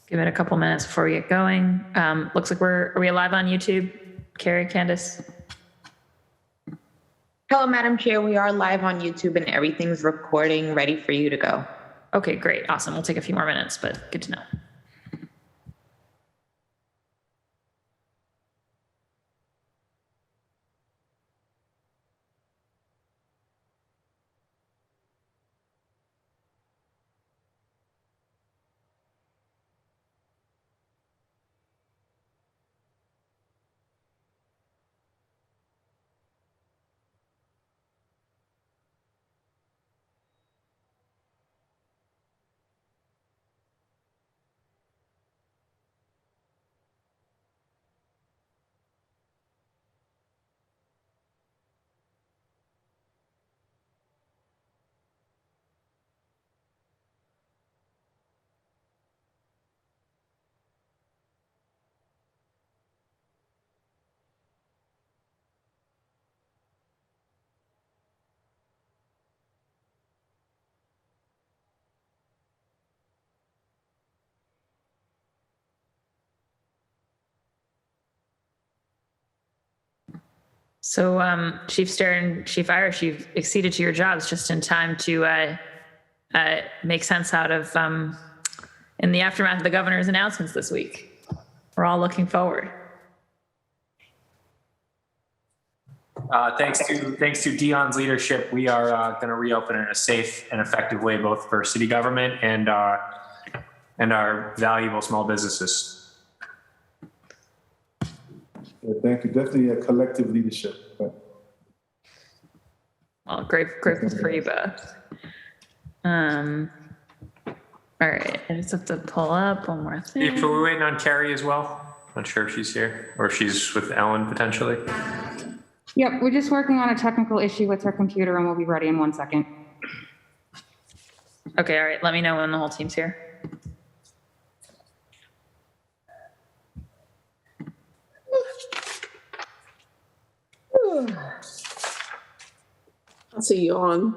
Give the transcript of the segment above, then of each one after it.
Give it a couple minutes before we get going. Looks like are we live on YouTube? Carrie, Candace? Hello, Madam Chair. We are live on YouTube and everything's recording, ready for you to go. Okay, great. Awesome. We'll take a few more minutes, but good to know. So, Chief Stern, Chief Irish, you've acceded to your jobs just in time to make sense out of, in the aftermath of the governor's announcements this week. We're all looking forward. Thanks to Dion's leadership, we are going to reopen in a safe and effective way, both for city government and our valuable small businesses. Thank you. Definitely a collective leadership. Well, grateful for you both. All right, I just have to pull up one more thing. If we're waiting on Carrie as well, not sure if she's here or if she's with Ellen potentially. Yep, we're just working on a technical issue with her computer and we'll be ready in 1 second. Okay, all right, let me know when the whole team's here. I'll see you on.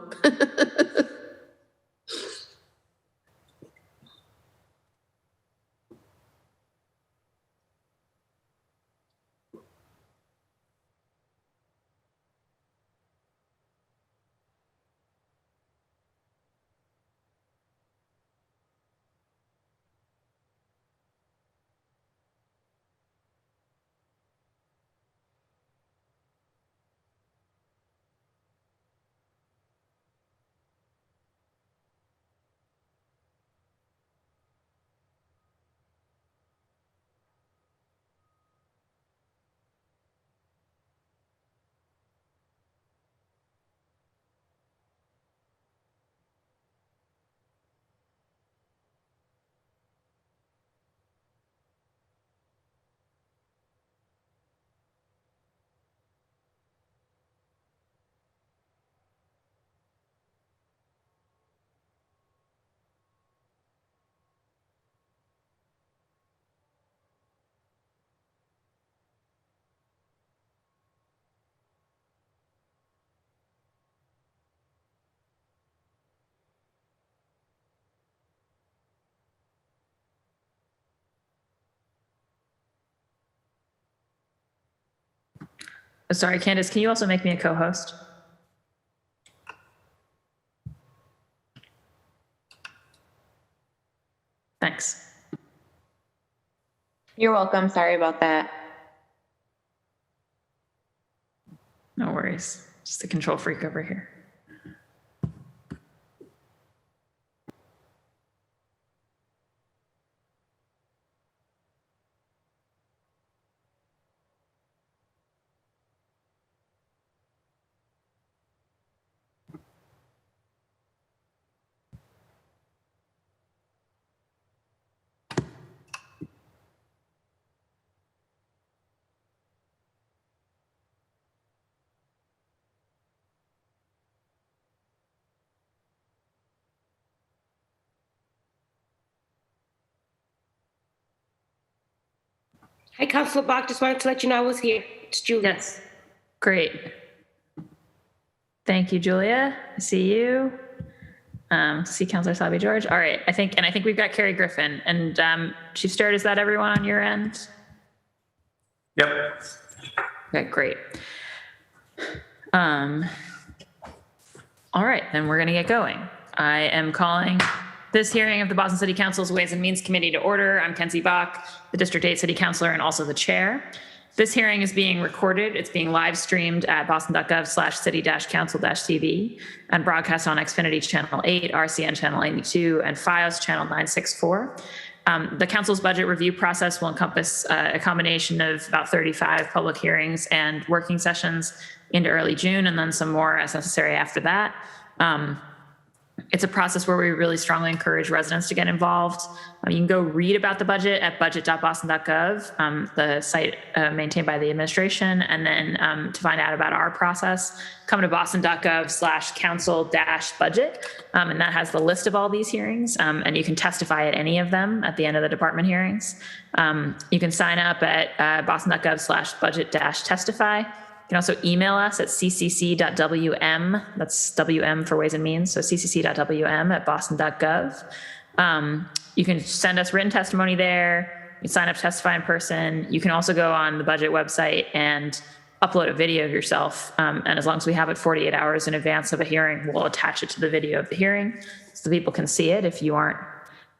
Sorry, Candace, can you also make me a co-host? Thanks. You're welcome. Sorry about that. No worries. Just a control freak over here. Hi, Councilor Bach. Just wanted to let you know I was here. It's Julia. Yes. Great. Thank you, Julia. I see you. See Councilor Sabi George. All right. I think we've got Carrie Griffin and Chief Stewart. Is that everyone on your end? Yep. Okay, great. All right, then we're going to get going. I am calling this hearing of the Boston City Council's Ways and Means Committee to order. I'm Kenzie Bach, the District 8 City Councilor and also the chair. This hearing is being recorded. It's being live streamed at boston.gov/city-council-tv and broadcast on Xfinity Channel 8, RCN Channel 82, and FiOS Channel 964. The council's budget review process will encompass a combination of about 35 public hearings and working sessions into early June, and then some more as necessary after that. It's a process where we really strongly encourage residents to get involved. You can go read about the budget at budget.boston.gov, the site maintained by the administration. And then to find out about our process, come to boston.gov/council-budget. And that has the list of all these hearings. And you can testify at any of them at the end of the department hearings. You can sign up at boston.gov/budget-testify. You can also email us at ccc.wm, that's WM for Ways and Means, so ccc.wm@boston.gov. You can send us written testimony there. You can sign up to testify in person. You can also go on the budget website and upload a video of yourself. And as long as we have it 48 hours in advance of a hearing, we'll attach it to the video of the hearing so people can see it if you aren't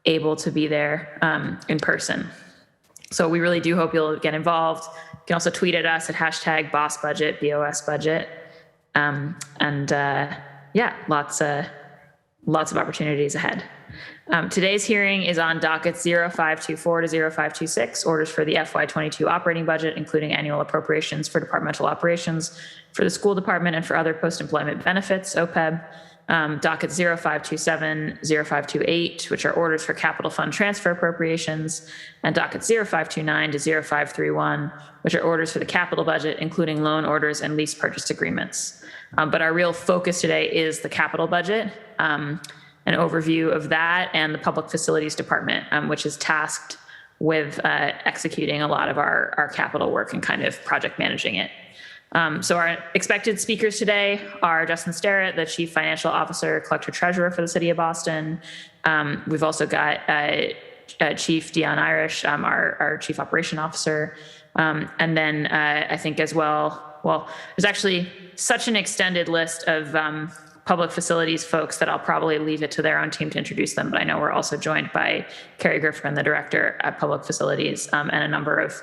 able to be there in person. So we really do hope you'll get involved. You can also tweet at us at #BossBudget, BOSBudget. Yeah, lots of opportunities ahead. Today's hearing is on dockets 0524 to 0526, orders for the FY22 operating budget, including annual appropriations for departmental operations for the school department and for other post-employment benefits, OPEB. Dockets 0527, 0528, which are orders for capital fund transfer appropriations, and dockets 0529 to 0531, which are orders for the capital budget, including loan orders and lease purchase agreements. But our real focus today is the capital budget, an overview of that, and the public facilities department, which is tasked with executing a lot of our capital work and kind of project managing it. So our expected speakers today are Justin Sterrett, the Chief Financial Officer, Collector Treasurer for the City of Boston. We've also got Chief Dion Irish, our Chief Operation Officer. And then I think as well, there's actually such an extended list of public facilities folks that I'll probably leave it to their own team to introduce them. But I know we're also joined by Carrie Griffin, the Director at Public Facilities, and a number of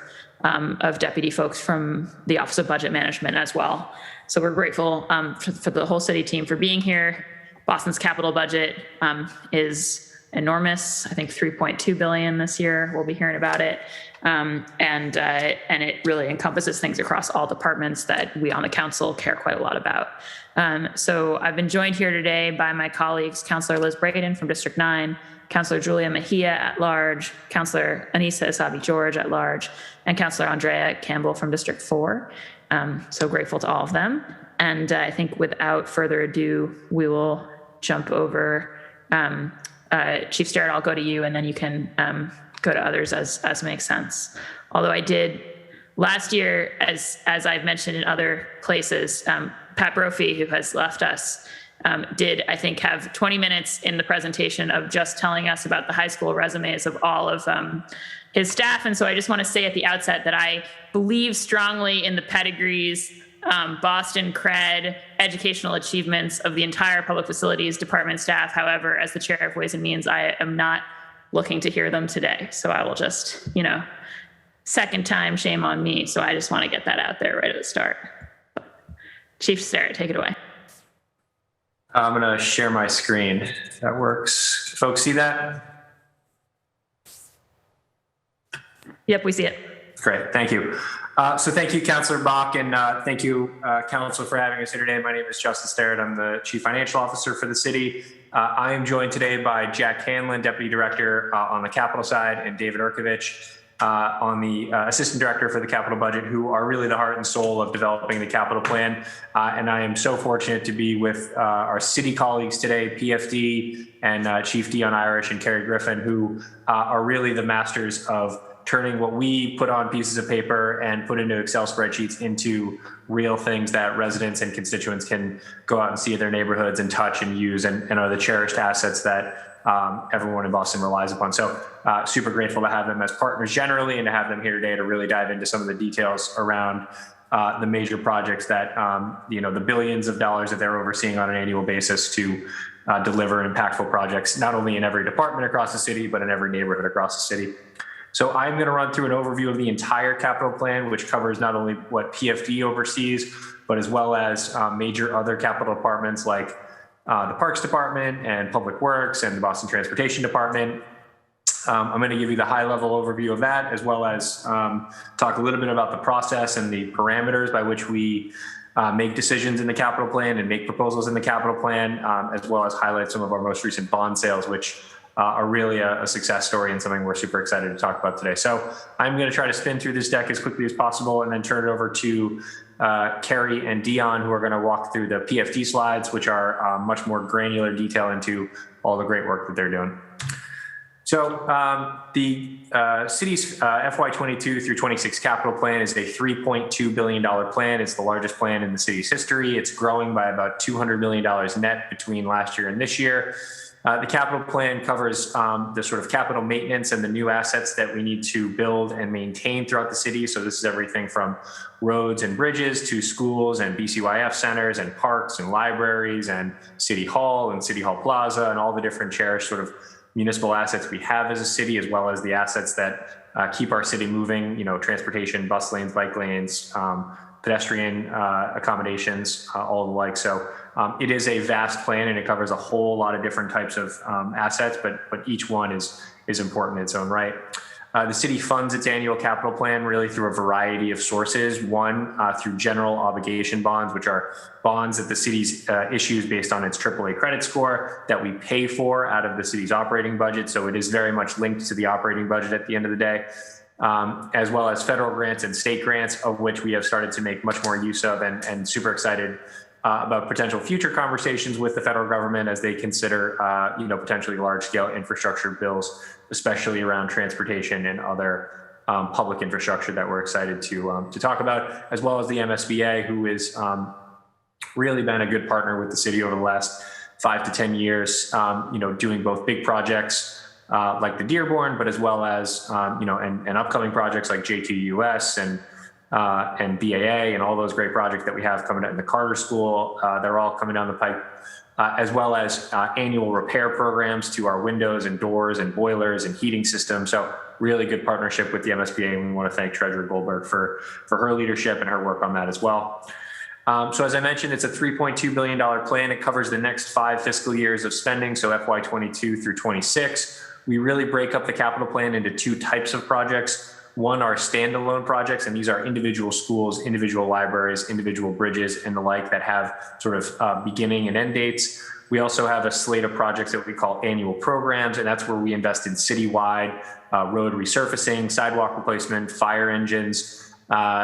deputy folks from the Office of Budget Management as well. So we're grateful for the whole city team for being here. Boston's capital budget is enormous. I think $3.2 billion this year. We'll be hearing about it. And it really encompasses things across all departments that we on the council care quite a lot about. So I've been joined here today by my colleagues, Councilor Liz Brighton from District 9, Councilor Julia Mejia at large, Councilor Anissa Asabi George at large, and Councilor Andrea Campbell from District 4. So grateful to all of them. And I think without further ado, we will jump over. Chief Sterrett, I'll go to you, and then you can go to others as makes sense. Although I did last year, as I've mentioned in other places, Pat Brophy, who has left us, did, I think, have 20 minutes in the presentation of just telling us about the high school resumes of all of his staff. And so I just want to say at the outset that I believe strongly in the pedigrees, Boston cred, educational achievements of the entire public facilities department staff. However, as the chair of Ways and Means, I am not looking to hear them today. So I will just, second time, shame on me. So I just want to get that out there right at the start. Chief Sterrett, take it away. I'm going to share my screen. If that works. Folks see that? Yep, we see it. Great. Thank you. So thank you, Councilor Bach, and thank you, Council, for having us here today. My name is Justin Sterrett. I'm the Chief Financial Officer for the city. I am joined today by Jack Hanlon, Deputy Director on the capital side, and David Urkovich on the Assistant Director for the capital budget, who are really the heart and soul of developing the capital plan. And I am so fortunate to be with our city colleagues today, PFD and Chief Dion Irish and Carrie Griffin, who are really the masters of turning what we put on pieces of paper and put into Excel spreadsheets into real things that residents and constituents can go out and see in their neighborhoods and touch and use and are the cherished assets that everyone in Boston relies upon. So super grateful to have them as partners generally and to have them here today to really dive into some of the details around the major projects that, the billions of dollars that they're overseeing on an annual basis to deliver impactful projects, not only in every department across the city, but in every neighborhood across the city. So I'm going to run through an overview of the entire capital plan, which covers not only what PFD oversees, but as well as major other capital departments like the Parks Department and Public Works and the Boston Transportation Department. I'm going to give you the high-level overview of that, as well as talk a little bit about the process and the parameters by which we make decisions in the capital plan and make proposals in the capital plan, as well as highlight some of our most recent bond sales, which are really a success story and something we're super excited to talk about today. So I'm going to try to spin through this deck as quickly as possible and then turn it over to Carrie and Dion, who are going to walk through the PFD slides, which are much more granular detail into all the great work that they're doing. So the city's FY22 through 26 capital plan is a $3.2 billion plan. It's the largest plan in the city's history. It's growing by about $200 million net between last year and this year. The capital plan covers the sort of capital maintenance and the new assets that we need to build and maintain throughout the city. So this is everything from roads and bridges to schools and BCYF centers and parks and libraries and City Hall and City Hall Plaza and all the different cherished sort of municipal assets we have as a city, as well as the assets that keep our city moving, transportation, bus lanes, bike lanes, pedestrian accommodations, all the like. So it is a vast plan and it covers a whole lot of different types of assets, but each one is important in its own right. The city funds its annual capital plan really through a variety of sources. One, through general obligation bonds, which are bonds that the city's issues based on its AAA credit score that we pay for out of the city's operating budget. So it is very much linked to the operating budget at the end of the day, as well as federal grants and state grants, of which we have started to make much more use of and super excited about potential future conversations with the federal government as they consider, potentially large-scale infrastructure bills, especially around transportation and other public infrastructure that we're excited to talk about, as well as the MSBA, who has really been a good partner with the city over the last 5 to 10 years, doing both big projects like the Dearborn, but as well as, and upcoming projects like JQUS and BAA and all those great projects that we have coming out in the Carter School. They're all coming down the pipe, as well as annual repair programs to our windows and doors and boilers and heating systems. So really good partnership with the MSBA. And we want to thank Treasurer Goldberg for her leadership and her work on that as well. So as I mentioned, it's a $3.2 billion plan. It covers the next 5 fiscal years of spending. So FY22 through 26. We really break up the capital plan into 2 types of projects. One are standalone projects, and these are individual schools, individual libraries, individual bridges, and the like that have sort of beginning and end dates. We also have a slate of projects that we call annual programs, and that's where we invest in citywide road resurfacing, sidewalk replacement, fire engines,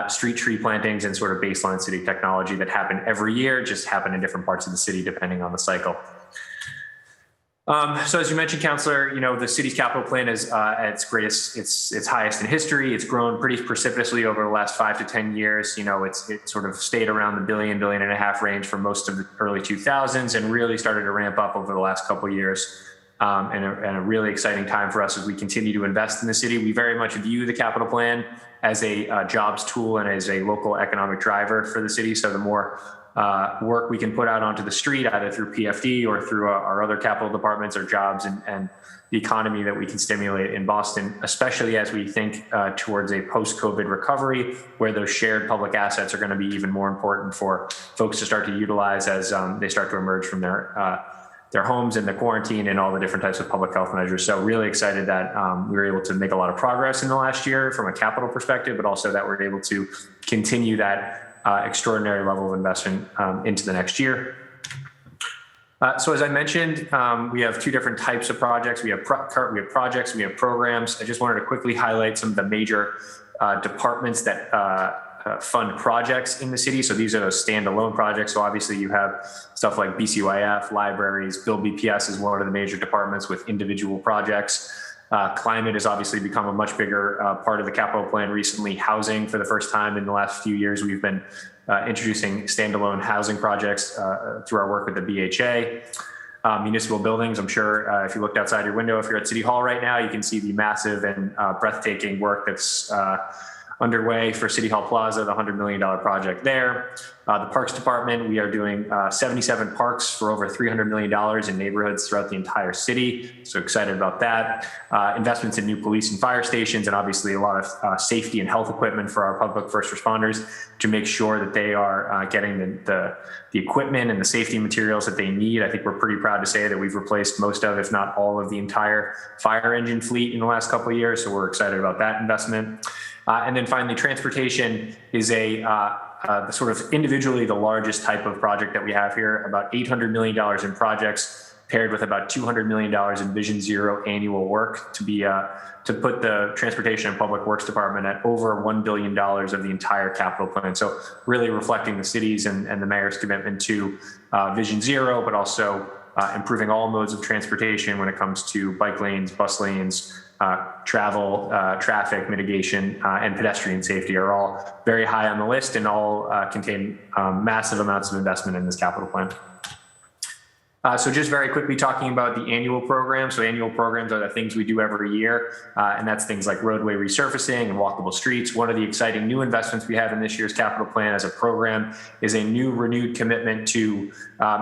street tree plantings, and sort of baseline city technology that happen every year, just happen in different parts of the city depending on the cycle. So as you mentioned, Councillor, the city's capital plan is at its greatest, its highest in history. It's grown pretty precipitously over the last 5 to 10 years. It sort of stayed around the $1.5 billion range for most of the early 2000s and really started to ramp up over the last couple of years. And a really exciting time for us as we continue to invest in the city. We very much view the capital plan as a jobs tool and as a local economic driver for the city. So the more work we can put out onto the street, either through PFD or through our other capital departments or jobs and the economy that we can stimulate in Boston, especially as we think towards a post-COVID recovery, where those shared public assets are going to be even more important for folks to start to utilize as they start to emerge from their homes and the quarantine and all the different types of public health measures. So really excited that we were able to make a lot of progress in the last year from a capital perspective, but also that we're able to continue that extraordinary level of investment into the next year. So as I mentioned, we have 2 different types of projects. We have projects, we have programs. I just wanted to quickly highlight some of the major departments that fund projects in the city. So these are those standalone projects. So obviously you have stuff like BCYF, libraries, Bill BPS is one of the major departments with individual projects. Climate has obviously become a much bigger part of the capital plan recently. Housing, for the first time in the last few years, we've been introducing standalone housing projects through our work with the BHA. Municipal buildings, I'm sure if you looked outside your window, if you're at City Hall right now, you can see the massive and breathtaking work that's underway for City Hall Plaza, the $100 million project there. The Parks Department, we are doing 77 parks for over $300 million in neighborhoods throughout the entire city. So excited about that. Investments in new police and fire stations, and obviously a lot of safety and health equipment for our public first responders to make sure that they are getting the equipment and the safety materials that they need. I think we're pretty proud to say that we've replaced most of, if not all of, the entire fire engine fleet in the last couple of years. So we're excited about that investment. And then finally, transportation is the sort of individually the largest type of project that we have here, about $800 million in projects paired with about $200 million in Vision Zero annual work to put the Transportation and Public Works Department at over $1 billion of the entire capital plan. So really reflecting the city's and the mayor's commitment to Vision Zero, but also improving all modes of transportation when it comes to bike lanes, bus lanes, travel, traffic mitigation, and pedestrian safety are all very high on the list and all contain massive amounts of investment in this capital plan. So just very quickly talking about the annual programs. So annual programs are the things we do every year, and that's things like roadway resurfacing and walkable streets. One of the exciting new investments we have in this year's capital plan as a program is a new renewed commitment to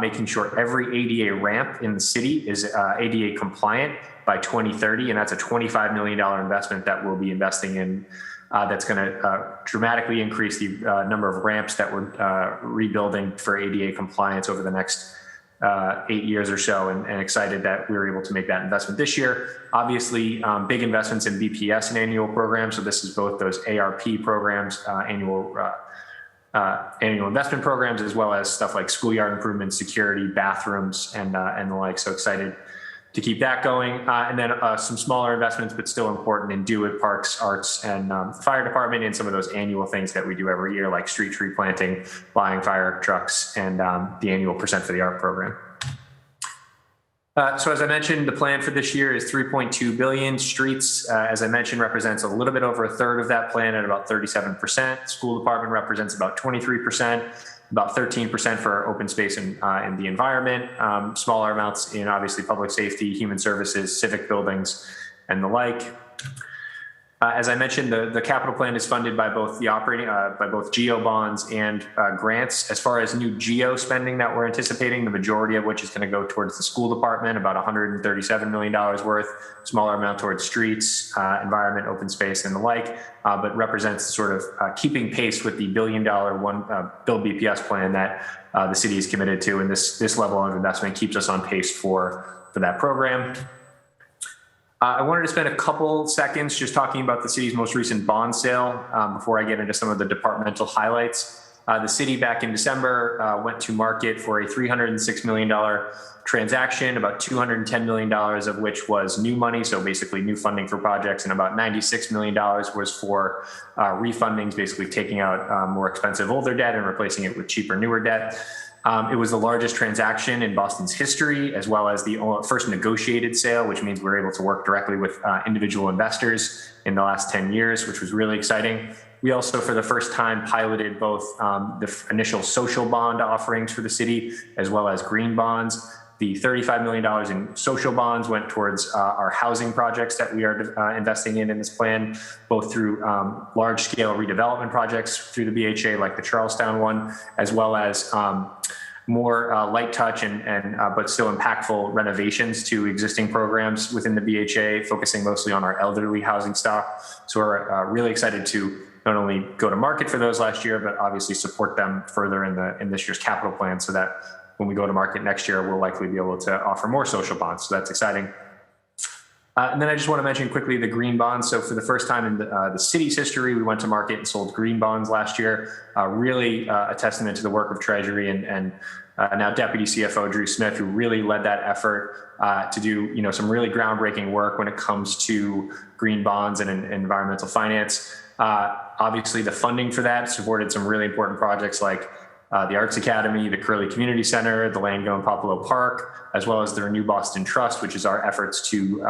making sure every ADA ramp in the city is ADA compliant by 2030, and that's a $25 million investment that we'll be investing in. That's going to dramatically increase the number of ramps that we're rebuilding for ADA compliance over the next 8 years or so, and excited that we were able to make that investment this year. Obviously, big investments in BPS and annual programs. So this is both those ARP programs, annual investment programs, as well as stuff like schoolyard improvements, security, bathrooms, and the like. So excited to keep that going. And then some smaller investments, but still important in DoIT, Parks, Arts, and Fire Department, and some of those annual things that we do every year, like street tree planting, buying fire trucks, and the annual Percent for the Art program. So as I mentioned, the plan for this year is $3.2 billion. Streets, as I mentioned, represents a little bit over a third of that plan at about 37%. School department represents about 23%. About 13% for open space and in the environment, smaller amounts in obviously public safety, human services, civic buildings, and the like. As I mentioned, the capital plan is funded by both the by both GEO bonds and grants. As far as new GEO spending that we're anticipating, the majority of which is going to go towards the school department, about $137 million worth, smaller amount towards streets, environment, open space, and the like, but represents sort of keeping pace with the $1 billion Build BPS plan that the city is committed to, and this level of investment keeps us on pace for that program. I wanted to spend a couple seconds just talking about the city's most recent bond sale before I get into some of the departmental highlights. The city back in December went to market for a $306 million transaction, about $210 million of which was new money, so basically new funding for projects, and about $96 million was for refundings, basically taking out more expensive older debt and replacing it with cheaper newer debt. It was the largest transaction in Boston's history, as well as the first negotiated sale, which means we're able to work directly with individual investors in the last 10 years, which was really exciting. We also, for the first time, piloted both the initial social bond offerings for the city, as well as green bonds. The $35 million in social bonds went towards our housing projects that we are investing in this plan, both through large-scale redevelopment projects through the BHA, like the Charlestown one, as well as more light touch but still impactful renovations to existing programs within the BHA, focusing mostly on our elderly housing stock. So we're really excited to not only go to market for those last year, but obviously support them further in this year's capital plan, so that when we go to market next year, we'll likely be able to offer more social bonds. So that's exciting. And then I just want to mention quickly the green bonds. So for the first time in the city's history, we went to market and sold green bonds last year. Really a testament to the work of Treasury and now Deputy CFO Drew Smith, who really led that effort to do some really groundbreaking work when it comes to green bonds and environmental finance. Obviously, the funding for that supported some really important projects like the Arts Academy, the Curley Community Center, the Langone Popolo Park, as well as the Renew Boston Trust, which is our efforts to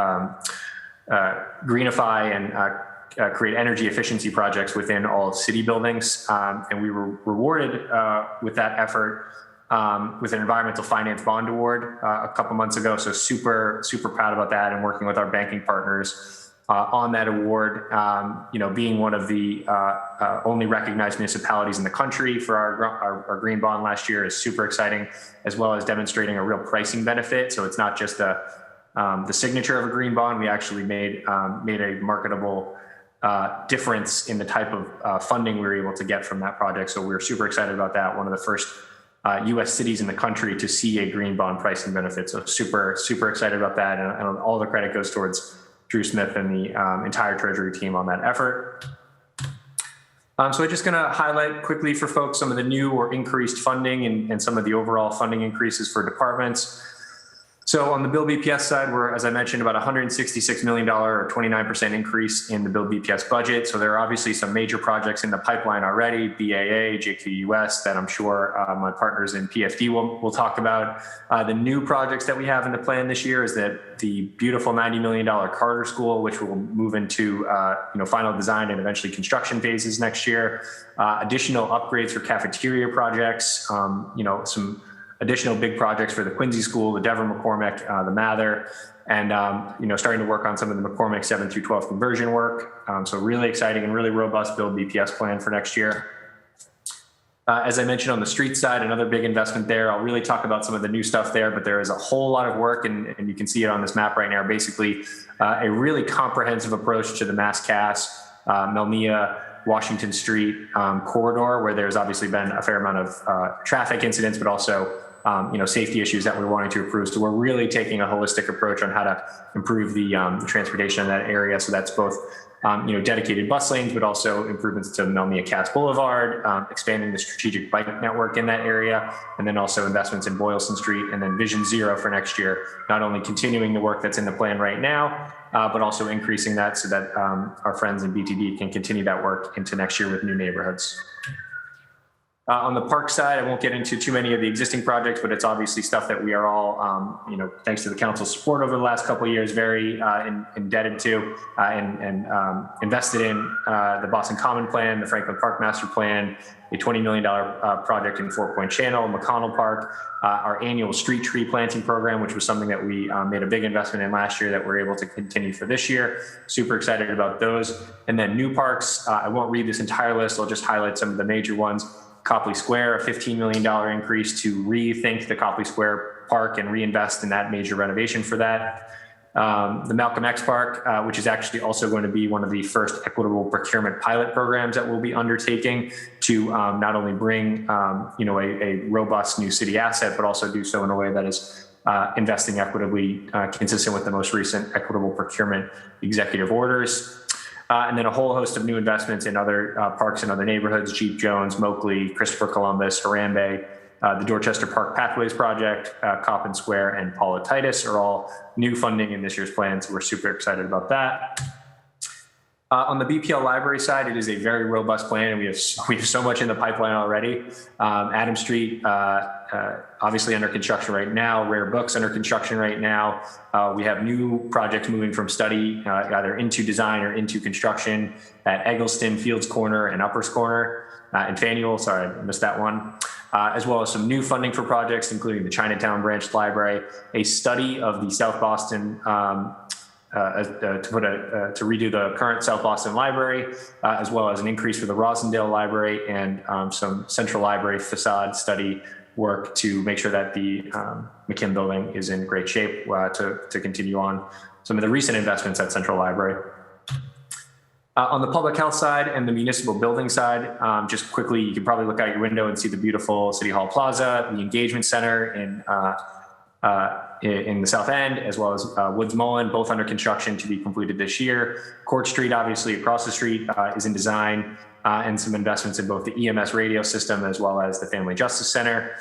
greenify and create energy efficiency projects within all city buildings. And we were rewarded with that effort with an environmental finance bond award a couple months ago. So super proud about that, and working with our banking partners on that award. Being one of the only recognized municipalities in the country for our green bond last year is super exciting, as well as demonstrating a real pricing benefit. So it's not just the signature of a green bond. We actually made a marketable difference in the type of funding we were able to get from that project. So we're super excited about that. One of the first U.S. cities in the country to see a green bond pricing benefit. So super excited about that. And all the credit goes towards Drew Smith and the entire Treasury team on that effort. So I'm just going to highlight quickly for folks some of the new or increased funding and some of the overall funding increases for departments. So on the Build BPS side, we're, as I mentioned, about $166 million or 29% increase in the Build BPS budget. So there are obviously some major projects in the pipeline already, BAA, JQUS, that I'm sure my partners in PFD will talk about. The new projects that we have in the plan this year is that the beautiful $90 million Carter School, which will move into final design and eventually construction phases next year. Additional upgrades for cafeteria projects, some additional big projects for the Quincy School, the Devon McCormick, the Mather, and starting to work on some of the McCormick 7 through 12 conversion work. So really exciting and really robust Build BPS plan for next year. As I mentioned on the street side, another big investment there. I'll really talk about some of the new stuff there, but there is a whole lot of work, and you can see it on this map right now. Basically, a really comprehensive approach to the Mass Cass, Melnia, Washington Street corridor, where there's obviously been a fair amount of traffic incidents, but also safety issues that we're wanting to improve. So we're really taking a holistic approach on how to improve the transportation in that area. So that's both dedicated bus lanes, but also improvements to Melnia Cass Boulevard, expanding the strategic bike network in that area, and then also investments in Boylston Street, and then Vision Zero for next year, not only continuing the work that's in the plan right now, but also increasing that so that our friends in BTD can continue that work into next year with new neighborhoods. On the park side, I won't get into too many of the existing projects, but it's obviously stuff that we are all, thanks to the council's support over the last couple of years, very indebted to and invested in the Boston Common Plan, the Franklin Park Master Plan, a $20 million project in Four Point Channel, McConnell Park, our annual street tree planting program, which was something that we made a big investment in last year that we're able to continue for this year. Super excited about those. And then new parks, I won't read this entire list. I'll just highlight some of the major ones. Copley Square, a $15 million increase to rethink the Copley Square Park and reinvest in that major renovation for that. The Malcolm X Park, which is actually also going to be one of the first equitable procurement pilot programs that we'll be undertaking to not only bring a robust new city asset, but also do so in a way that is investing equitably, consistent with the most recent equitable procurement executive orders. And then a whole host of new investments in other parks and other neighborhoods, Jeep Jones, Moakley, Christopher Columbus, Harambe, the Dorchester Park Pathways Project, Coppin Square, and Paula Titus are all new funding in this year's plan. So we're super excited about that. On the Bpl Library side, it is a very robust plan, and we have so much in the pipeline already. Adam Street, obviously under construction right now. Rare Books under construction right now. We have new projects moving from study either into design or into construction at Eggleston, Fields Corner, and Uppers Corner. And Faneuil, sorry, I missed that one. As well as some new funding for projects, including the Chinatown Branch Library, a study of the South Boston to redo the current South Boston Library, as well as an increase for the Rosendale Library, and some Central Library facade study work to make sure that the McKim building is in great shape to continue on some of the recent investments at Central Library. On the public health side and the municipal building side, just quickly, you can probably look out your window and see the beautiful City Hall Plaza, the Engagement Center in the South End, as well as Woods Mullen, both under construction to be completed this year. Court Street, obviously across the street, is in design, and some investments in both the EMS radio system as well as the Family Justice Center.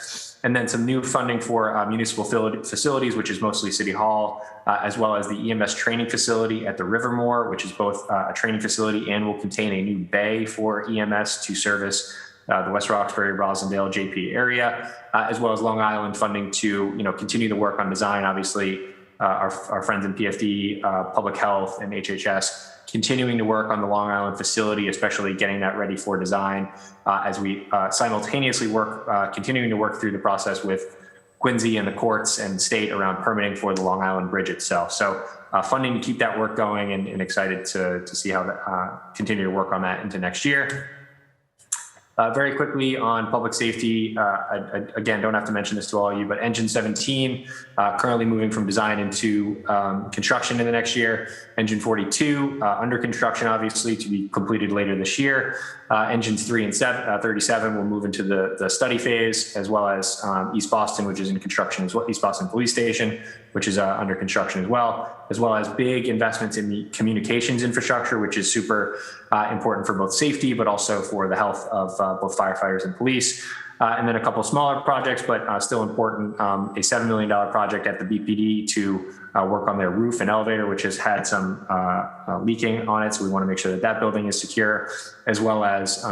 And then some new funding for municipal facilities, which is mostly City Hall, as well as the EMS training facility at the Rivermore, which is both a training facility and will contain a new bay for EMS to service the West Roxbury, Rosendale, JP area, as well as Long Island funding to continue the work on design. Obviously, our friends in PFD, Public Health, and HHS, continuing to work on the Long Island facility, especially getting that ready for design as we simultaneously continuing to work through the process with Quincy and the courts and state around permitting for the Long Island Bridge itself. So funding to keep that work going, and excited to see how that continue to work on that into next year. Very quickly on public safety, again, don't have to mention this to all of you, but Engine 17 currently moving from design into construction in the next year. Engine 42 under construction, obviously, to be completed later this year. Engines 3 and 37 will move into the study phase, as well as East Boston, which is in construction as well, East Boston Police Station, which is under construction as well as big investments in the communications infrastructure, which is super important for both safety, but also for the health of both firefighters and police. And then a couple of smaller projects, but still important, a $7 million project at the BPD to work on their roof and elevator, which has had some leaking on it. So we want to make sure that that building is secure, as well as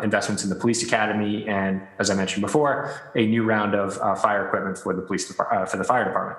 investments in the police academy. And as I mentioned before, a new round of fire equipment for the for the fire department.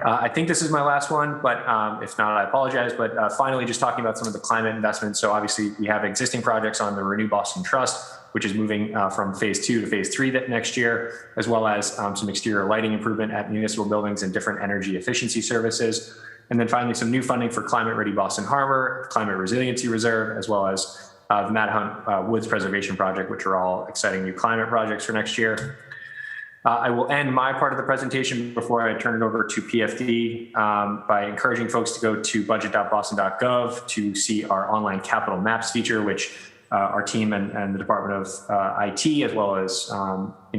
I think this is my last one, but if not, I apologize. But finally, just talking about some of the climate investments. So obviously we have existing projects on the Renew Boston Trust, which is moving from phase 2 to phase 3 next year, as well as some exterior lighting improvement at municipal buildings and different energy efficiency services. And then finally, some new funding for Climate Ready Boston Harbor, Climate Resiliency Reserve, as well as the Mad Woods Preservation Project, which are all exciting new climate projects for next year. I will end my part of the presentation before I turn it over to PFD by encouraging folks to go to budget.boston.gov to see our online capital maps feature, which our team and the Department of IT, as well as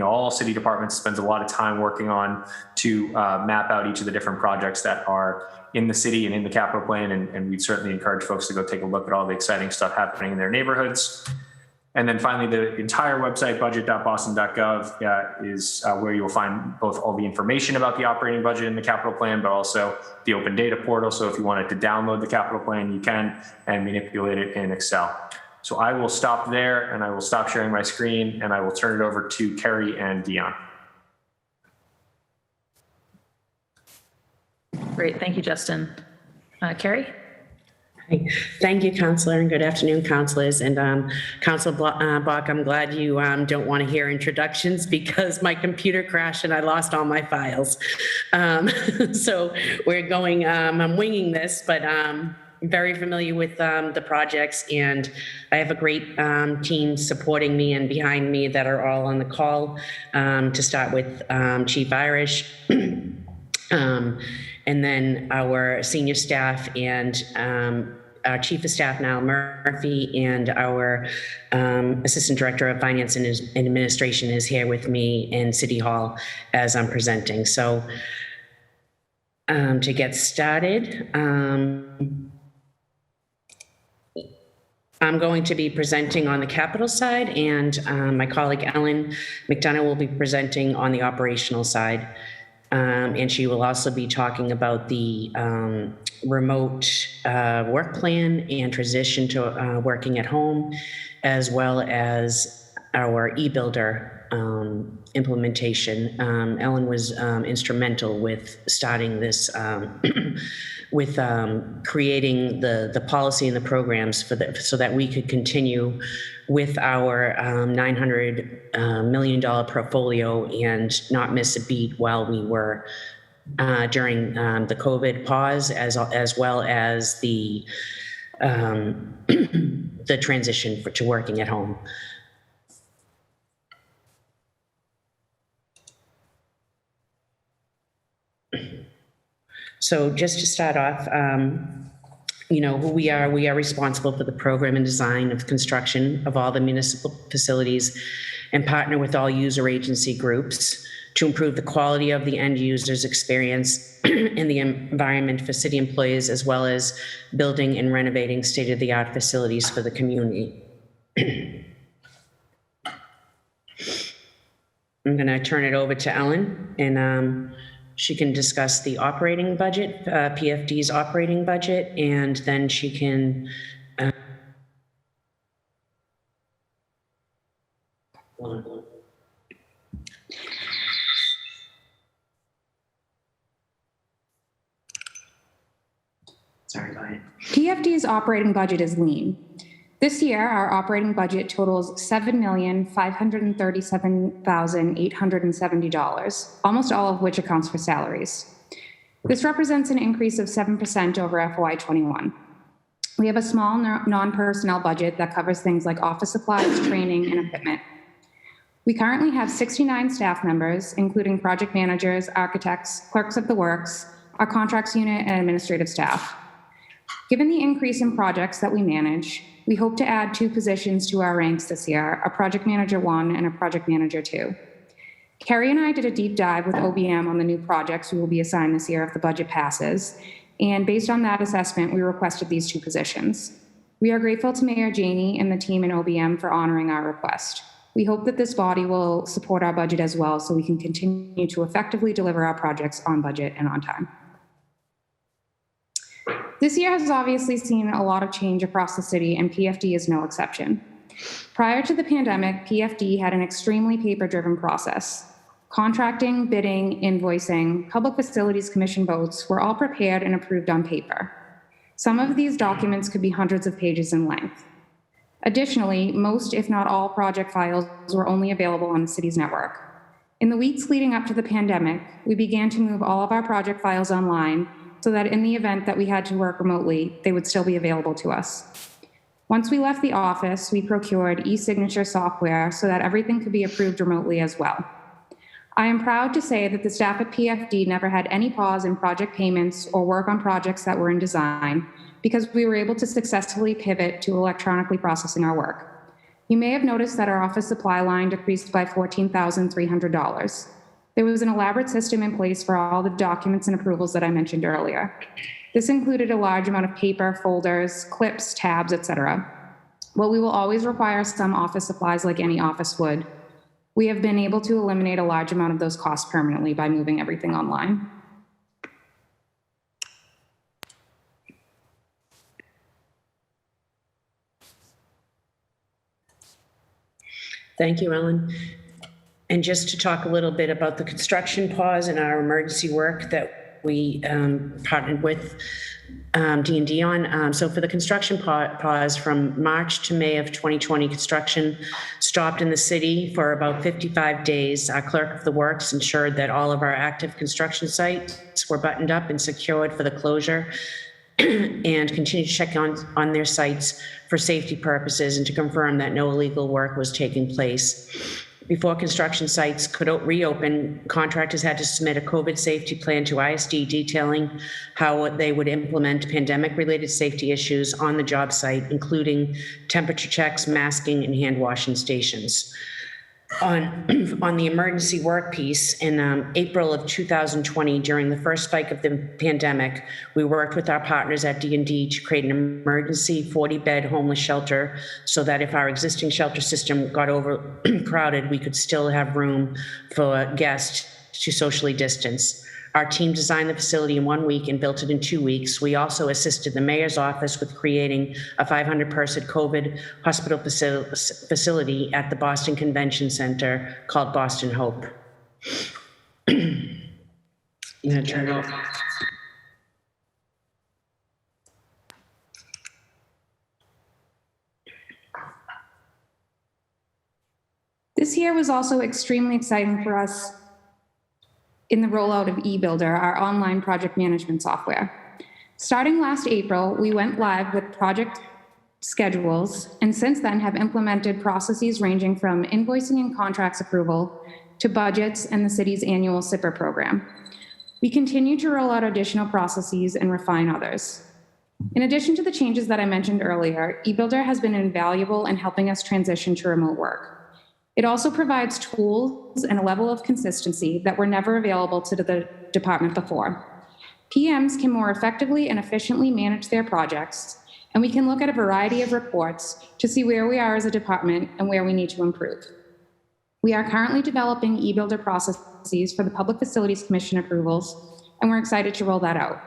all city departments, spends a lot of time working on to map out each of the different projects that are in the city and in the capital plan. And we'd certainly encourage folks to go take a look at all the exciting stuff happening in their neighborhoods. And then finally, the entire website, budget.boston.gov, is where you will find both all the information about the operating budget and the capital plan, but also the open data portal. So if you wanted to download the capital plan, you can, and manipulate it in Excel. So I will stop there, and I will stop sharing my screen, and I will turn it over to Kerry and Dion. Great. Thank you, Justin. Carrie? Thank you, Councillor, and good afternoon, councillors. And Councillor Bach, I'm glad you don't want to hear introductions because my computer crashed and I lost all my files. So we're going, I'm winging this, but very familiar with the projects, and I have a great team supporting me and behind me that are all on the call, to start with Chief Irish, and then our senior staff and our Chief of Staff, Niall Murphy, and our Assistant Director of Finance and Administration is here with me in City Hall as I'm presenting. So to get started, I'm going to be presenting on the capital side, and my colleague Ellen McDonough will be presenting on the operational side. And she will also be talking about the remote work plan and transition to working at home, as well as our e-builder implementation. Ellen was instrumental with starting this, with creating the policy and the programs for so that we could continue with our $900 million portfolio and not miss a beat while we were during the COVID pause, as well as the the transition to working at home. So just to start off, who we are responsible for the program and design of construction of all the municipal facilities and partner with all user agency groups to improve the quality of the end user's experience in the environment for city employees, as well as building and renovating state-of-the-art facilities for the community. I'm going to turn it over to Ellen, and she can discuss the operating budget, PFD's operating budget, and then she can PFD's operating budget is lean. This year, our operating budget totals $7,537,870, almost all of which accounts for salaries. This represents an increase of 7% over FY21. We have a small non-personnel budget that covers things like office supplies, training, and equipment. We currently have 69 staff members, including project managers, architects, clerks of the works, our contracts unit, and administrative staff. Given the increase in projects that we manage, we hope to add 2 positions to our ranks this year, a project manager 1 and a project manager 2. Carrie and I did a deep dive with OBM on the new projects we will be assigned this year if the budget passes, and based on that assessment, we requested these 2 positions. We are grateful to Mayor Janey and the team in OBM for honoring our request. We hope that this body will support our budget as well so we can continue to effectively deliver our projects on budget and on time. This year has obviously seen a lot of change across the city, and PFD is no exception. Prior to the pandemic, PFD had an extremely paper-driven process. Contracting, bidding, invoicing, public facilities commission votes were all prepared and approved on paper. Some of these documents could be hundreds of pages in length. Additionally, most, if not all, project files were only available on the city's network. In the weeks leading up to the pandemic, we began to move all of our project files online so that in the event that we had to work remotely, they would still be available to us. Once we left the office, we procured e-signature software so that everything could be approved remotely as well. I am proud to say that the staff at PFD never had any pause in project payments or work on projects that were in design because we were able to successfully pivot to electronically processing our work. You may have noticed that our office supply line decreased by $14,300. There was an elaborate system in place for all the documents and approvals that I mentioned earlier. This included a large amount of paper, folders, clips, tabs, etc. While we will always require some office supplies like any office would, we have been able to eliminate a large amount of those costs permanently by moving everything online. Thank you, Ellen. And just to talk a little bit about the construction pause and our emergency work that we partnered with D&D on. So for the construction pause from March to May of 2020, construction stopped in the city for about 55 days. Our clerk of the works ensured that all of our active construction sites were buttoned up and secured for the closure and continued to check on their sites for safety purposes and to confirm that no illegal work was taking place. Before construction sites could reopen, contractors had to submit a COVID safety plan to ISD detailing how they would implement pandemic-related safety issues on the job site, including temperature checks, masking, and hand washing stations. On the emergency work piece, in April of 2020, during the first spike of the pandemic, we worked with our partners at D&D to create an emergency 40-bed homeless shelter so that if our existing shelter system got overcrowded, we could still have room for guests to socially distance. Our team designed the facility in 1 week and built it in 2 weeks. We also assisted the mayor's office with creating a 500-person COVID hospital facility at the Boston Convention Center called Boston Hope. I'm gonna turn it over. This year was also extremely exciting for us in the rollout of eBuilder, our online project management software. Starting last April, we went live with project schedules, and since then have implemented processes ranging from invoicing and contracts approval to budgets and the city's annual SIPR program. We continue to roll out additional processes and refine others. In addition to the changes that I mentioned earlier, eBuilder has been invaluable in helping us transition to remote work. It also provides tools and a level of consistency that were never available to the department before. PMs can more effectively and efficiently manage their projects, and we can look at a variety of reports to see where we are as a department and where we need to improve. We are currently developing eBuilder processes for the Public Facilities Commission approvals, and we're excited to roll that out.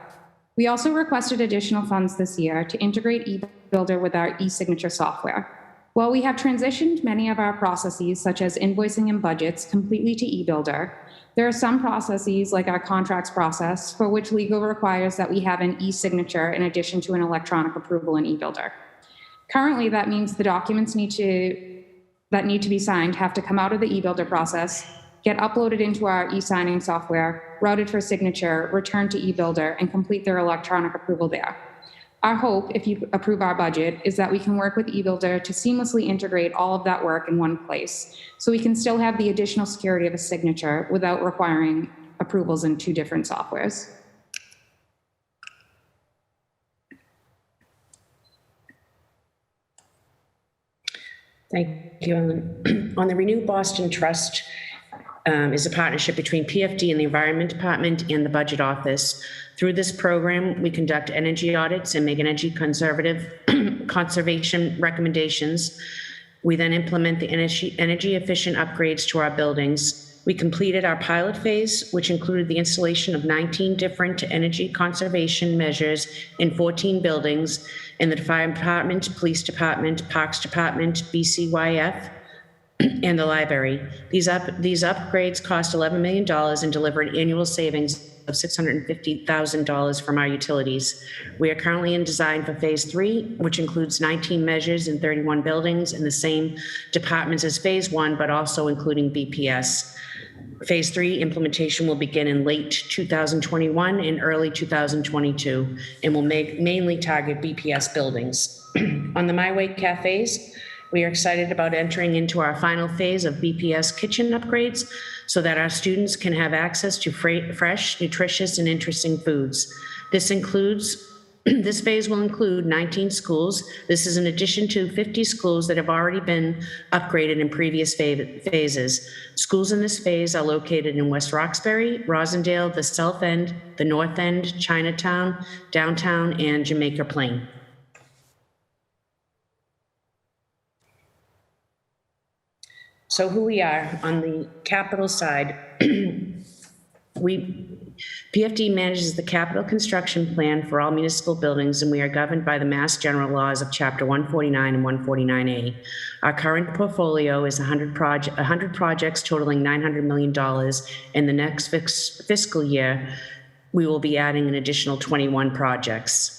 We also requested additional funds this year to integrate eBuilder with our e-signature software. While we have transitioned many of our processes, such as invoicing and budgets, completely to eBuilder, There are some processes, like our contracts process, for which legal requires that we have an e-signature in addition to an electronic approval in eBuilder. Currently, that means the documents that need to be signed have to come out of the eBuilder process, get uploaded into our e-signing software, routed for signature, returned to eBuilder, and complete their electronic approval there. Our hope, if you approve our budget, is that we can work with eBuilder to seamlessly integrate all of that work in one place, so we can still have the additional security of a signature without requiring approvals in two different softwares. Thank you, Ellen. On the Renew Boston Trust is a partnership between PFD and the Environment Department and the Budget Office. Through this program, we conduct energy audits and make energy conservation recommendations. We then implement the energy efficient upgrades to our buildings. We completed our pilot phase, which included the installation of 19 different energy conservation measures in 14 buildings in the Fire Department, Police Department, Parks Department, BCYF, and the library. These upgrades cost $11 million and deliver an annual savings of $650,000 from our utilities. We are currently in design for phase 3, which includes 19 measures in 31 buildings in the same departments as phase 1, but also including BPS. Phase 3 implementation will begin in late 2021 and early 2022, and will mainly target BPS buildings. On the My Way cafes, we are excited about entering into our final phase of BPS kitchen upgrades so that our students can have access to fresh, nutritious, and interesting foods. This phase will include 19 schools. This is in addition to 50 schools that have already been upgraded in previous phases. Schools in this phase are located in West Roxbury, Rosendale, the South End, the North End, Chinatown, Downtown, and Jamaica Plain. So who we are on the capital side, PFD manages the capital construction plan for all municipal buildings, and we are governed by the Mass General Laws of Chapter 149 and 149A. Our current portfolio is 100 projects totaling $900 million. In the next fiscal year, we will be adding an additional 21 projects.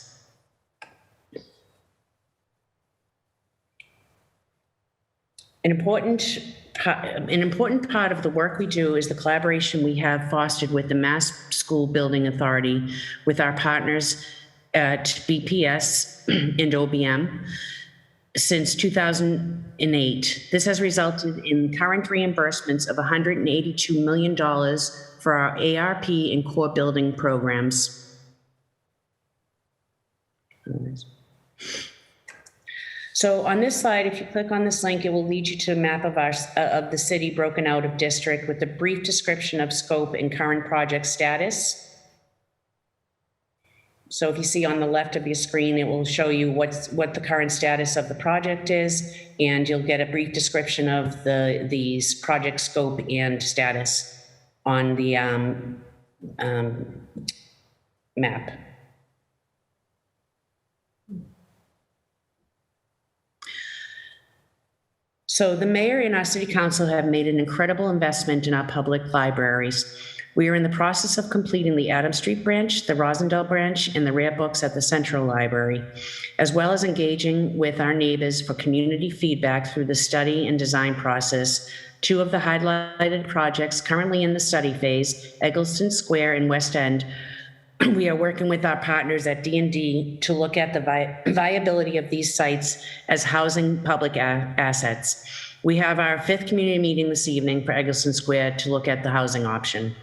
An important part of the work we do is the collaboration we have fostered with the Mass School Building Authority, with our partners at BPS and OBM since 2008. This has resulted in current reimbursements of $182 million for our ARP and core building programs. So on this slide, if you click on this link, it will lead you to a map of the city broken out of district with a brief description of scope and current project status. So if you see on the left of your screen, it will show you what the current status of the project is, and you'll get a brief description of these project scope and status on the map. So the mayor and our city council have made an incredible investment in our public libraries. We are in the process of completing the Adams Street branch, the Rosendale branch, and the rare books at the Central Library, as well as engaging with our neighbors for community feedback through the study and design process. Two of the highlighted projects currently in the study phase, Eggleston Square and West End, we are working with our partners at D&D to look at the viability of these sites as housing public assets. We have our 5th community meeting this evening for Eggleston Square to look at the housing option.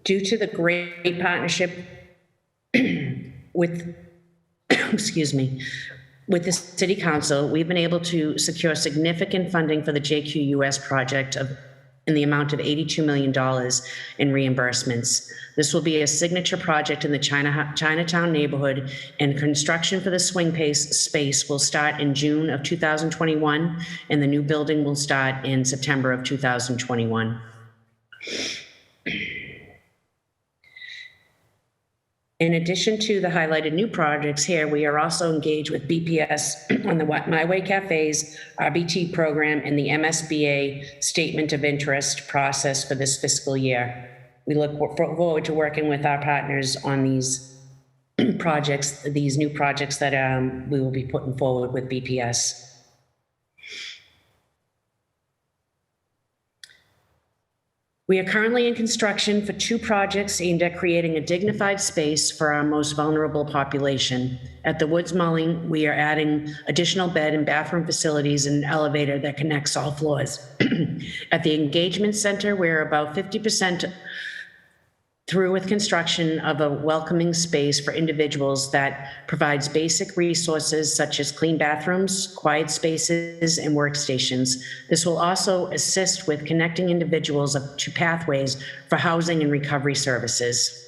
Due to the great partnership with, with the City Council, we've been able to secure significant funding for the JQUS project in the amount of $82 million in reimbursements. This will be a signature project in the Chinatown neighborhood, and construction for the swing space will start in June of 2021, and the new building will start in September of 2021. In addition to the highlighted new projects here, we are also engaged with BPS on the My Way Cafes, RBT program, and the MSBA Statement of Interest process for this fiscal year. We look forward to working with our partners on these projects, these new projects that we will be putting forward with BPS. We are currently in construction for 2 projects aimed at creating a dignified space for our most vulnerable population. At the Woods Mulling, we are adding additional bed and bathroom facilities and an elevator that connects all floors. At the Engagement Center, we're about 50% through with construction of a welcoming space for individuals that provides basic resources such as clean bathrooms, quiet spaces, and workstations. This will also assist with connecting individuals to pathways for housing and recovery services.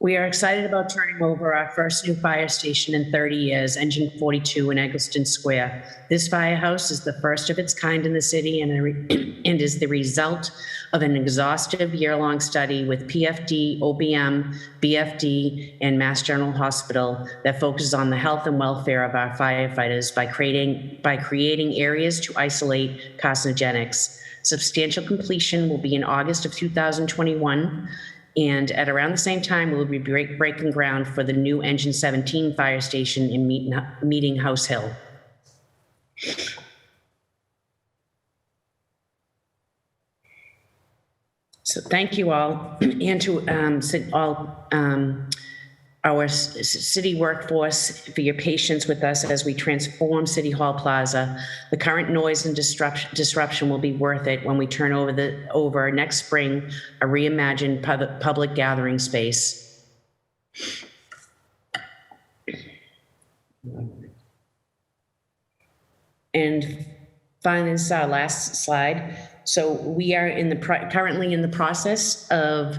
We are excited about turning over our first new fire station in 30 years, Engine 42 in Eggleston Square. This firehouse is the first of its kind in the city and is the result of an exhaustive year-long study with PFD, OBM, BFD, and Mass General Hospital that focuses on the health and welfare of our firefighters by creating areas to isolate carcinogenics. Substantial completion will be in August of 2021. And at around the same time, we'll be breaking ground for the new Engine 17 fire station in Meeting House Hill. So thank you all, and to all our city workforce for your patience with us as we transform City Hall Plaza. The current noise and disruption will be worth it when we turn over next spring a reimagined public gathering space. And finally, this is our last slide. So we are currently in the process of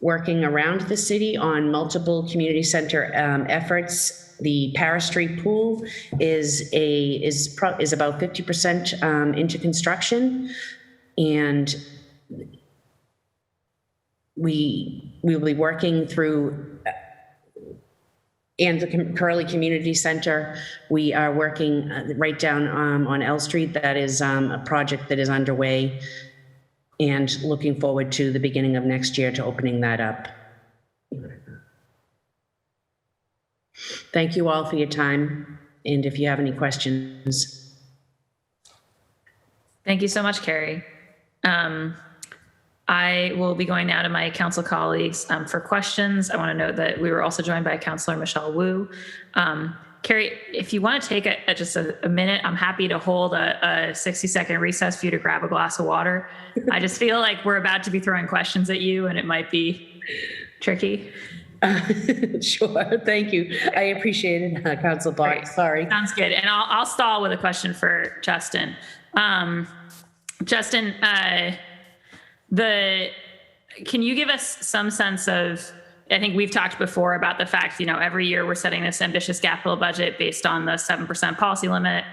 working around the city on multiple community center efforts. The Paris Street pool is about 50% into construction, and we will be working through. And the Curly Community Center, we are working right down on L Street. That is a project that is underway, and looking forward to the beginning of next year to opening that up. Thank you all for your time, and if you have any questions. Thank you so much, Carrie. I will be going now to my council colleagues for questions. I want to note that we were also joined by Councilor Michelle Wu. Carrie, if you want to take just a minute, I'm happy to hold a 60-second recess for you to grab a glass of water. I just feel like we're about to be throwing questions at you, and it might be tricky. Sure, thank you. I appreciate it, Council Block. Sorry. Sounds good. And I'll stall with a question for Justin. Justin, can you give us some sense of, I think we've talked before about the fact, every year we're setting this ambitious capital budget based on the 7% policy limit.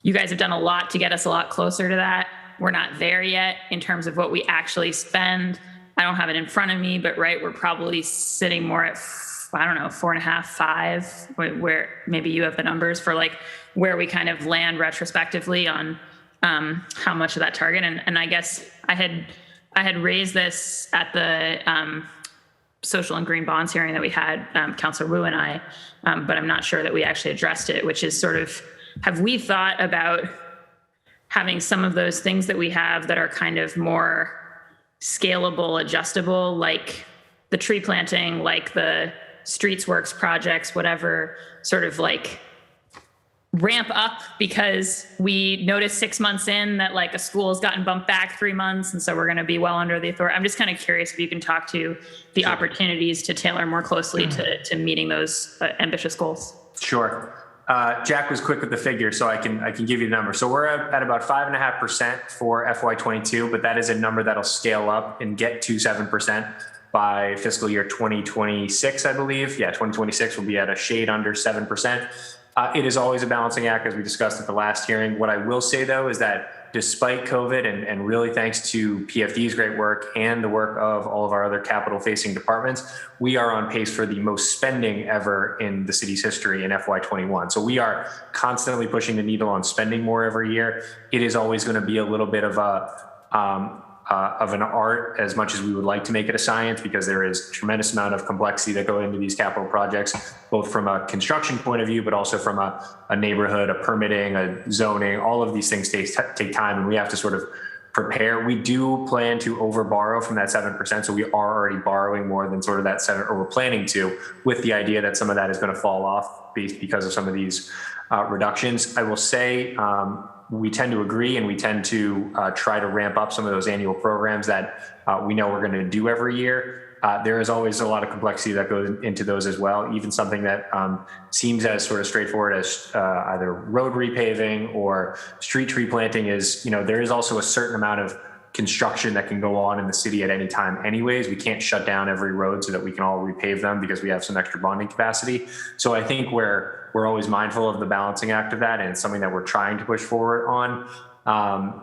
You guys have done a lot to get us a lot closer to that. We're not there yet in terms of what we actually spend. I don't have it in front of me, but we're probably sitting more at, 4.5, 5, where maybe you have the numbers for where we kind of land retrospectively on how much of that target. And I guess I had raised this at the social and green bonds hearing that we had, Councilor Wu and I, but I'm not sure that we actually addressed it, which is sort of, have we thought about having some of those things that we have that are kind of more scalable, adjustable, like the tree planting, like the streets works projects, whatever, sort of ramp up because we noticed 6 months in that a school has gotten bumped back 3 months. And so we're going to be well under the authority. I'm just kind of curious if you can talk to the opportunities to tailor more closely to meeting those ambitious goals. Sure. Jack was quick with the figure, so I can give you the number. So we're at about 5.5% for FY22, but that is a number that'll scale up and get to 7% by fiscal year 2026, I believe. Yeah, 2026 will be at a shade under 7%. It is always a balancing act, as we discussed at the last hearing. What I will say, though, is that despite COVID and really thanks to PFD's great work and the work of all of our other capital facing departments, we are on pace for the most spending ever in the city's history in FY21. So we are constantly pushing the needle on spending more every year. It is always going to be a little bit of an art as much as we would like to make it a science, because there is a tremendous amount of complexity that go into these capital projects, both from a construction point of view, but also from a neighborhood, a permitting, a zoning. All of these things take time, and we have to sort of prepare. We do plan to over borrow from that 7%. So we are already borrowing more than sort of that 7, or we're planning to, with the idea that some of that is going to fall off because of some of these reductions. I will say, we tend to agree, and we tend to try to ramp up some of those annual programs that we know we're going to do every year. There is always a lot of complexity that goes into those as well. Even something that seems as sort of straightforward as either road repaving or street tree planting is, there is also a certain amount of construction that can go on in the city at any time anyways. We can't shut down every road so that we can all repave them because we have some extra bonding capacity. So I think we're always mindful of the balancing act of that, and it's something that we're trying to push forward on.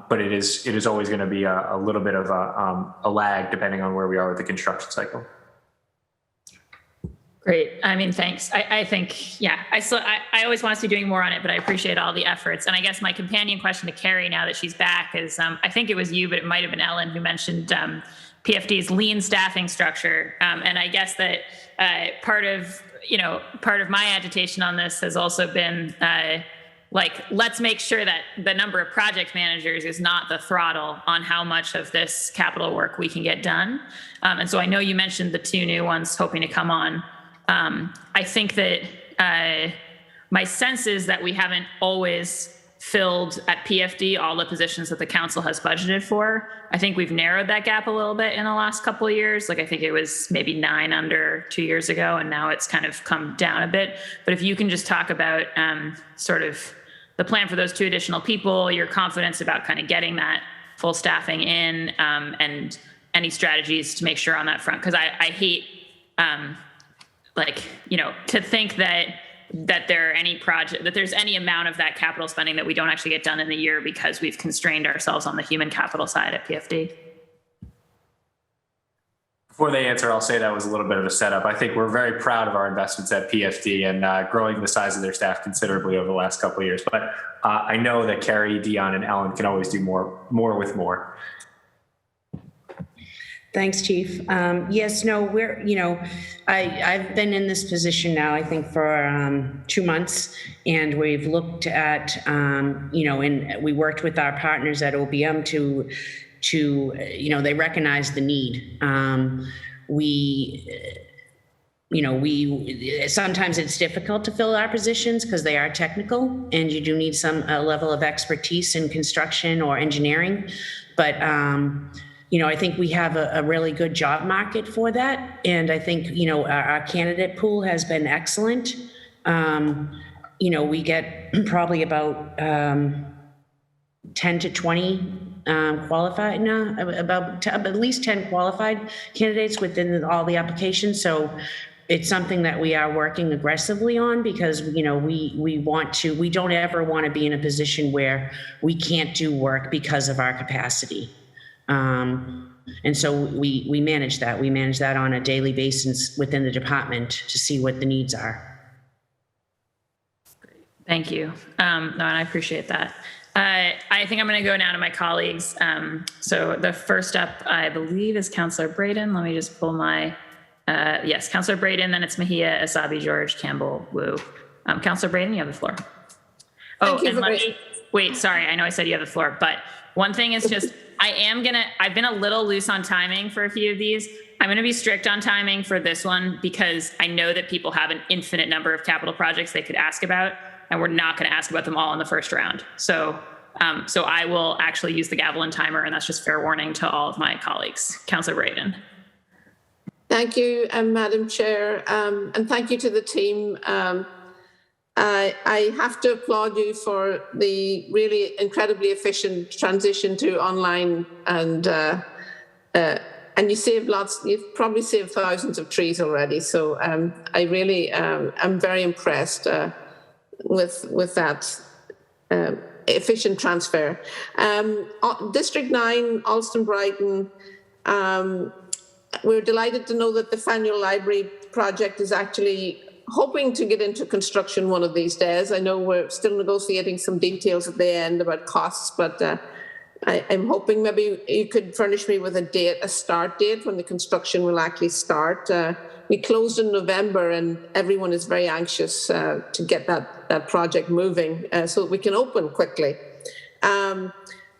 But it is always going to be a little bit of a lag depending on where we are with the construction cycle. Great. I mean, thanks. I think, yeah, I always want us to be doing more on it, but I appreciate all the efforts. And I guess my companion question to Carrie, now that she's back, is I think it was you, but it might have been Ellen, who mentioned PFD's lean staffing structure. And I guess that part of my agitation on this has also been let's make sure that the number of project managers is not the throttle on how much of this capital work we can get done. And so I know you mentioned the 2 new ones hoping to come on. I think that my sense is that we haven't always filled at PFD all the positions that the council has budgeted for. I think we've narrowed that gap a little bit in the last couple of years. I think it was maybe 9 under 2 years ago, and now it's kind of come down a bit. But if you can just talk about sort of the plan for those 2 additional people, your confidence about kind of getting that full staffing in, and any strategies to make sure on that front. Because I hate to think that there's any amount of that capital spending that we don't actually get done in the year because we've constrained ourselves on the human capital side at PFD. Before they answer, I'll say that was a little bit of a setup. I think we're very proud of our investments at PFD and growing the size of their staff considerably over the last couple of years. But I know that Carrie, Dion, and Ellen can always do more with more. Thanks, Chief. Yes, no, I've been in this position now, I think, for 2 months, and we've looked at, and we worked with our partners at OBM to they recognize the need. Sometimes it's difficult to fill our positions because they are technical, and you do need a level of expertise in construction or engineering. But I think we have a really good job market for that. And I think, our candidate pool has been excellent. We get probably about 10 to 20 qualified, about at least 10 qualified candidates within all the applications. So it's something that we are working aggressively on because, we don't ever want to be in a position where we can't do work because of our capacity. And so we manage that. We manage that on a daily basis within the department to see what the needs are. Great. Thank you. And I appreciate that. I think I'm going to go now to my colleagues. So the first up, I believe, is Councillor Braden. Let me just pull my, yes, Councillor Braden, then it's Mejia, Asabi, George, Campbell, Wu. Councillor Braden, you have the floor. Thank you. Wait, sorry, I know I said you have the floor, but one thing is just, I've been a little loose on timing for a few of these. I'm going to be strict on timing for this one because I know that people have an infinite number of capital projects they could ask about, and we're not going to ask about them all in the first round. So I will actually use the gavel and timer, and that's just fair warning to all of my colleagues. Councillor Braden. Thank you, Madam Chair, and thank you to the team. I have to applaud you for the really incredibly efficient transition to online, and you saved lots. You've probably saved thousands of trees already. So I really am very impressed with that efficient transfer. District 9, Alston, Brighton, we're delighted to know that the Faneuil Library project is actually hoping to get into construction one of these days. I know we're still negotiating some details at the end about costs, but I'm hoping maybe you could furnish me with a start date when the construction will actually start. We closed in November and everyone is very anxious to get that project moving so that we can open quickly.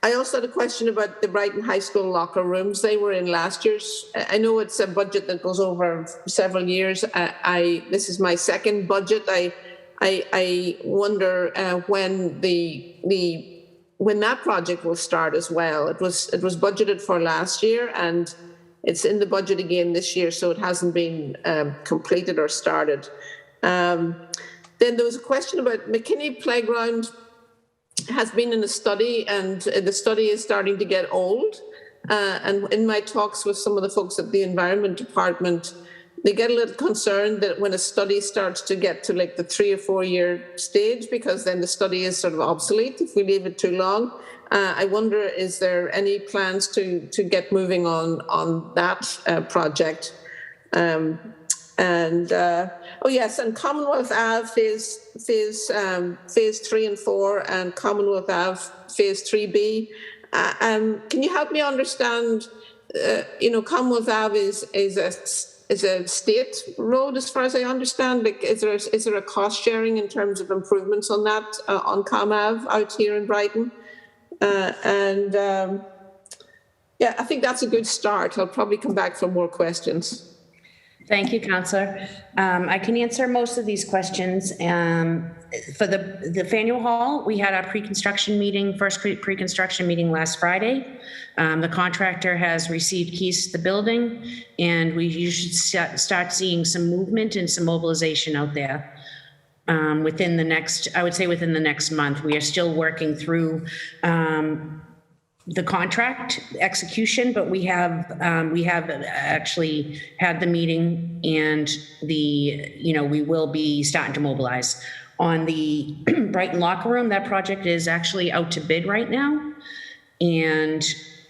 I also had a question about the Brighton High School locker rooms. They were in last year's. I know it's a budget that goes over several years. This is my second budget. I wonder when when that project will start as well. It was budgeted for last year and it's in the budget again this year, so it hasn't been completed or started. Then there was a question about McKinney Playground. Has been in a study and the study is starting to get old. And in my talks with some of the folks at the Environment Department, they get a little concerned that when a study starts to get to like the 3 or 4 year stage, because then the study is sort of obsolete if we leave it too long. I wonder, is there any plans to get moving on that project? Oh yes, and Commonwealth Ave phase 3 and 4, and Commonwealth Ave phase 3B. Can you help me understand? Commonwealth Ave is a state road, as far as I understand. Like, is there a cost sharing in terms of improvements on that on Com Ave out here in Brighton? Yeah, I think that's a good start. I'll probably come back for more questions. Thank you, Councillor. I can answer most of these questions. For the Faneuil Hall, we had our first pre-construction meeting last Friday. The contractor has received keys to the building, and you should start seeing some movement and some mobilization out there within the next month. We are still working through the contract execution, but we have actually had the meeting, and we will be starting to mobilize on the Brighton locker room. That project is actually out to bid right now, and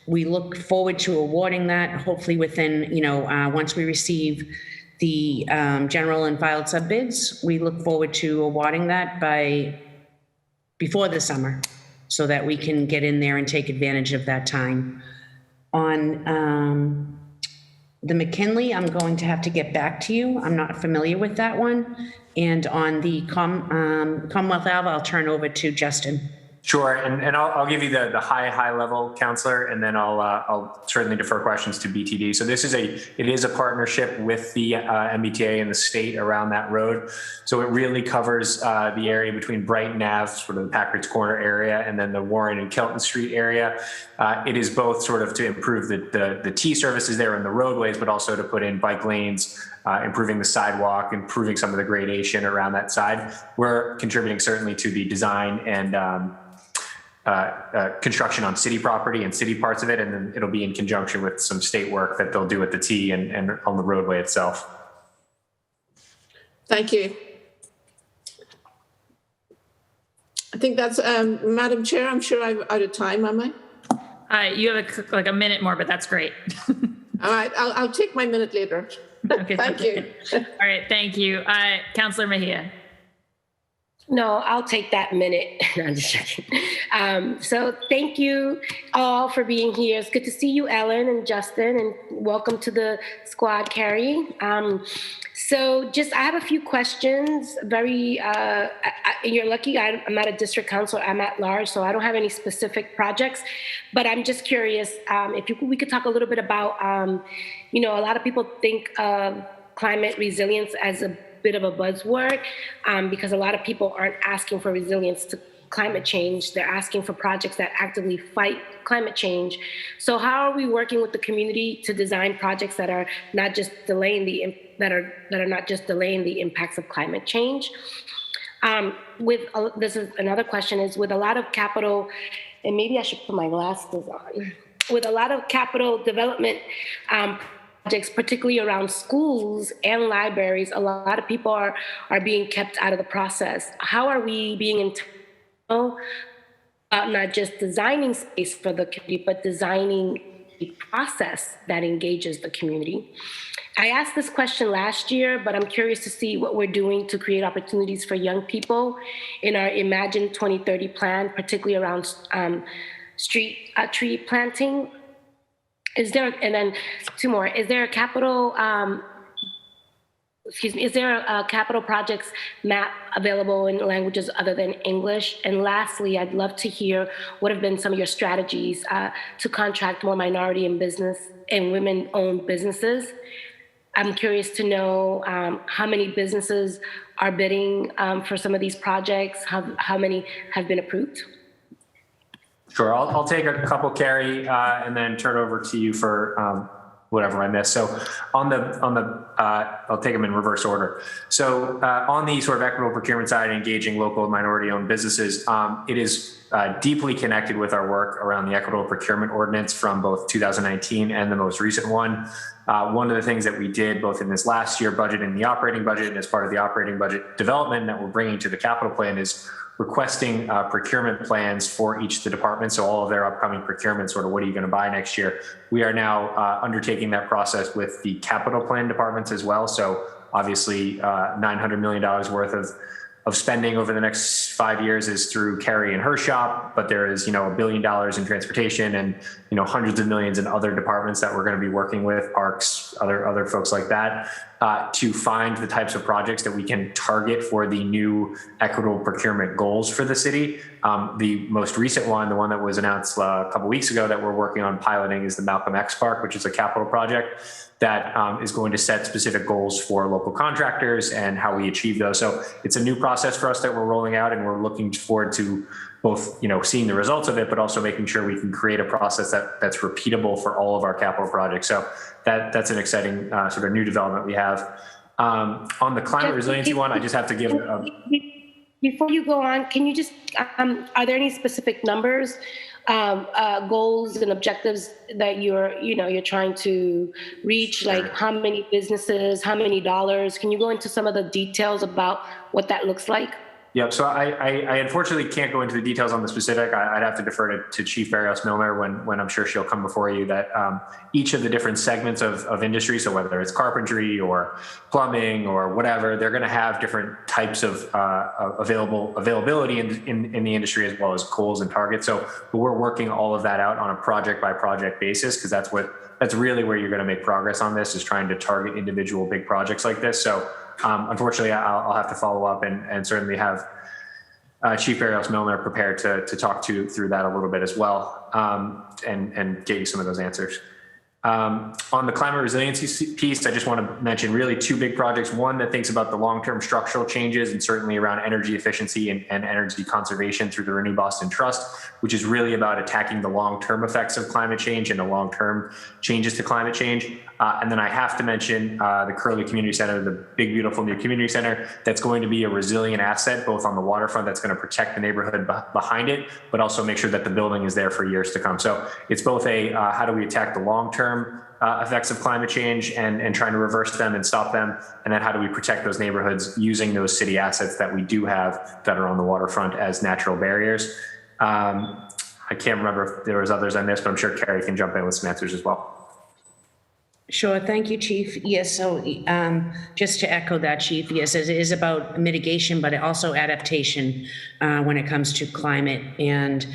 we look forward to awarding that hopefully within once we receive the general and filed sub bids. We look forward to awarding that before the summer, so that we can get in there and take advantage of that time. On the McKinley, I'm going to have to get back to you. I'm not familiar with that one. And on the Commonwealth Ave, I'll turn over to Justin. Sure, and I'll give you the high level, Councillor, and then I'll certainly defer questions to BTD. So it is a partnership with the MBTA and the state around that road. So it really covers the area between Brighton Ave, sort of the Packard's Corner area, and then the Warren and Kelton Street area. It is both sort of to improve the T services there in the roadways, but also to put in bike lanes, improving the sidewalk, improving some of the gradation around that side. We're contributing certainly to the design and construction on city property and city parts of it, and then it'll be in conjunction with some state work that they'll do at the T and on the roadway itself. Thank you. I think that's, Madam Chair, I'm sure I'm out of time, am I? You have a minute more, but that's great. All right, I'll take my minute later. Okay, Thank you. All right, thank you. Councillor Mejia. No, I'll take that minute. No, I'm just joking. So thank you all for being here. It's good to see you, Ellen and Justin, and welcome to the squad, Carrie. So I have a few questions. You're lucky I'm not a district councilor, I'm at large, so I don't have any specific projects, but I'm just curious if we could talk a little bit about, a lot of people think of climate resilience as a bit of a buzzword because a lot of people aren't asking for resilience to climate change. They're asking for projects that actively fight climate change. So how are we working with the community to design projects that are not just delaying the impacts of climate change? This is another question, is with a lot of capital, and maybe I should put my glasses on, with a lot of capital development projects, particularly around schools and libraries, a lot of people are being kept out of the process. How are we being intentional about not just designing space for the community, but designing a process that engages the community. I asked this question last year, but I'm curious to see what we're doing to create opportunities for young people in our Imagine 2030 plan, particularly around street tree planting. Is there, and then two more, is there a capital, is there a capital projects map available in languages other than English? And lastly, I'd love to hear what have been some of your strategies to contract more minority and business and women-owned businesses. I'm curious to know how many businesses are bidding for some of these projects, how many have been approved? Sure, I'll take a couple, Carrie, and then turn it over to you for whatever I missed. So I'll take them in reverse order. So on the sort of equitable procurement side, engaging local and minority-owned businesses, it is deeply connected with our work around the equitable procurement ordinance from both 2019 and the most recent one. One of the things that we did both in this last year budget and the operating budget, and as part of the operating budget development that we're bringing to the capital plan, is requesting procurement plans for each of the departments. So all of their upcoming procurement, sort of what are you going to buy next year? We are now undertaking that process with the capital plan departments as well. So obviously $900 million worth of spending over the next 5 years is through Carrie and her shop, but there is, $1 billion in transportation and, hundreds of millions in other departments that we're going to be working with, parks, other folks like that, to find the types of projects that we can target for the new equitable procurement goals for the city. The most recent one, the one that was announced a couple weeks ago that we're working on piloting, is the Malcolm X Park, which is a capital project that is going to set specific goals for local contractors and how we achieve those. So it's a new process for us that we're rolling out, and we're looking forward to both, seeing the results of it, but also making sure we can create a process that's repeatable for all of our capital projects. So that's an exciting sort of new development we have. On the climate resiliency one, I just have to give before you go on, can you just, are there any specific numbers, goals and objectives that you're trying to reach? Like how many businesses, how many dollars? Can you go into some of the details about what that looks like? Yeah, so I unfortunately can't go into the details on the specific. I'd have to defer to Chief Ferry Service when I'm sure she'll come before you, that each of the different segments of industry, so whether it's carpentry or plumbing or whatever, they're going to have different types of availability in the industry, as well as goals and targets. So we're working all of that out on a project by project basis, because that's really where you're going to make progress on this, is trying to target individual big projects like this. So unfortunately, I'll have to follow up and certainly have Chief Ferry Service prepared to talk through that a little bit as well, and get you some of those answers. On the climate resiliency piece, I just want to mention really two big projects. One that thinks about the long-term structural changes, and certainly around energy efficiency and energy conservation through the Renew Boston Trust, which is really about attacking the long-term effects of climate change and the long-term changes to climate change. And then I have to mention the Curlew Community Center, the big, beautiful new community center that's going to be a resilient asset, both on the waterfront, that's going to protect the neighborhood behind it, but also make sure that the building is there for years to come. So it's both a how do we attack the long-term effects of climate change and trying to reverse them and stop them, and then how do we protect those neighborhoods using those city assets that we do have that are on the waterfront as natural barriers. I can't remember if there was others I missed, but I'm sure Carrie can jump in with some answers as well. Sure. Thank you, Chief. Yes. So just to echo that, Chief, yes, it is about mitigation, but also adaptation when it comes to climate. And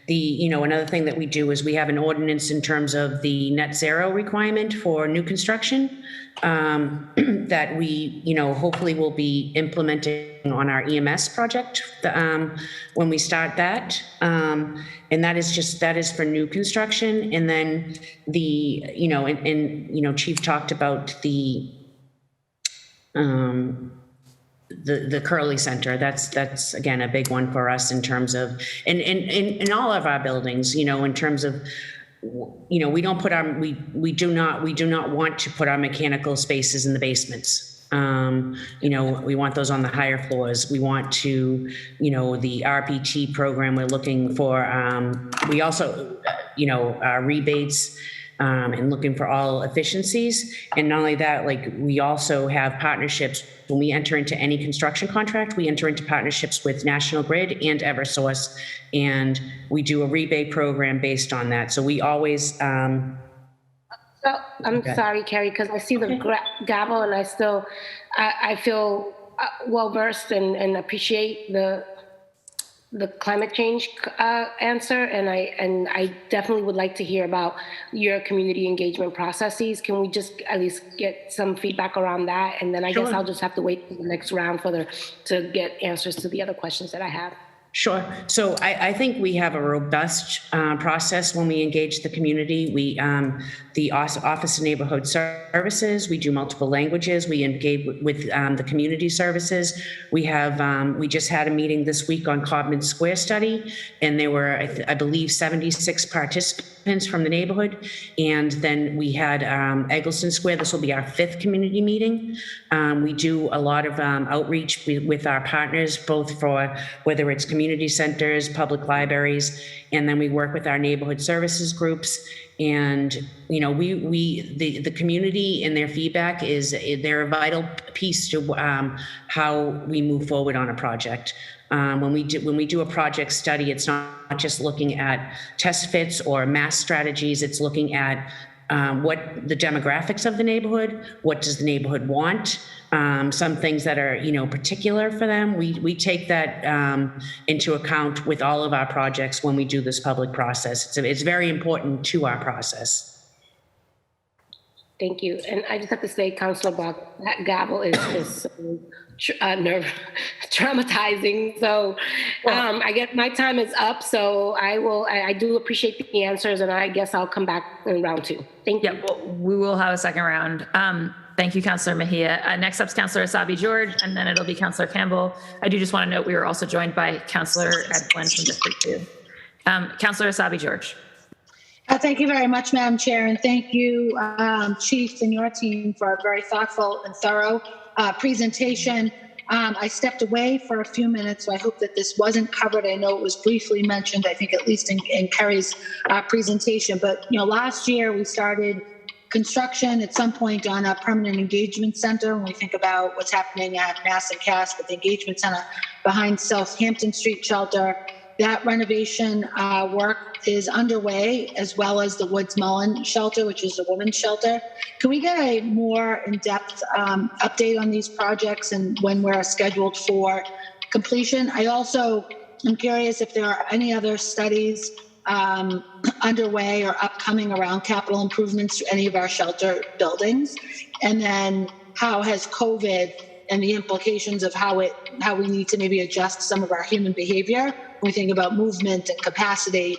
another thing that we do is we have an ordinance in terms of the net zero requirement for new construction that we, hopefully will be implementing on our EMS project when we start that. And that is for new construction. And then Chief talked about the Curlew Center. That's again a big one for us in terms of in all of our buildings, in terms of we don't put our we do not want to put our mechanical spaces in the basements. We want those on the higher floors. We want to, the RPT program, we're looking for, we also, rebates and looking for all efficiencies. And not only that, like we also have partnerships. When we enter into any construction contract, we enter into partnerships with National Grid and Eversource, and we do a rebate program based on that. So we always, So I'm sorry, Carrie, because I see the gavel and I feel well-versed and appreciate the climate change answer, and I definitely would like to hear about your community engagement processes. Can we just at least get some feedback around that? And then I guess I'll just have to wait for the next round to get answers to the other questions that I have. Sure. So I think we have a robust process when we engage the community. We, the Office of Neighborhood Services, we do multiple languages. We engage with the community services. We have, we just had a meeting this week on Codman Square study, and there were, I believe, 76 participants from the neighborhood. And then we had Eggleston Square. This will be our 5th community meeting. We do a lot of outreach with our partners, both for whether it's community centers, public libraries, and then we work with our neighborhood services groups. And, you know, the community and their feedback they're a vital piece to how we move forward on a project. When we do a project study, it's not just looking at test fits or mass strategies. It's looking at what the demographics of the neighborhood, what does the neighborhood want, some things that are, you know, particular for them. We take that into account with all of our projects when we do this public process. It's very important to our process. Thank you. And I just have to say, Councilor Bach, that gavel is traumatizing. So I guess my time is up. So I do appreciate the answers, and I guess I'll come back in round 2. Thank you. Yeah, well, we will have a second round. Thank you, Councilor Mejia. Next up is Councilor Asabi George, and then it'll be Councilor Campbell. I do just want to note we were also joined by Councilor Edwin from District 2. Councilor Asabi George. Thank you very much, Madam Chair, and thank you, Chief and your team, for a very thoughtful and thorough presentation. I stepped away for a few minutes, so I hope that this wasn't covered. I know it was briefly mentioned, I think at least in Kerry's presentation, but you know, last year we started construction at some point on a permanent engagement center. When we think about what's happening at Mass and Cass with the engagement center behind Southampton Street Shelter, that renovation work is underway, as well as the Woods Mullen Shelter, which is a women's shelter. Can we get a more in-depth update on these projects and when we're scheduled for completion? I also am curious if there are any other studies underway or upcoming around capital improvements to any of our shelter buildings. And then how has COVID and the implications of how we need to maybe adjust some of our human behavior when we think about movement and capacity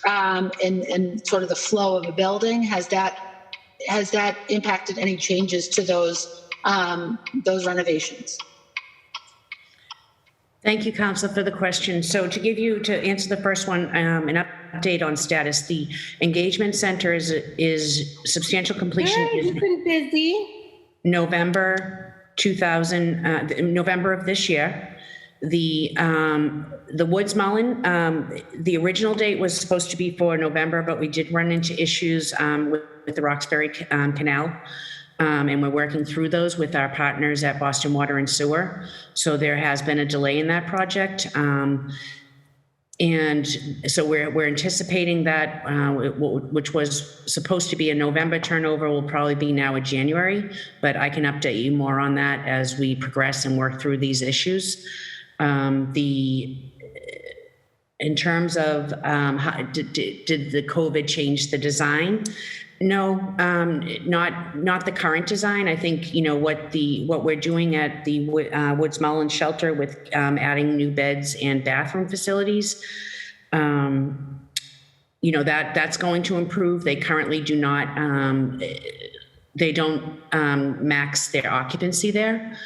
and sort of the flow of a building, has that impacted any changes to those renovations? Thank you, Council, for the question. So to answer the first one, an update on status, the engagement center is substantial completion. Hey, you've been busy. November of this year. The Woods Mullen, the original date was supposed to be for November, but we did run into issues with the Roxbury Canal. And we're working through those with our partners at Boston Water and Sewer. So there has been a delay in that project. And so we're anticipating that, which was supposed to be a November turnover, will probably be now a January, but I can update you more on that as we progress and work through these issues. In terms of did the COVID change the design? No, not the current design. I think, you know, what we're doing at the Woods Mullen shelter with adding new beds and bathroom facilities, you know, that's going to improve. They currently do not, they don't max their occupancy there.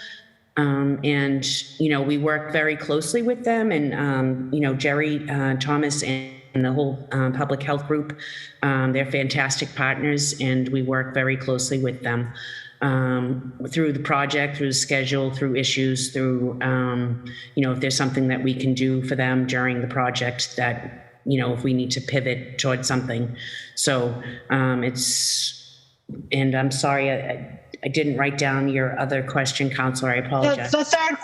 And, you know, we work very closely with them, and, you know, Jerry Thomas and the whole public health group, they're fantastic partners, and we work very closely with them through the project, through the schedule, through issues, through, you know, if there's something that we can do for them during the project that if we need to pivot towards something. So and I'm sorry, I didn't write down your other question, Counselor. I apologize. The third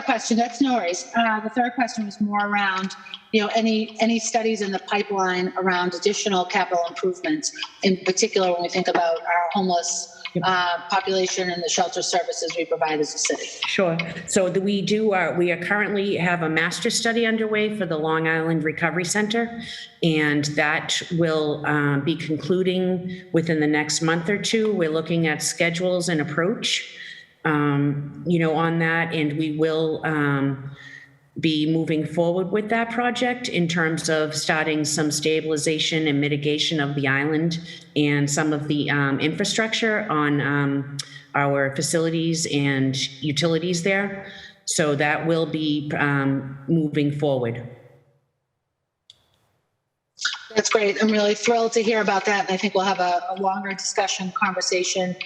question, that's no worries. The third question was more around, any studies in the pipeline around additional capital improvements, in particular when we think about our homeless population and the shelter services we provide as a city. Sure. So we are currently have a master study underway for the Long Island Recovery Center, and that will be concluding within the next month or two. We're looking at schedules and approach, on that, and we will be moving forward with that project in terms of starting some stabilization and mitigation of the island and some of the infrastructure on our facilities and utilities there. So that will be moving forward. That's great. I'm really thrilled to hear about that. And I think we'll have a longer conversation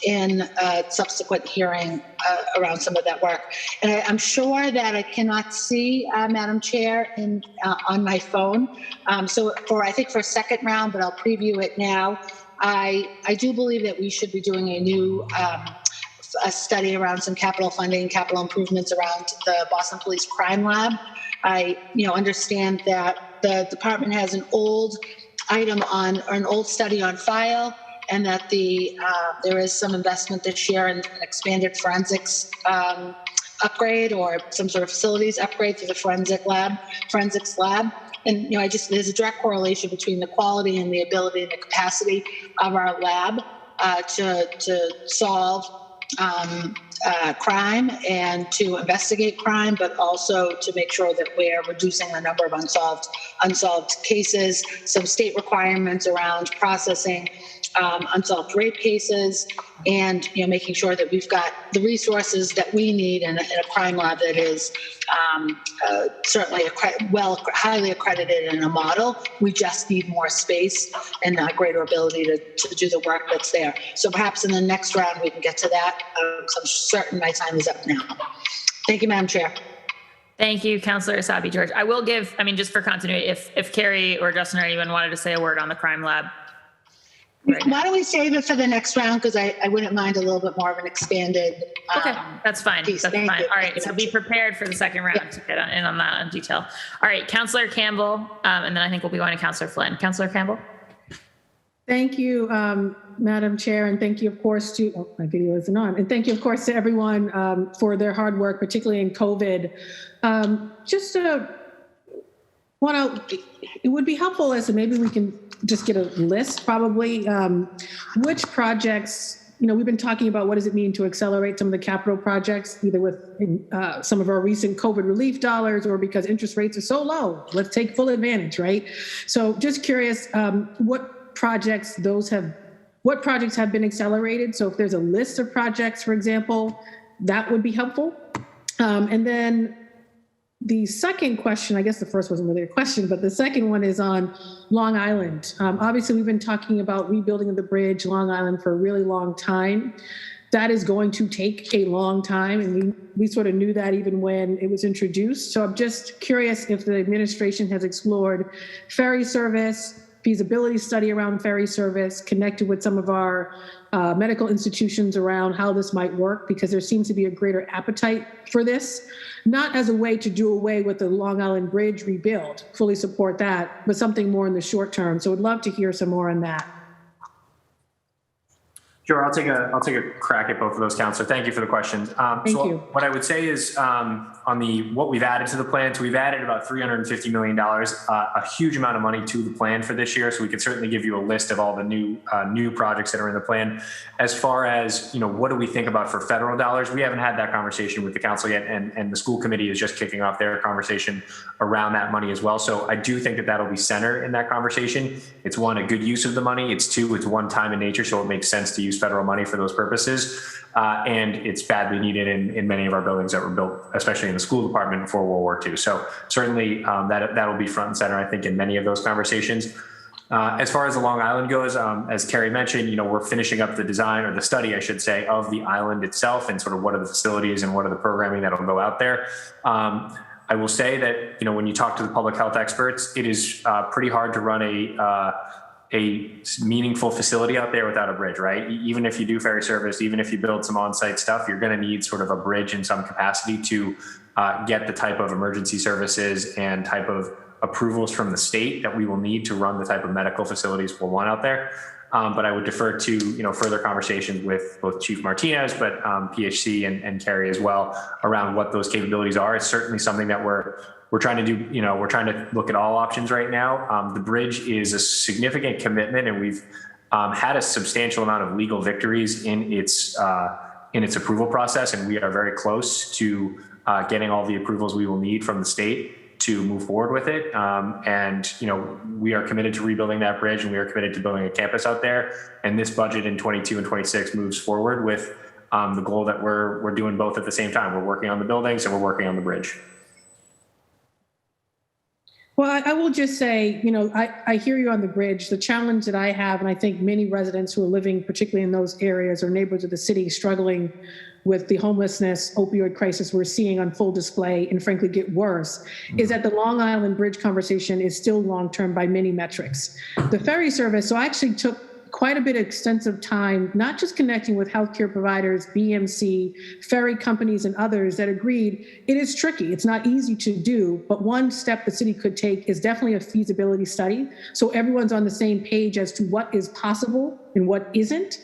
in a subsequent hearing around some of that work. And I'm sure that I cannot see Madam Chair on my phone. So I think for a second round, but I'll preview it now. I do believe that we should be doing a study around some capital funding, capital improvements around the Boston Police Crime Lab. I understand that the department has an old item or an old study on file, and that there is some investment this year in an expanded forensics upgrade or some sort of facilities upgrade for the forensics lab. And there's a direct correlation between the quality and the ability and the capacity of our lab to solve crime and to investigate crime, but also to make sure that we're reducing the number of unsolved cases, some state requirements around processing unsolved rape cases, and making sure that we've got the resources that we need in a crime lab that is certainly highly accredited in a model. We just need more space and a greater ability to do the work that's there. So perhaps in the next round we can get to that. So I'm certain my time is up now. Thank you, Madam Chair. Thank you, Councillor Asabi George. I will give, just for continuity, if Carrie or Justin or anyone wanted to say a word on the crime lab. Right. Why don't we save it for the next round? Because I wouldn't mind a little bit more of an expanded. Okay, that's fine. Piece. That's Thank fine. you. All right, so be prepared for the second round to get in on that in detail. All right, Councillor Campbell, and then I think we'll be going to Councillor Flynn. Councillor Campbell. Thank you, Madam Chair, and thank you, of course, my video isn't on, and thank you, of course, to everyone for their hard work, particularly in COVID. It would be helpful as maybe we can just get a list, probably, which projects, we've been talking about what does it mean to accelerate some of the capital projects, either with some of our recent COVID relief dollars or because interest rates are so low. Let's take full advantage, right? So just curious, what projects have been accelerated? So if there's a list of projects, for example, that would be helpful. And then the second question, I guess the first wasn't really a question, but the second one is on Long Island. Obviously, we've been talking about rebuilding the bridge, Long Island, for a really long time. That is going to take a long time, and we sort of knew that even when it was introduced. So I'm just curious if the administration has explored Ferry Service, feasibility study around Ferry Service, connected with some of our medical institutions around how this might work, because there seems to be a greater appetite for this, not as a way to do away with the Long Island Bridge rebuild, fully support that, but something more in the short term. So I'd love to hear some more on that. Sure, I'll take a crack at both of those, Councillor. Thank you for the questions. Thank you. What I would say is on what we've added to the plan, so we've added about $350 million, a huge amount of money to the plan for this year. So we can certainly give you a list of all the new projects that are in the plan. As far as what do we think about for federal dollars, we haven't had that conversation with the council yet, and the school committee is just kicking off their conversation around that money as well. So I do think that that'll be center in that conversation. It's one, a good use of the money. It's two, it's one time in nature, so it makes sense to use federal money for those purposes. And it's badly needed in many of our buildings that were built, especially in the school department before World War II. So certainly that'll be front and center, I think, in many of those conversations. As far as the Long Island goes, as Carrie mentioned, we're finishing up the design, or the study, I should say, of the island itself and sort of what are the facilities and what are the programming that'll go out there. I will say that, you know, when you talk to the public health experts, it is pretty hard to run a meaningful facility out there without a bridge, right? Even if you do ferry service, even if you build some on-site stuff, you're going to need sort of a bridge in some capacity to get the type of emergency services and type of approvals from the state that we will need to run the type of medical facilities we'll want out there. But I would defer to, you know, further conversations with both Chief Martinez, but PHC and Carrie as well around what those capabilities are. It's certainly something that we're trying to do. You know, we're trying to look at all options right now. The bridge is a significant commitment, and we've had a substantial amount of legal victories in its approval process, and we are very close to getting all the approvals we will need from the state to move forward with it. And, you know, we are committed to rebuilding that bridge, and we are committed to building a campus out there. And this budget in 22 and 26 moves forward with the goal that we're doing both at the same time. We're working on the buildings and we're working on the bridge. Well, I will just say, you know, I hear you on the bridge. The challenge that I have, and I think many residents who are living particularly in those areas or neighborhoods of the city struggling with the homelessness, opioid crisis we're seeing on full display and frankly get worse, is that the Long Island Bridge conversation is still long-term by many metrics. The ferry service, so I actually took quite a bit of extensive time, not just connecting with healthcare providers, BMC, ferry companies, and others that agreed it is tricky. It's not easy to do, but one step the city could take is definitely a feasibility study. So everyone's on the same page as to what is possible and what isn't.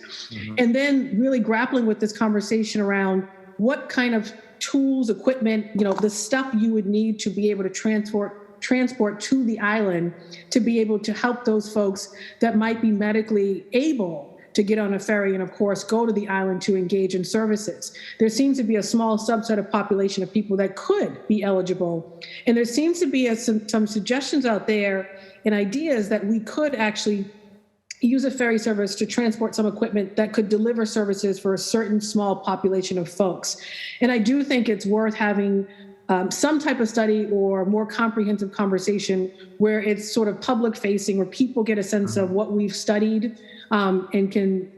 And then really grappling with this conversation around what kind of tools, equipment, you know, the stuff you would need to be able to transport to the island to be able to help those folks that might be medically able to get on a ferry and, of course, go to the island to engage in services. There seems to be a small subset of population of people that could be eligible. And there seems to be some suggestions out there and ideas that we could actually use a ferry service to transport some equipment that could deliver services for a certain small population of folks. And I do think it's worth having some type of study or more comprehensive conversation where it's sort of public facing, where people get a sense of what we've studied and can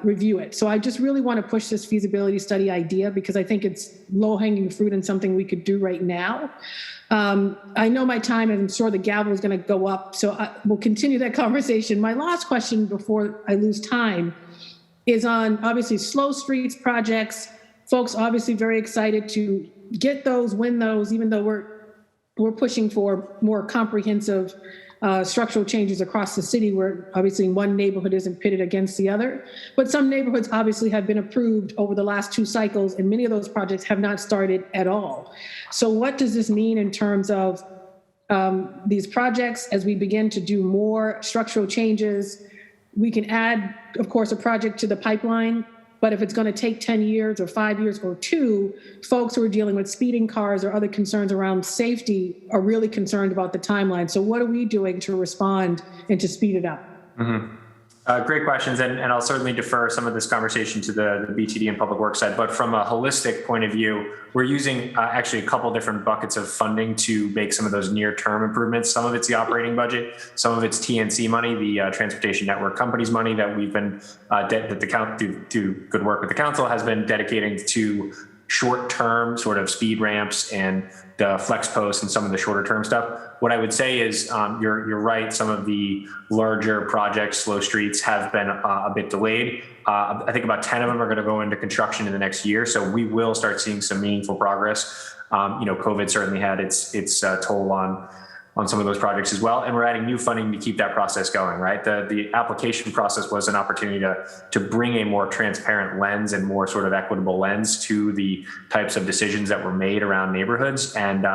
review it. So I just really want to push this feasibility study idea because I think it's low hanging fruit and something we could do right now. I know my time, and I'm sure the gavel is going to go up, so we'll continue that conversation. My last question before I lose time is on obviously slow streets projects. Folks obviously very excited to get those, win those, even though we're pushing for more comprehensive structural changes across the city where obviously one neighborhood isn't pitted against the other. But some neighborhoods obviously have been approved over the last 2 cycles, and many of those projects have not started at all. So what does this mean in terms of these projects as we begin to do more structural changes? We can add, of course, a project to the pipeline. But if it's going to take 10 years or 5 years or 2, folks who are dealing with speeding cars or other concerns around safety are really concerned about the timeline. So what are we doing to respond and to speed it up? Great questions. And I'll certainly defer some of this conversation to the BTD and public works side. But from a holistic point of view, we're using actually a couple different buckets of funding to make some of those near-term improvements. Some of it's the operating budget. Some of it's TNC money, the Transportation Network Companies money that we've been, that the council, through good work with the council, has been dedicating to short-term sort of speed ramps and the flex posts and some of the shorter term stuff. What I would say is you're right. Some of the larger projects, slow streets, have been a bit delayed. I think about 10 of them are going to go into construction in the next year. So we will start seeing some meaningful progress. COVID certainly had its toll on some of those projects as well. And we're adding new funding to keep that process going, right? The application process was an opportunity to bring a more transparent lens and more sort of equitable lens to the types of decisions that were made around neighborhoods. And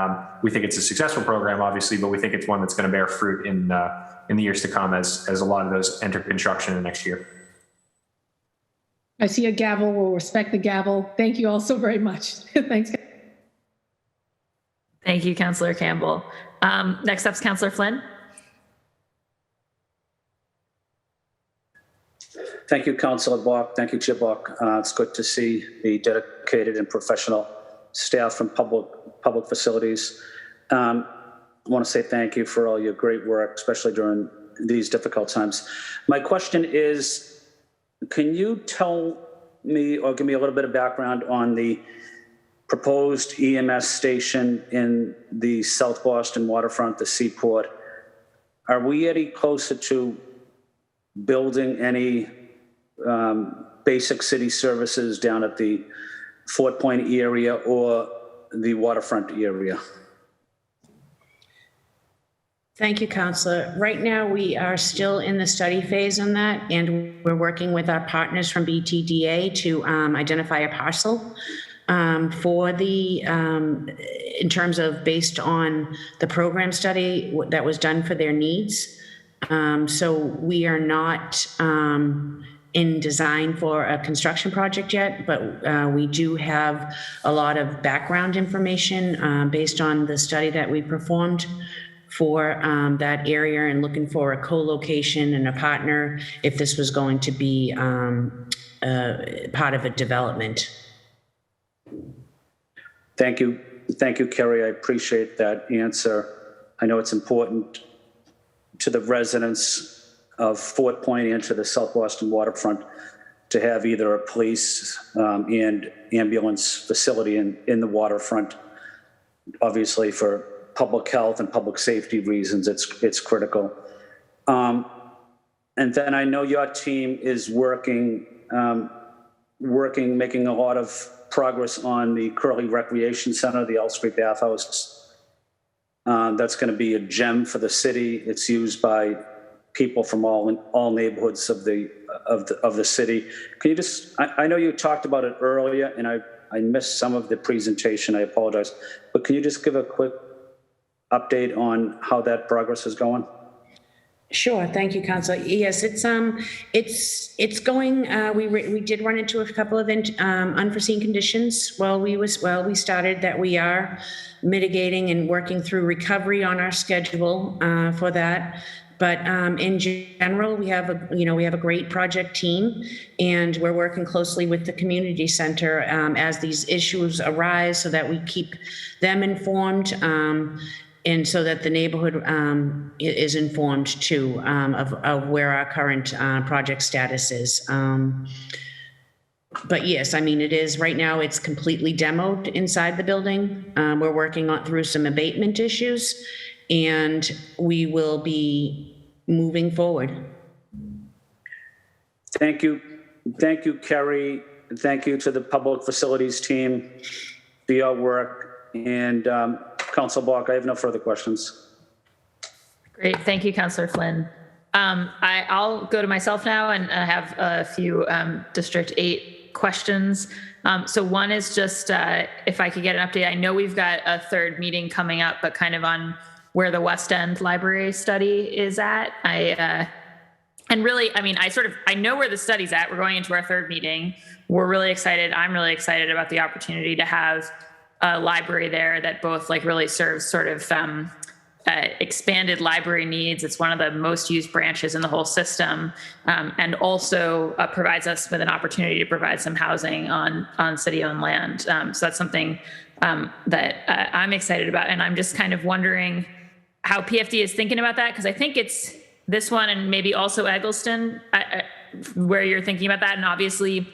we think it's a successful program, obviously, but we think it's one that's going to bear fruit in the years to come as a lot of those enter construction in the next year. I see a gavel. We'll respect the gavel. Thank you all so very much. Thanks. Thank you, Councillor Campbell. Next up is Councillor Flynn. Thank you, Councillor Bach. Thank you, Chair Bach. It's good to see the dedicated and professional staff from public facilities. I want to say thank you for all your great work, especially during these difficult times. My question is, can you tell me or give me a little bit of background on the proposed EMS station in the South Boston waterfront, the Seaport. Are we any closer to building any basic city services down at the Fort Point area or the waterfront area? Thank you, Councillor. Right now, we are still in the study phase on that, and we're working with our partners from BTDA to identify a parcel for the, in terms of based on the program study that was done for their needs. So we are not in design for a construction project yet, but we do have a lot of background information based on the study that we performed for that area, and looking for a co-location and a partner if this was going to be part of a development. Thank you, Kerry. I appreciate that answer. I know it's important to the residents of Fort Point and to the South Boston waterfront to have either a police and ambulance facility in the waterfront. Obviously, for public health and public safety reasons, it's critical. And then I know your team is making a lot of progress on the Curly Recreation Center, the L Street Bathhouse. That's going to be a gem for the city. It's used by people from all neighborhoods of the city. Can you just? I know you talked about it earlier, and I missed some of the presentation. I apologize, but can you just give a quick update on how that progress is going? Sure. Thank you, Councilor. Yes, it's going. We did run into a couple of unforeseen conditions while we started that. We are mitigating and working through recovery on our schedule for that. But in general, we have a great project team, and we're working closely with the community center as these issues arise, so that we keep them informed. And so that the neighborhood is informed too of where our current project status is. But yes, I mean, it is right now, it's completely demoed inside the building. We're working through some abatement issues, and we will be moving forward. Thank you, Kerry. Thank you to the public facilities team for your work. And Councilor Block, I have no further questions. Great. Thank you, Councillor Flynn. I'll go to myself now, and I have a few District 8 questions. So one is just if I could get an update. I know we've got a third meeting coming up, but kind of on where the West End Library study is at. And really, I mean, I know where the study's at. We're going into our third meeting. We're really excited. I'm really excited about the opportunity to have a library there that both really serves sort of expanded library needs. It's one of the most used branches in the whole system, and also provides us with an opportunity to provide some housing on city-owned land. So that's something that I'm excited about, and I'm just kind of wondering how PFD is thinking about that, because I think it's this one and maybe also Eggleston where you're thinking about that. And obviously,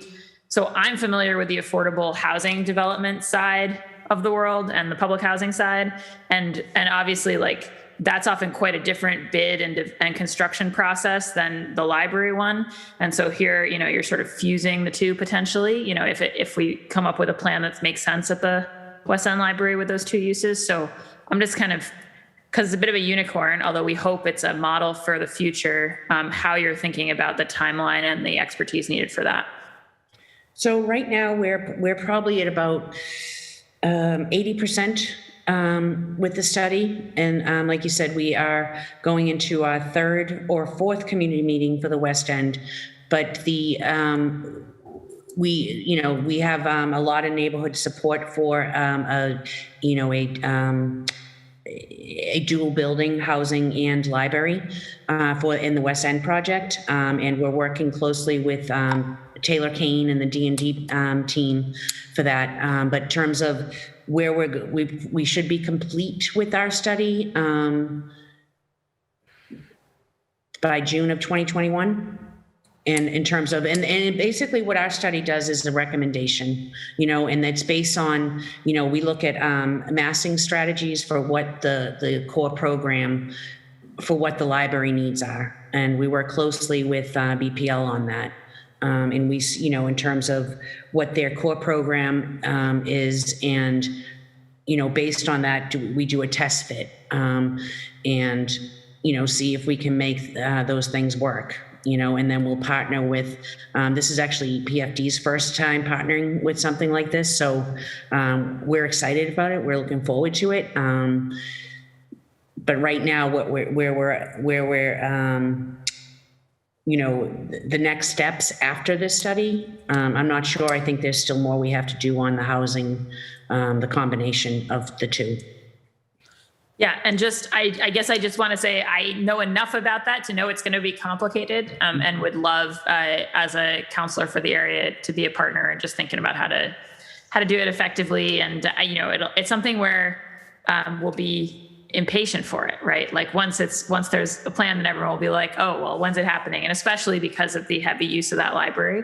so I'm familiar with the affordable housing development side of the world and the public housing side, and obviously that's often quite a different bid and construction process than the library one. And so here, you're sort of fusing the two potentially, if we come up with a plan that makes sense at the West End Library with those two uses. So I'm just kind of, because it's a bit of a unicorn, although we hope it's a model for the future, how you're thinking about the timeline and the expertise needed for that. So right now we're probably at about 80% with the study. And like you said, we are going into our third or fourth community meeting for the West End. But we have a lot of neighborhood support for a dual building housing and library in the West End project. And we're working closely with Taylor Kane and the D&D team for that. But in terms of where we should be complete with our study by June of 2021. in terms of, and basically what our study does is a recommendation, and it's based on, we look at amassing strategies for what the core program, for what the library needs are. And we work closely with BPL on that. And we, in terms of what their core program is, and, based on that, we do a test fit and, see if we can make those things work. And then we'll partner with, this is actually PFD's first time partnering with something like this. So we're excited about it. We're looking forward to it. But right now, where we're the next steps after this study, I'm not sure. I think there's still more we have to do on the housing, the combination of the two. Yeah, and I guess I just want to say I know enough about that to know it's going to be complicated, and would love, as a counselor for the area, to be a partner and just thinking about how to do it effectively. And it's something where we'll be impatient for it, right? Like once there's a plan, then everyone will be like, oh, well, when's it happening? And especially because of the heavy use of that library,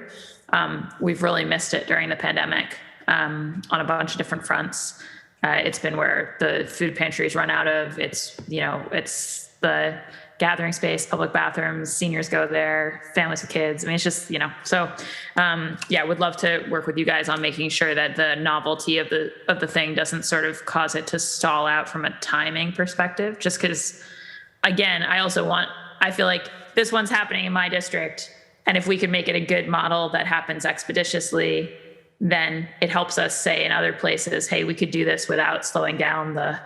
we've really missed it during the pandemic on a bunch of different fronts. It's been where the food pantries run out of. It's the gathering space, public bathrooms, seniors go there, families with kids. I mean, it's just, so would love to work with you guys on making sure that the novelty of the thing doesn't sort of cause it to stall out from a timing perspective. Just because, again, I feel like this one's happening in my district, and if we could make it a good model that happens expeditiously, then it helps us say in other places, hey, we could do this without slowing down the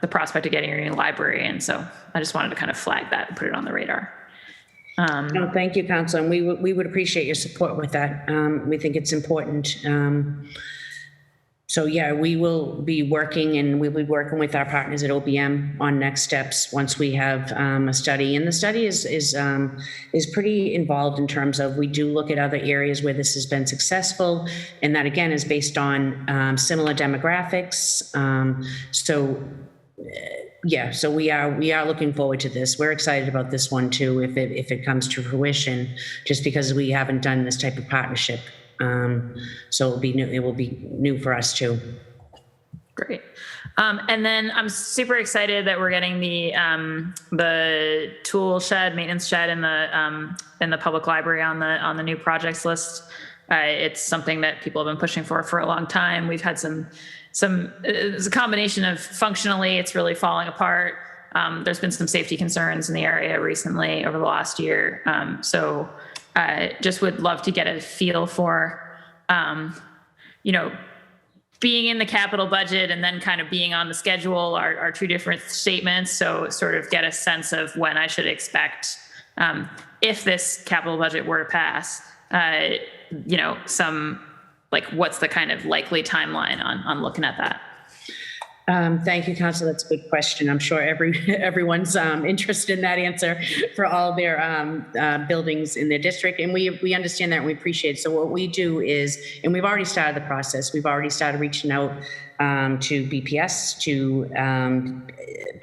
prospect of getting a new library. And so I just wanted to kind of flag that and put it on the radar. No, thank you, Council. And we would appreciate your support with that. We think it's important. So yeah, we will be working, and we'll be working with our partners at OBM on next steps once we have a study. And the study is pretty involved in terms of, we do look at other areas where this has been successful, and that again is based on similar demographics. So we are looking forward to this. We're excited about this one too, if it comes to fruition, just because we haven't done this type of partnership. So it will be new for us too. Great. And then I'm super excited that we're getting the tool shed, maintenance shed in the public library on the new projects list. It's something that people have been pushing for a long time. We've had it's a combination of functionally, it's really falling apart. There's been some safety concerns in the area recently over the last year. So just would love to get a feel for, being in the capital budget and then kind of being on the schedule are two different statements. So sort of get a sense of when I should expect, if this capital budget were to pass, what's the kind of likely timeline on looking at that? Thank you, Council. That's a good question. I'm sure everyone's interested in that answer for all their buildings in their district. And we understand that, and we appreciate it. So what we do is, and we've already started the process, we've already started reaching out to BPS, to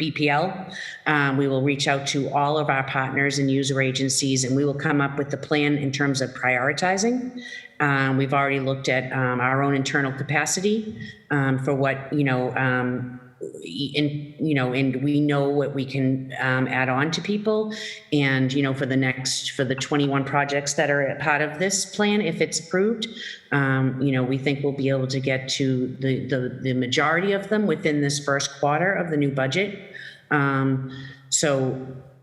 BPL. We will reach out to all of our partners and user agencies, and we will come up with the plan in terms of prioritizing. We've already looked at our own internal capacity for what, and we know what we can add on to people. And, for the 21 projects that are a part of this plan, if it's approved, we think we'll be able to get to the majority of them within this first quarter of the new budget.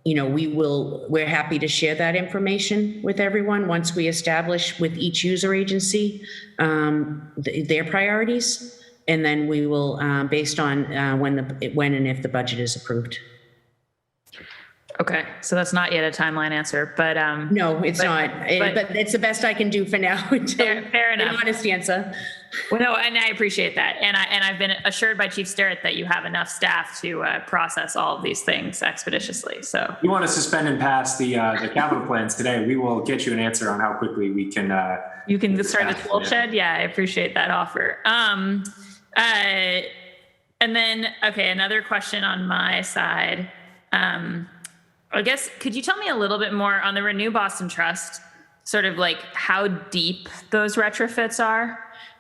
We're happy to share that information with everyone once we establish with each user agency their priorities, and then we will, based on when and if the budget is approved. Okay, so that's not yet a timeline answer, but no, it's not. But it's the best I can do for now. Fair enough. An honest answer. Well, no, and I appreciate that, and I've been assured by Chief Sterrett that you have enough staff to process all of these things expeditiously. So you want to suspend and pass the capital plans today? We will get you an answer on how quickly we can. You can start the tool shed. Yeah, I appreciate that offer. And then, okay, another question on my side. I guess, could you tell me a little bit more on the Renew Boston Trust, sort of like how deep those retrofits are?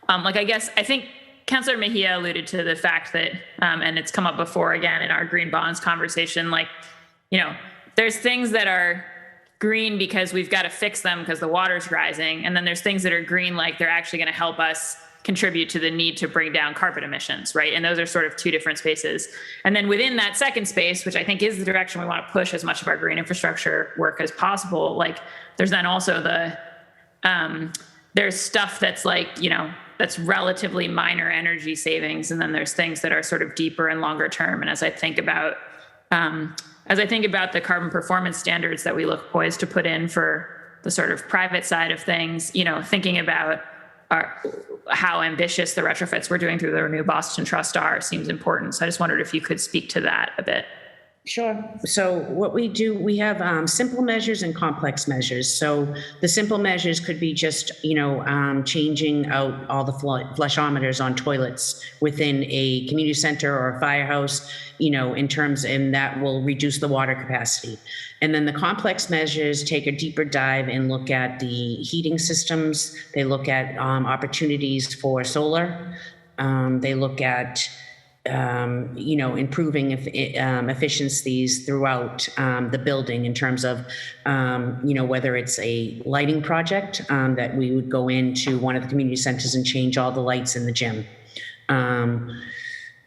I think Councillor Mejia alluded to the fact that, and it's come up before again in our green bonds conversation, like, there's things that are green because we've got to fix them because the water's rising. And then there's things that are green, like they're actually going to help us contribute to the need to bring down carbon emissions, right? And those are sort of two different spaces. And then within that second space, which I think is the direction we want to push as much of our green infrastructure work as possible, like there's then also there's stuff that's like, that's relatively minor energy savings. And then there's things that are sort of deeper and longer term. And as I think about the carbon performance standards that we look poised to put in for the sort of private side of things, thinking about how ambitious the retrofits we're doing through the Renew Boston Trust seems important. So I just wondered if you could speak to that a bit. Sure. So what we do, we have simple measures and complex measures. So the simple measures could be just, changing out all the flushometers on toilets within a community center or a firehouse, and that will reduce the water capacity. And then the complex measures take a deeper dive and look at the heating systems. They look at opportunities for solar. They look at improving efficiencies throughout the building in terms of, whether it's a lighting project that we would go into one of the community centers and change all the lights in the gym. And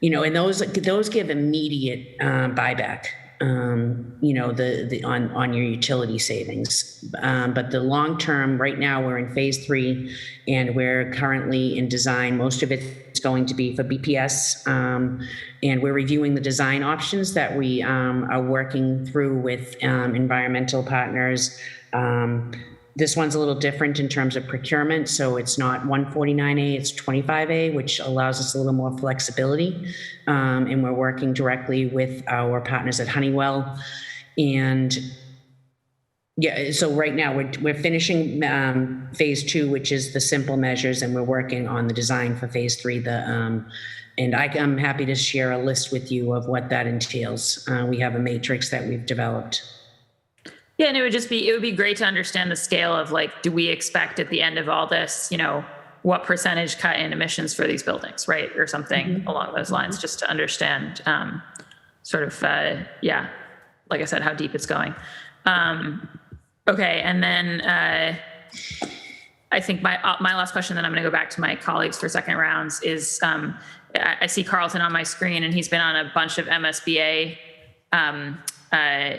those give immediate buyback. On your utility savings. But the long term, right now we're in phase 3 and we're currently in design. Most of it's going to be for BPS. And we're reviewing the design options that we are working through with environmental partners. This one's a little different in terms of procurement. So it's not 149A, it's 25A, which allows us a little more flexibility. And we're working directly with our partners at Honeywell. And so right now we're finishing phase 2, which is the simple measures, and we're working on the design for phase 3. And I'm happy to share a list with you of what that entails. We have a matrix that we've developed. Yeah, and it would be great to understand the scale of, like, do we expect at the end of all this, what percentage cut in emissions for these buildings, right? Or something along those lines, just to understand like I said, how deep it's going. Okay, and then I think my last question, then I'm going to go back to my colleagues for second rounds, is I see Carlton on my screen, and he's been on a bunch of MSBA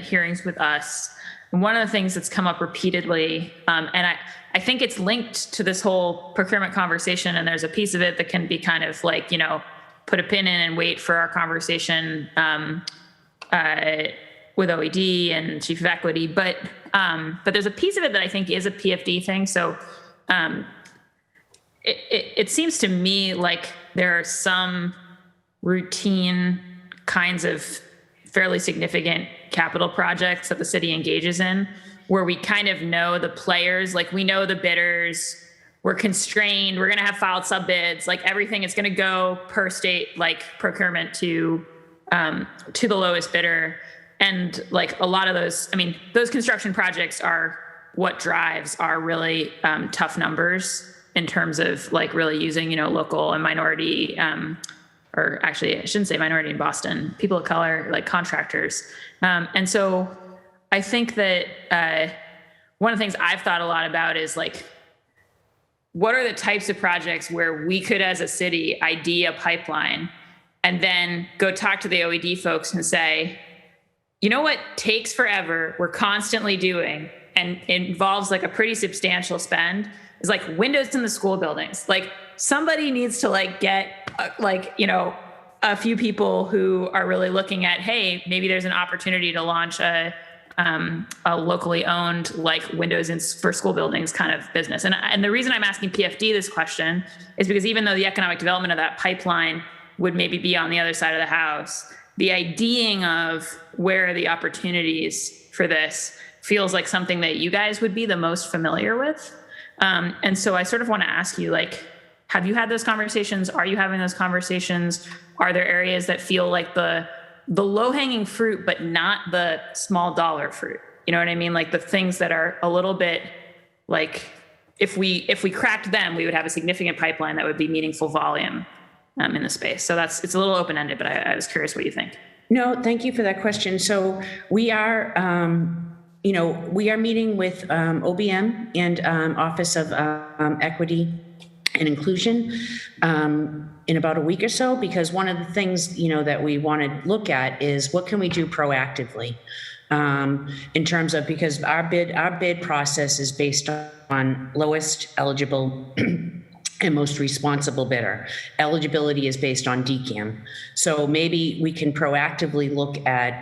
hearings with us. And one of the things that's come up repeatedly, and I think it's linked to this whole procurement conversation, and there's a piece of it that can be kind of like, put a pin in and wait for our conversation with OED and Chief of Equity. But there's a piece of it that I think is a PFD thing. So it seems to me like there are some routine kinds of fairly significant capital projects that the city engages in where we kind of know the players, like we know the bidders, we're constrained, we're going to have filed sub bids, like everything is going to go per state, like procurement to the lowest bidder. And like a lot of those, those construction projects are what drives our really tough numbers in terms of like really using, local and minority, or actually I shouldn't say minority in Boston, people of color, like contractors. And so I think that one of the things I've thought a lot about is like, what are the types of projects where we could as a city ID a pipeline and then go talk to the OED folks and say, you know what takes forever, we're constantly doing, and involves like a pretty substantial spend, is like windows in the school buildings. Like somebody needs to like get a few people who are really looking at, hey, maybe there's an opportunity to launch a locally owned like windows for school buildings kind of business. And the reason I'm asking PFD this question is because even though the economic development of that pipeline would maybe be on the other side of the house, the IDing of where are the opportunities for this feels like something that you guys would be the most familiar with. And so I sort of want to ask you, like, have you had those conversations? Are you having those conversations? Are there areas that feel like the the low hanging fruit, but not the small dollar fruit. You know what I mean? Like the things that are a little bit like, if we cracked them, we would have a significant pipeline that would be meaningful volume in the space. So it's a little open-ended, but I was curious what you think. No, thank you for that question. So we are, we are meeting with OBM and Office of Equity and Inclusion in about a week or so, because one of the things, that we want to look at is what can we do proactively in terms of, because our bid process is based on lowest eligible and most responsible bidder. Eligibility is based on DCAM. So maybe we can proactively look at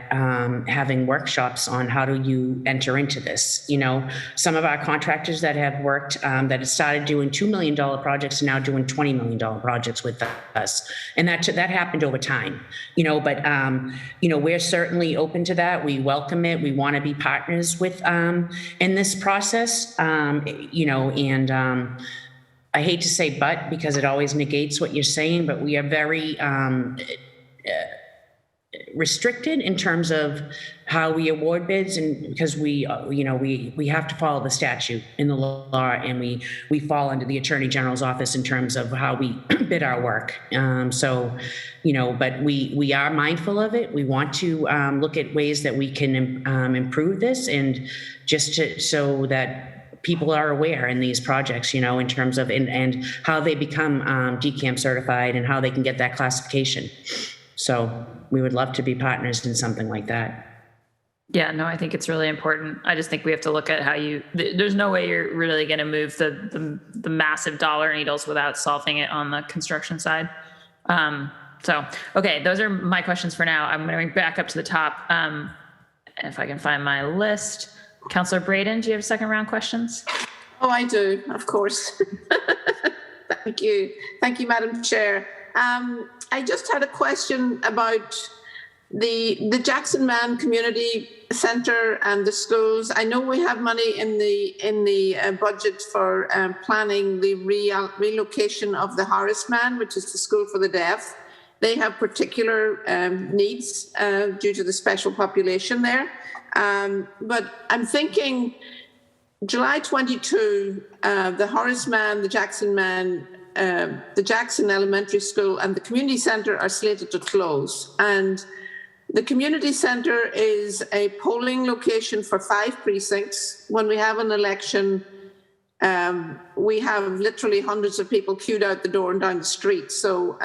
having workshops on how do you enter into this. Some of our contractors that have worked, that have started doing $2 million projects are now doing $20 million projects with us. And that happened over time, but, we're certainly open to that. We welcome it. We want to be partners with, in this process, I hate to say but, because it always negates what you're saying, but we are very restricted in terms of how we award bids, and because we have to follow the statute in the law, and we fall under the Attorney General's office in terms of how we bid our work. But we are mindful of it. We want to look at ways that we can improve this, and so that people are aware in these projects, in terms of, and how they become DCAM certified and how they can get that classification. So we would love to be partners in something like that. Yeah, no, I think it's really important. I just think we have to look at how there's no way you're really going to move the massive dollar needles without solving it on the construction side. Okay, those are my questions for now. I'm going to back up to the top. If I can find my list. Councillor Braden, do you have second round questions? Oh, I do, of course. Thank you. Thank you, Madam Chair. I just had a question about the Jackson Man Community Centre and the schools. I know we have money in the budget for planning the relocation of the Horace Man, which is the school for the deaf. They have particular needs due to the special population there. But I'm thinking July 22, the Horace Man, the Jackson Man, the Jackson Elementary School and the Community Centre are slated to close. And the Community Centre is a polling location for 5 precincts. When we have an election, we have literally hundreds of people queued out the door and down the street. So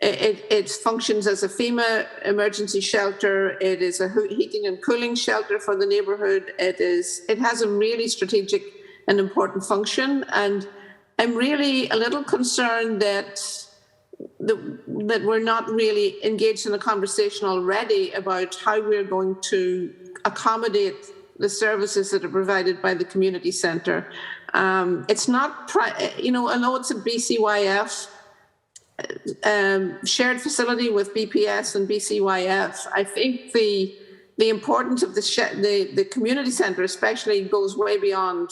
it functions as a FEMA emergency shelter. It is a heating and cooling shelter for the neighbourhood. It has a really strategic and important function. And I'm really a little concerned that we're not really engaged in a conversation already about how we're going to accommodate the services that are provided by the community centre. It's not, I know it's a BCYF, shared facility with BPS and BCYF. I think the importance of the community centre especially goes way beyond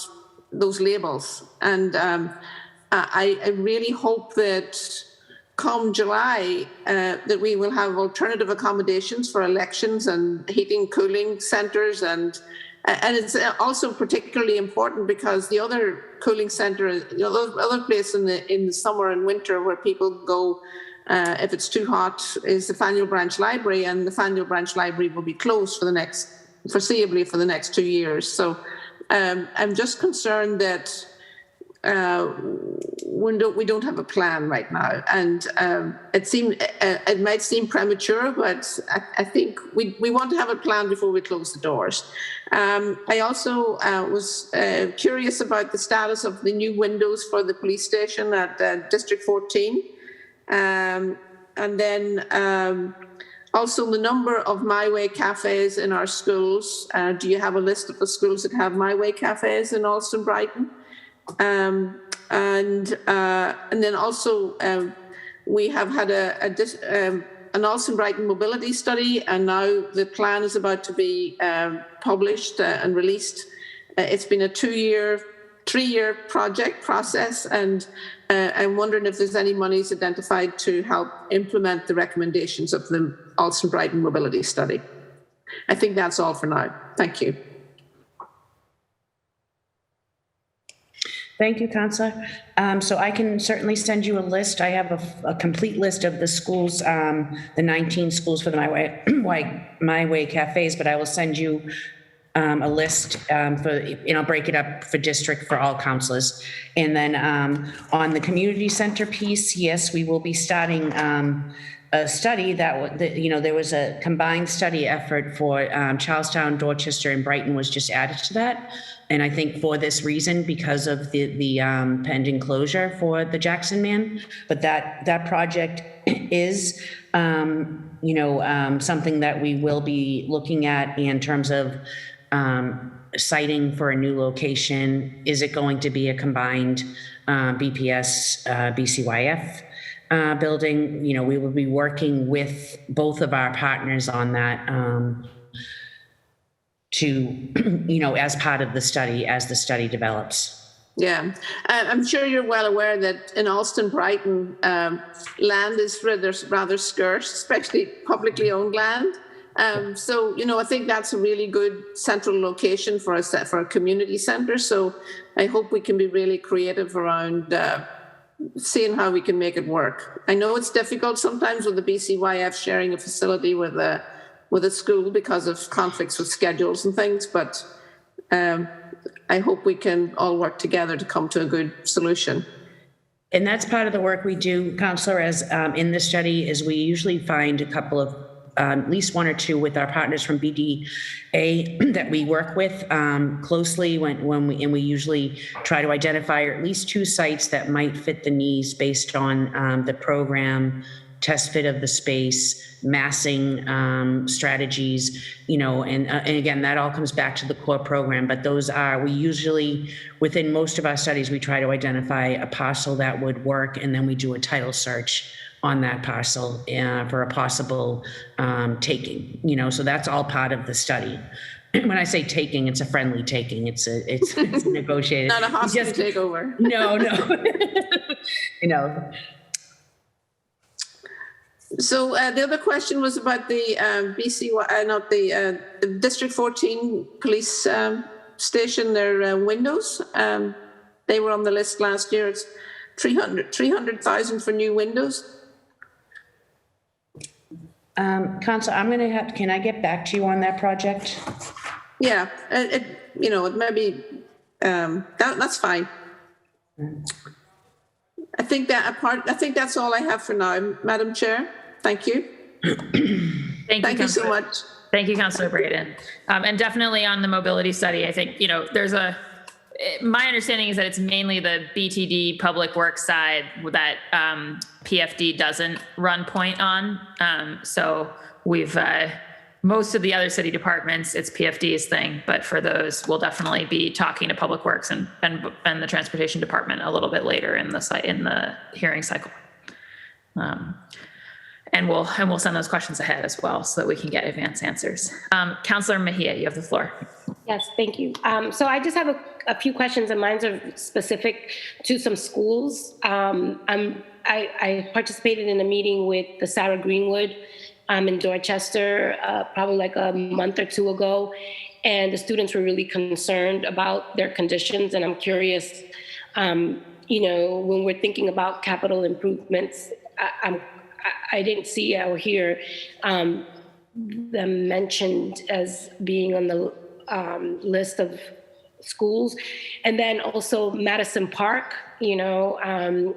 those labels. And I really hope that come July that we will have alternative accommodations for elections and heating, cooling centres, and it's also particularly important because the other cooling centre, the other place in the summer and winter where people go if it's too hot is the Faneuil Branch Library, and the Faneuil Branch Library will be closed foreseeably for the next 2 years. So I'm just concerned that we don't have a plan right now, and it might seem premature, but I think we want to have a plan before we close the doors. I also was curious about the status of the new windows for the police station at District 14, and then also the number of My Way cafes in our schools. Do you have a list of the schools that have My Way cafes in Alston, Brighton? And then also we have had an Alston Brighton mobility study, and now the plan is about to be published and released. It's been a 2-year 3-year project process, and I'm wondering if there's any monies identified to help implement the recommendations of the Alston Brighton Mobility Study. I think that's all for now. Thank you. Thank you, Councillor. So I can certainly send you a list. I have a complete list of the schools, the 19 schools for the My Way cafes, but I will send you a list and I'll break it up for district for all councillors. And then on the community center piece, yes, we will be starting a study there was a combined study effort for Charlestown, Dorchester, and Brighton was just added to that. And I think for this reason, because of the pending closure for the Jackson Man, but that project is, something that we will be looking at in terms of siting for a new location. Is it going to be a combined BPS, BCYF building? We will be working with both of our partners on that as part of the study, as the study develops. Yeah, I'm sure you're well aware that in Alston Brighton, land is rather scarce, especially publicly owned land. So, I think that's a really good central location for a community centre. So I hope we can be really creative around seeing how we can make it work. I know it's difficult sometimes with the BCYF sharing a facility with a school because of conflicts with schedules and things, but I hope we can all work together to come to a good solution. And that's part of the work we do, Councillor, as in this study, is we usually find a couple of, at least one or two with our partners from BDA that we work with closely we usually try to identify at least 2 sites that might fit the needs based on the program, test fit of the space, massing strategies, and again, that all comes back to the core program, but we usually, within most of our studies, we try to identify a parcel that would work, and then we do a title search on that parcel for a possible taking, so that's all part of the study. When I say taking, it's a friendly taking. It's negotiated. Not a hostage takeover. No. So the other question was about the the District 14 police station, their windows. They were on the list last year. It's 300,000 for new windows. Council, can I get back to you on that project? Yeah, it may be, that's fine. I think that's all I have for now, Madam Chair. Thank you. Thank you so much. Thank you, Councillor Braden. And definitely on the mobility study, I think, my understanding is that it's mainly the BTD public works side that PFD doesn't run point on. So we've, most of the other city departments, it's PFD's thing, but for those, we'll definitely be talking to public works and the transportation department a little bit later in the hearing cycle. And we'll send those questions ahead as well so that we can get advance answers. Councillor Mejia, you have the floor. Yes, thank you. So I just have a few questions, and mine are specific to some schools. I participated in a meeting with the Sarah Greenwood in Dorchester probably like a month or 2 ago, and the students were really concerned about their conditions. And I'm curious, when we're thinking about capital improvements, I didn't see or hear them mentioned as being on the list of schools. And then also Madison Park, I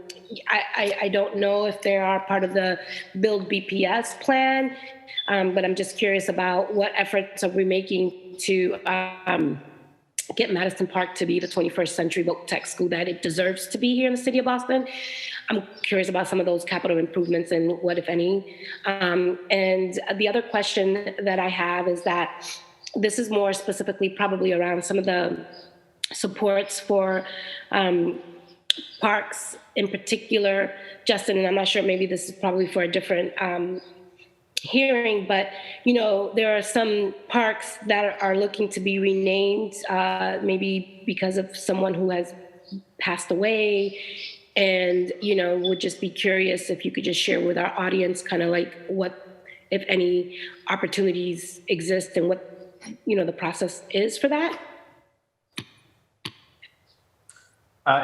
don't know if they are part of the Build BPS plan, but I'm just curious about what efforts are we making to get Madison Park to be the 21st century voc tech school that it deserves to be here in the city of Boston. I'm curious about some of those capital improvements and what, if any. And the other question that I have is that this is more specifically probably around some of the supports for parks in particular, Justin, and I'm not sure, maybe this is probably for a different hearing, but there are some parks that are looking to be renamed, maybe because of someone who has passed away. And, would just be curious if you could just share with our audience kind of like what, if any, opportunities exist and what, the process is for that.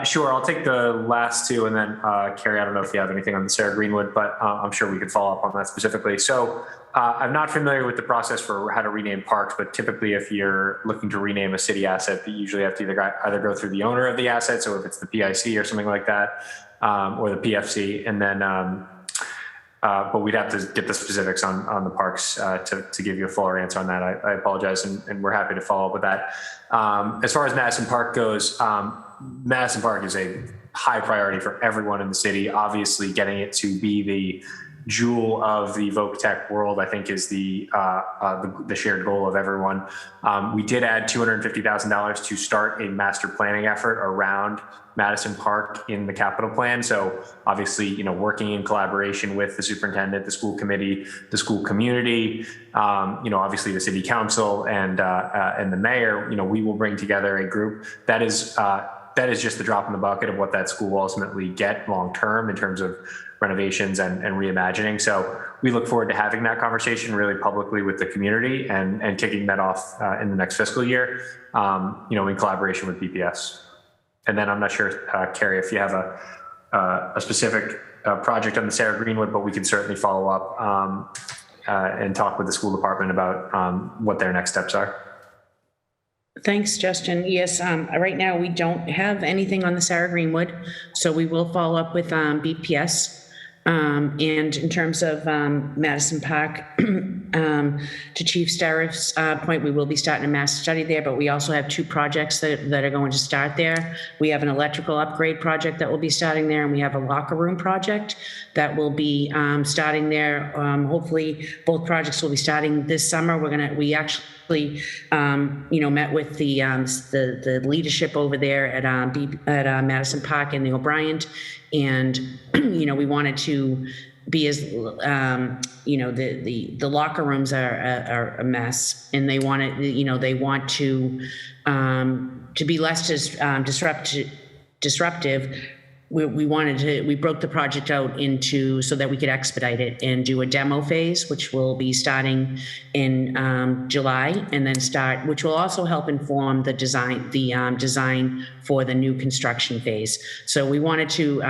Sure, I'll take the last two, and then Carrie, I don't know if you have anything on the Sarah Greenwood, but I'm sure we could follow up on that specifically. So I'm not familiar with the process for how to rename parks, but typically if you're looking to rename a city asset, you usually have to either go through the owner of the asset, so if it's the PIC or something like that, or the PFC, and then, but we'd have to get the specifics on the parks to give you a fuller answer on that. I apologize, and we're happy to follow up with that. As far as Madison Park goes, Madison Park is a high priority for everyone in the city. Obviously, getting it to be the jewel of the Voc Tech world, I think, is the shared goal of everyone. We did add $250,000 to start a master planning effort around Madison Park in the capital plan. So obviously, working in collaboration with the superintendent, the school committee, the school community, obviously the city council and the mayor, we will bring together a group that is just the drop in the bucket of what that school will ultimately get long term in terms of renovations and reimagining. So we look forward to having that conversation really publicly with the community and kicking that off in the next fiscal year, in collaboration with BPS. And then I'm not sure, Carrie, if you have a specific project on the Sarah Greenwood, but we can certainly follow up and talk with the school department about what their next steps are. Thanks, Justin. Yes, right now we don't have anything on the Sarah Greenwood, so we will follow up with BPS. And in terms of Madison Park, to Chief Starriff's point, we will be starting a master study there, but we also have two projects that are going to start there. We have an electrical upgrade project that will be starting there, and we have a locker room project that will be starting there. Hopefully, both projects will be starting this summer. We actually met with the leadership over there at Madison Park and the O'Brien, and we wanted to be as the locker rooms are a mess, and they want it, they want to be less disruptive. We broke the project out into so that we could expedite it and do a demo phase, which will be starting in July, and then which will also help inform the design for the new construction phase. So we wanted to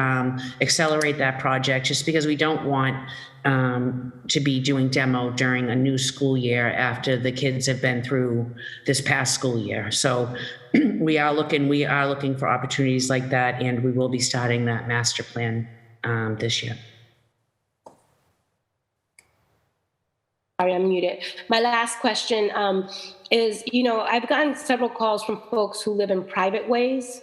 accelerate that project just because we don't want to be doing demo during a new school year after the kids have been through this past school year. So we are looking for opportunities like that, and we will be starting that master plan this year. Sorry, I'm muted. My last question is, I've gotten several calls from folks who live in private ways.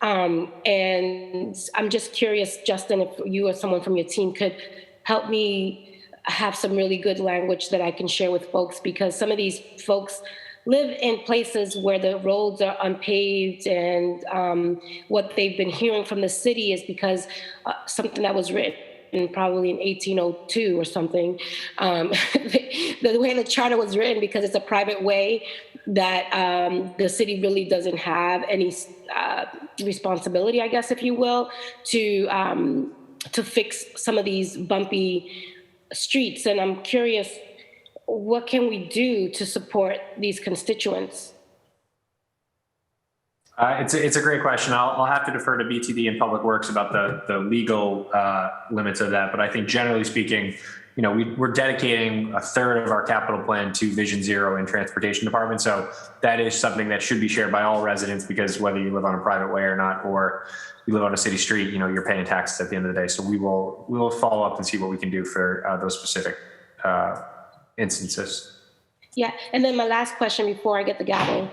And I'm just curious, Justin, if you or someone from your team could help me have some really good language that I can share with folks, because some of these folks live in places where the roads are unpaved, and what they've been hearing from the city is because something that was written probably in 1802 or something, the way the charter was written, because it's a private way, that the city really doesn't have any responsibility, I guess, if you will, to fix some of these bumpy streets. And I'm curious, what can we do to support these constituents? It's a great question. I'll have to defer to BTD and Public Works about the legal limits of that. But I think generally speaking, we're dedicating a third of our capital plan to Vision Zero in Transportation Department. So that is something that should be shared by all residents, because whether you live on a private way or not, or you live on a city street, you're paying taxes at the end of the day. So we will follow up and see what we can do for those specific instances. Yeah, and then my last question before I get the gavel.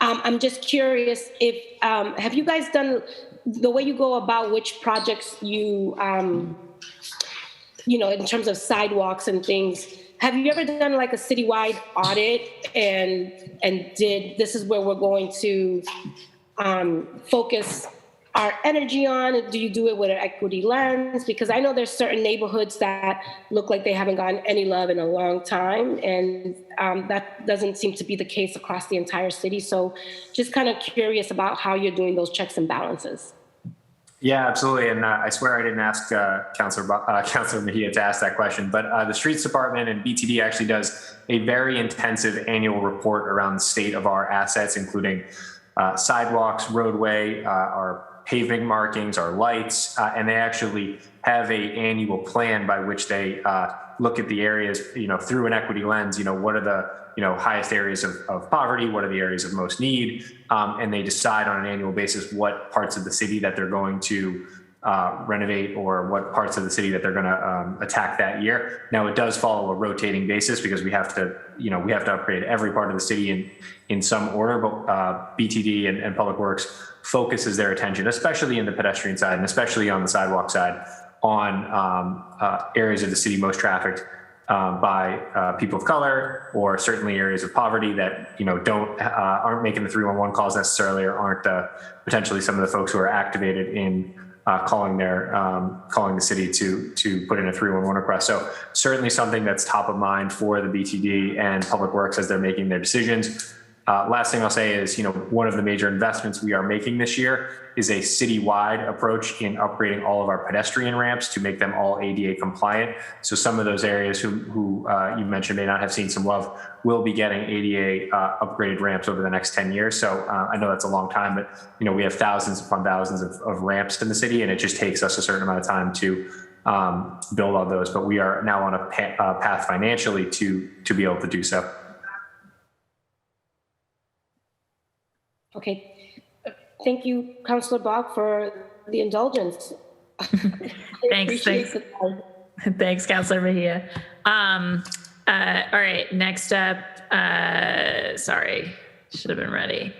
I'm just curious if, have you guys done, the way you go about which projects you, in terms of sidewalks and things, have you ever done like a citywide audit and this is where we're going to focus our energy on? Do you do it with an equity lens? Because I know there's certain neighborhoods that look like they haven't gotten any love in a long time, and that doesn't seem to be the case across the entire city. So just kind of curious about how you're doing those checks and balances. Yeah, absolutely. And I swear I didn't ask Councilor Mejia to ask that question, but the Streets Department and BTD actually does a very intensive annual report around the state of our assets, including sidewalks, roadway, our paving markings, our lights, and they actually have a annual plan by which they look at the areas, through an equity lens, what are the highest areas of poverty, what are the areas of most need, and they decide on an annual basis what parts of the city that they're going to renovate or what parts of the city that they're going to attack that year. Now, it does follow a rotating basis because we have to upgrade every part of the city in some order, but BTD and Public Works focuses their attention, especially in the pedestrian side and especially on the sidewalk side, on areas of the city most trafficked by people of color, or certainly areas of poverty that aren't making the 311 calls necessarily, or aren't potentially some of the folks who are activated in calling the city to put in a 311 request. So certainly something that's top of mind for the BTD and Public Works as they're making their decisions. Last thing I'll say is, one of the major investments we are making this year is a citywide approach in upgrading all of our pedestrian ramps to make them all ADA compliant. So some of those areas who you mentioned may not have seen some love will be getting ADA upgraded ramps over the next 10 years. So I know that's a long time, but we have thousands upon thousands of ramps in the city, and it just takes us a certain amount of time to build on those. But we are now on a path financially to be able to do so. Okay. Thank you, Councilor Bach, for the indulgence. Thanks. Thanks, Councilor Mejia. All right, next up, sorry, should have been ready.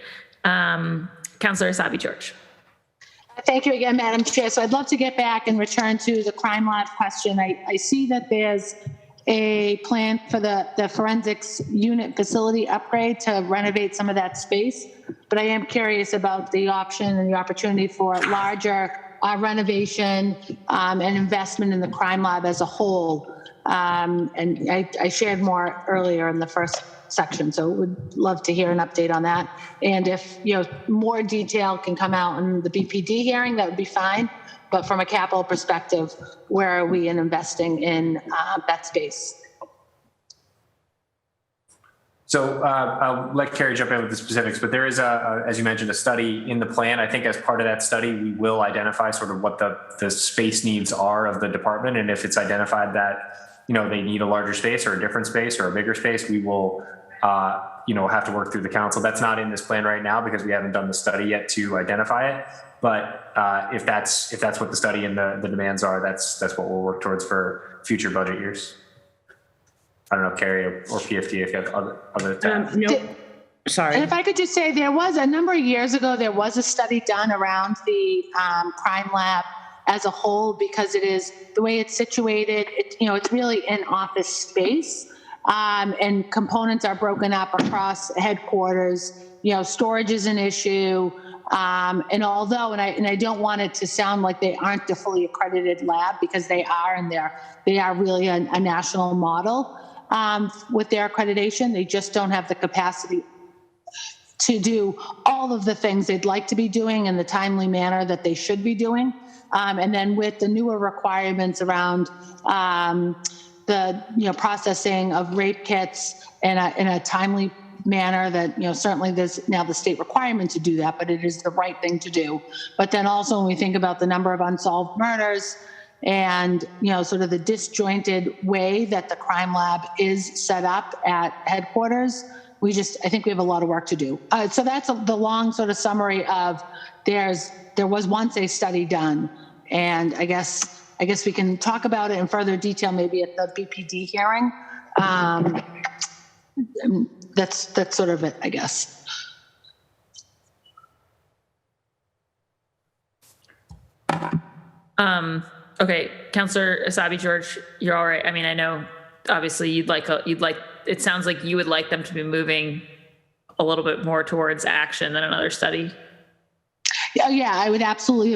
Councilor Asabi-George. Thank you again, Madam Chair. So I'd love to get back and return to the crime lab question. I see that there's a plan for the forensics unit facility upgrade to renovate some of that space, but I am curious about the option and the opportunity for larger renovation and investment in the crime lab as a whole. And I shared more earlier in the first section, so would love to hear an update on that. And if more detail can come out in the BPD hearing, that would be fine. But from a capital perspective, where are we in investing in that space? So I'll let Carrie jump in with the specifics, but there is, as you mentioned, a study in the plan. I think as part of that study, we will identify sort of what the space needs are of the department. And if it's identified that, they need a larger space or a different space or a bigger space, we will, have to work through the council. That's not in this plan right now because we haven't done the study yet to identify it. But if that's what the study and the demands are, that's what we'll work towards for future budget years. I don't know, Carrie or PFD, if you have other no, sorry. And if I could just say, there was a number of years ago, there was a study done around the crime lab as a whole, because it is the way it's situated. It's really in office space, and components are broken up across headquarters. Storage is an issue. And although, and I don't want it to sound like they aren't a fully accredited lab, because they are, and they are really a national model with their accreditation. They just don't have the capacity to do all of the things they'd like to be doing in the timely manner that they should be doing. And then with the newer requirements around the processing of rape kits in a timely manner, that certainly there's now the state requirement to do that, but it is the right thing to do. But then also when we think about the number of unsolved murders and sort of the disjointed way that the crime lab is set up at headquarters, I think we have a lot of work to do. So that's the long sort of summary of there was once a study done, and I guess we can talk about it in further detail maybe at the BPD hearing. That's sort of it, I guess. Okay, Councilor Asabi-George, you're all right. I mean, I know obviously it sounds like you would like them to be moving a little bit more towards action than another study. Yeah, I would absolutely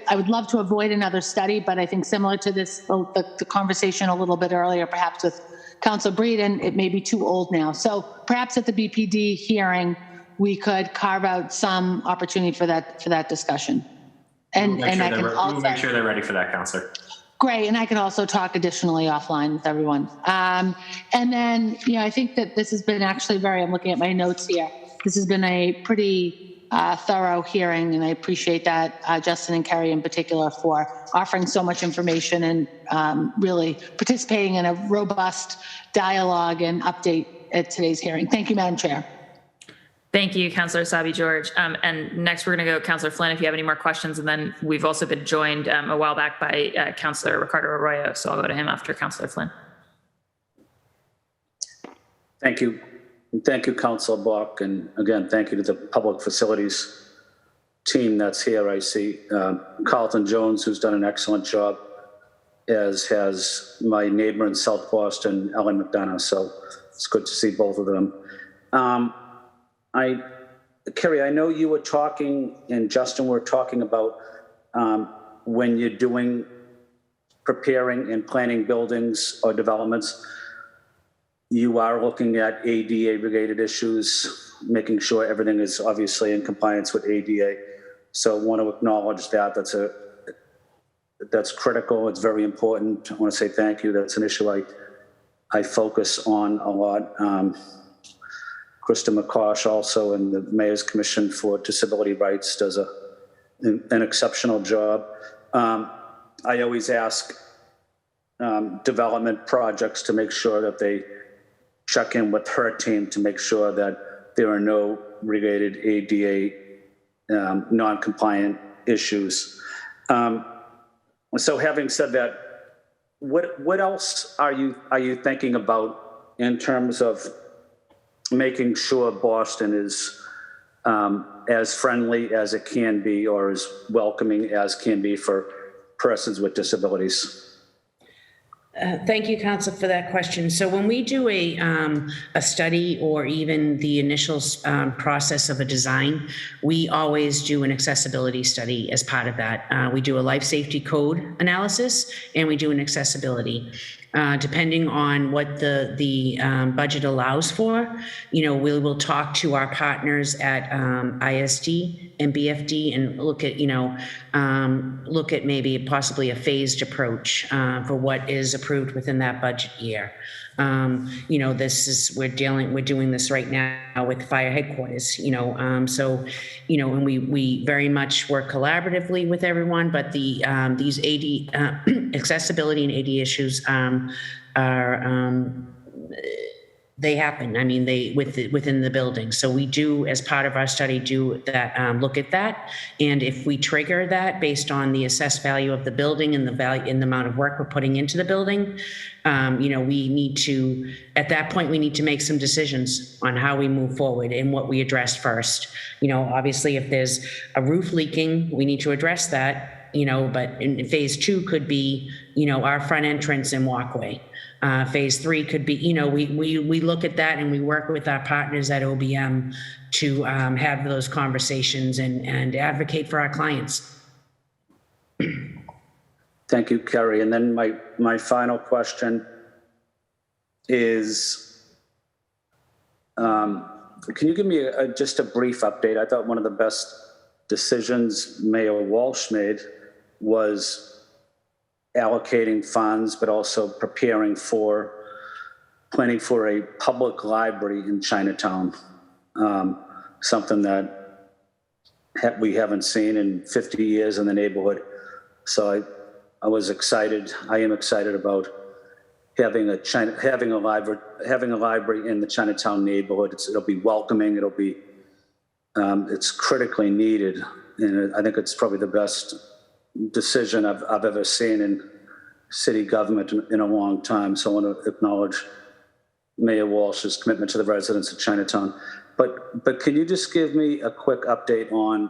I would love to avoid another study, but I think similar to this, the conversation a little bit earlier, perhaps with Councilor Breeden, it may be too old now. So perhaps at the BPD hearing, we could carve out some opportunity for that discussion. And I can also, we'll make sure they're ready for that, Councilor. Great, and I can also talk additionally offline with everyone. And then, I think that this has been actually I'm looking at my notes here. This has been a pretty thorough hearing, and I appreciate that, Justin and Kerry in particular, for offering so much information and really participating in a robust dialogue and update at today's hearing. Thank you, Madam Chair. Thank you, Councillor Sabi George. And next we're going to go Councillor Flynn if you have any more questions. And then we've also been joined a while back by Councillor Ricardo Arroyo. So I'll go to him after Councillor Flynn. Thank you. Thank you, Councilor Bach. And again, thank you to the Public Facilities team that's here. I see Carlton Jones, who's done an excellent job, as has my neighbor in South Boston, Ellen McDonough. So it's good to see both of them. Kerry, I know you were talking and Justin were talking about when you're preparing and planning buildings or developments, you are looking at ADA related issues, making sure everything is obviously in compliance with ADA. So I want to acknowledge that. That's critical. It's very important. I want to say thank you. That's an issue I focus on a lot. Krista McCosh also in the Mayor's Commission for Disability Rights does an exceptional job. I always ask development projects to make sure that they check in with her team to make sure that there are no related ADA non-compliant issues. So having said that, what else are you thinking about in terms of making sure Boston is as friendly as it can be or as welcoming as can be for persons with disabilities? Thank you, Council, for that question. So when we do a study or even the initial process of a design, we always do an accessibility study as part of that. We do a life safety code analysis and we do an accessibility. Depending on what the budget allows for, we will talk to our partners at ISD and BFD and look at maybe possibly a phased approach for what is approved within that budget year. We're doing this right now with fire headquarters, and we very much work collaboratively with everyone, but these accessibility and AD issues they happen. I mean, within the building. So we do, as part of our study, do that, look at that. And if we trigger that based on the assessed value of the building and the value and the amount of work we're putting into the building, we need to, at that point, we need to make some decisions on how we move forward and what we address first. Obviously, if there's a roof leaking, we need to address that, but in phase 2 could be, our front entrance and walkway. Phase 3 could be, we look at that and we work with our partners at OBM to have those conversations and advocate for our clients. Thank you, Kerry. And then my final question is, can you give me just a brief update? I thought one of the best decisions Mayor Walsh made was allocating funds, but also planning for a public library in Chinatown, something that we haven't seen in 50 years in the neighborhood. So I was excited. I am excited about having a library in the Chinatown neighborhood. It'll be welcoming. It'll be it's critically needed, and I think it's probably the best decision I've ever seen in city government in a long time. So I want to acknowledge Mayor Walsh's commitment to the residents of Chinatown. But can you just give me a quick update on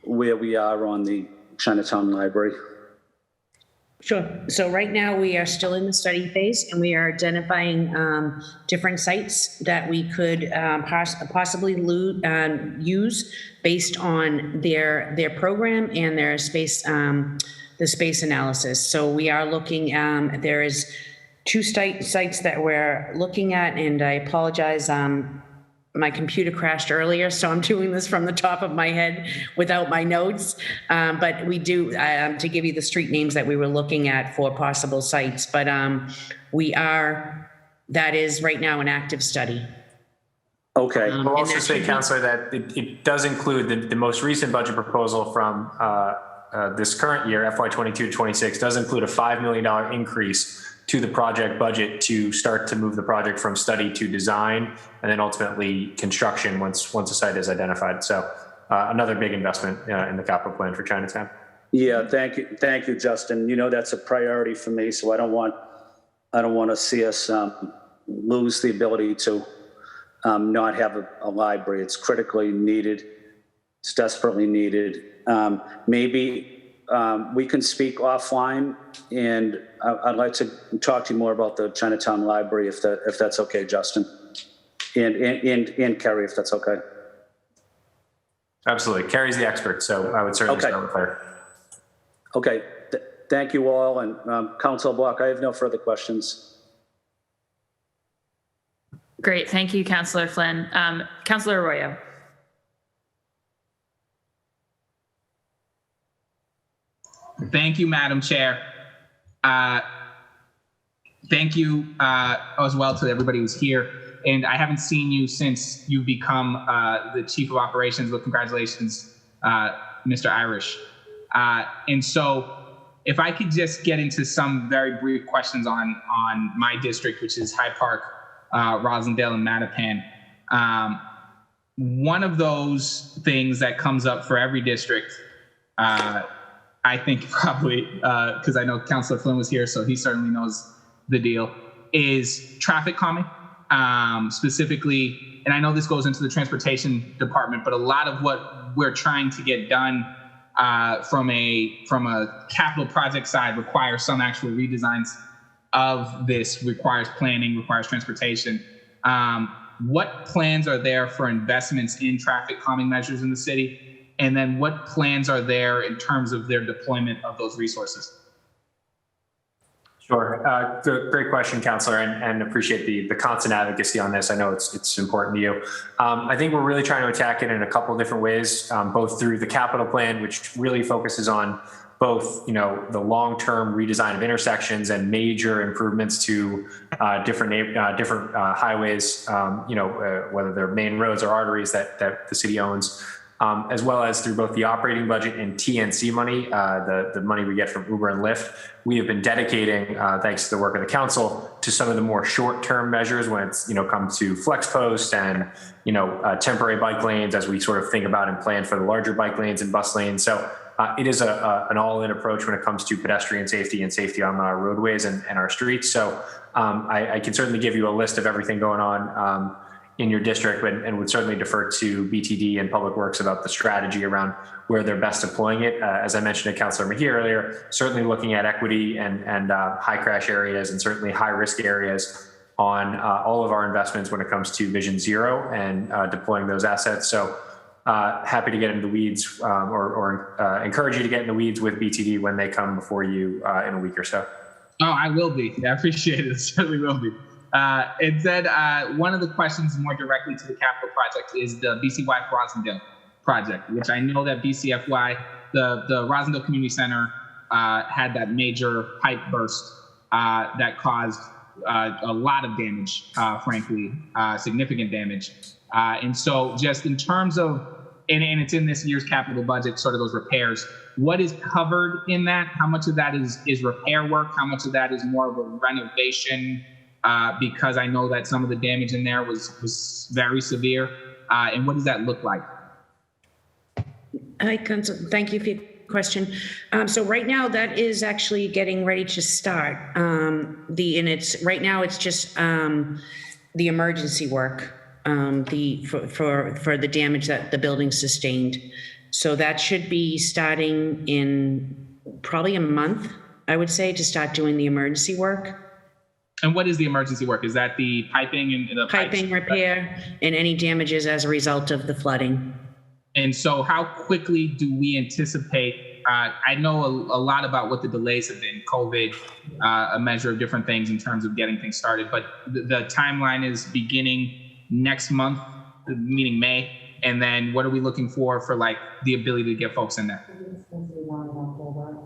where we are on the Chinatown Library? Sure. So right now we are still in the study phase and we are identifying different sites that we could possibly use based on their program and their space, the space analysis. So we are looking, there is 2 sites that we're looking at, and I apologize, my computer crashed earlier, so I'm doing this from the top of my head without my notes. But we do, to give you the street names that we were looking at for possible sites, but that is right now an active study. Okay. I'll also say, Councillor, that it does include the most recent budget proposal from this current year, FY22-26, does include a $5 million increase to the project budget to start to move the project from study to design and then ultimately construction once a site is identified. So another big investment in the capital plan for Chinatown. Yeah, thank you, Justin. You know, that's a priority for me, so I don't want to see us lose the ability to not have a library. It's critically needed. It's desperately needed. Maybe we can speak offline, and I'd like to talk to you more about the Chinatown Library, if that's okay, Justin, and Kerry, if that's okay. Absolutely. Kerry's the expert, so I would certainly start with her. Okay. Thank you all, and Councilor Block, I have no further questions. Great. Thank you, Councillor Flynn. Councillor Arroyo. Thank you, Madam Chair. Thank you as well to everybody who's here. And I haven't seen you since you've become the Chief of Operations, but congratulations, Mr. Irish. And so if I could just get into some very brief questions on my district, which is Hyde Park, Rosendale, and Mattapan. One of those things that comes up for every district, I think probably, because I know Councilor Flynn was here, so he certainly knows the deal, is traffic calming, specifically, and I know this goes into the transportation department, but a lot of what we're trying to get done from a capital project side requires some actual redesigns of this, requires planning, requires transportation. What plans are there for investments in traffic calming measures in the city? And then what plans are there in terms of their deployment of those resources? Sure. Great question, Councillor, and appreciate the constant advocacy on this. I know it's important to you. I think we're really trying to attack it in a couple of different ways, both through the capital plan, which really focuses on both, the long-term redesign of intersections and major improvements to different highways, whether they're main roads or arteries that the city owns. As well as through both the operating budget and TNC money, the money we get from Uber and Lyft. We have been dedicating, thanks to the work of the council, to some of the more short-term measures when it's, comes to flex post and, temporary bike lanes as we sort of think about and plan for the larger bike lanes and bus lanes. So it is an all-in approach when it comes to pedestrian safety and safety on our roadways and our streets. So I can certainly give you a list of everything going on in your district, and would certainly defer to BTD and Public Works about the strategy around where they're best deploying it. As I mentioned to Councillor Mahir earlier, certainly looking at equity and high crash areas and certainly high risk areas on all of our investments when it comes to Vision Zero and deploying those assets. So happy to get into the weeds or encourage you to get in the weeds with BTD when they come before you in a week or so. Oh, I will be. I appreciate it. Certainly will be. It said one of the questions more directly to the capital project is the BCY Rosendale project, which I know that BCFY, the Rosendale Community Center, had that major pipe burst that caused a lot of damage, frankly, significant damage. And so just in terms of, and it's in this year's capital budget, sort of those repairs, what is covered in that? How much of that is repair work? How much of that is more of a renovation? Because I know that some of the damage in there was very severe. And what does that look like? Hi, Council. Thank you for your question. So right now that is actually getting ready to start. Right now it's just the emergency work, for the damage that the building sustained. So that should be starting in probably a month. I would say, to start doing the emergency work. And what is the emergency work? Is that the piping and the Piping repair and any damages as a result of the flooding. And so how quickly do we anticipate, I know a lot about what the delays have been, COVID, a measure of different things in terms of getting things started, but the timeline is beginning next month, meaning May. And then what are we looking for like the ability to get folks in there?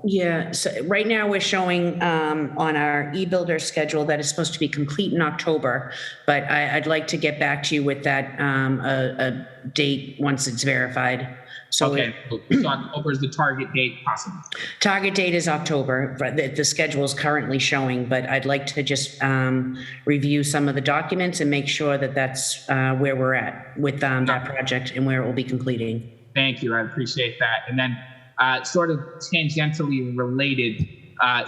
Yeah, so right now we're showing on our e-builder schedule that it's supposed to be complete in October, but I'd like to get back to you with that a date once it's verified. So okay, so October is the target date possible. Target date is October, but the schedule is currently showing, but I'd like to just review some of the documents and make sure that that's where we're at with that project and where it will be completing. Thank you, I appreciate that. And then sort of tangentially related,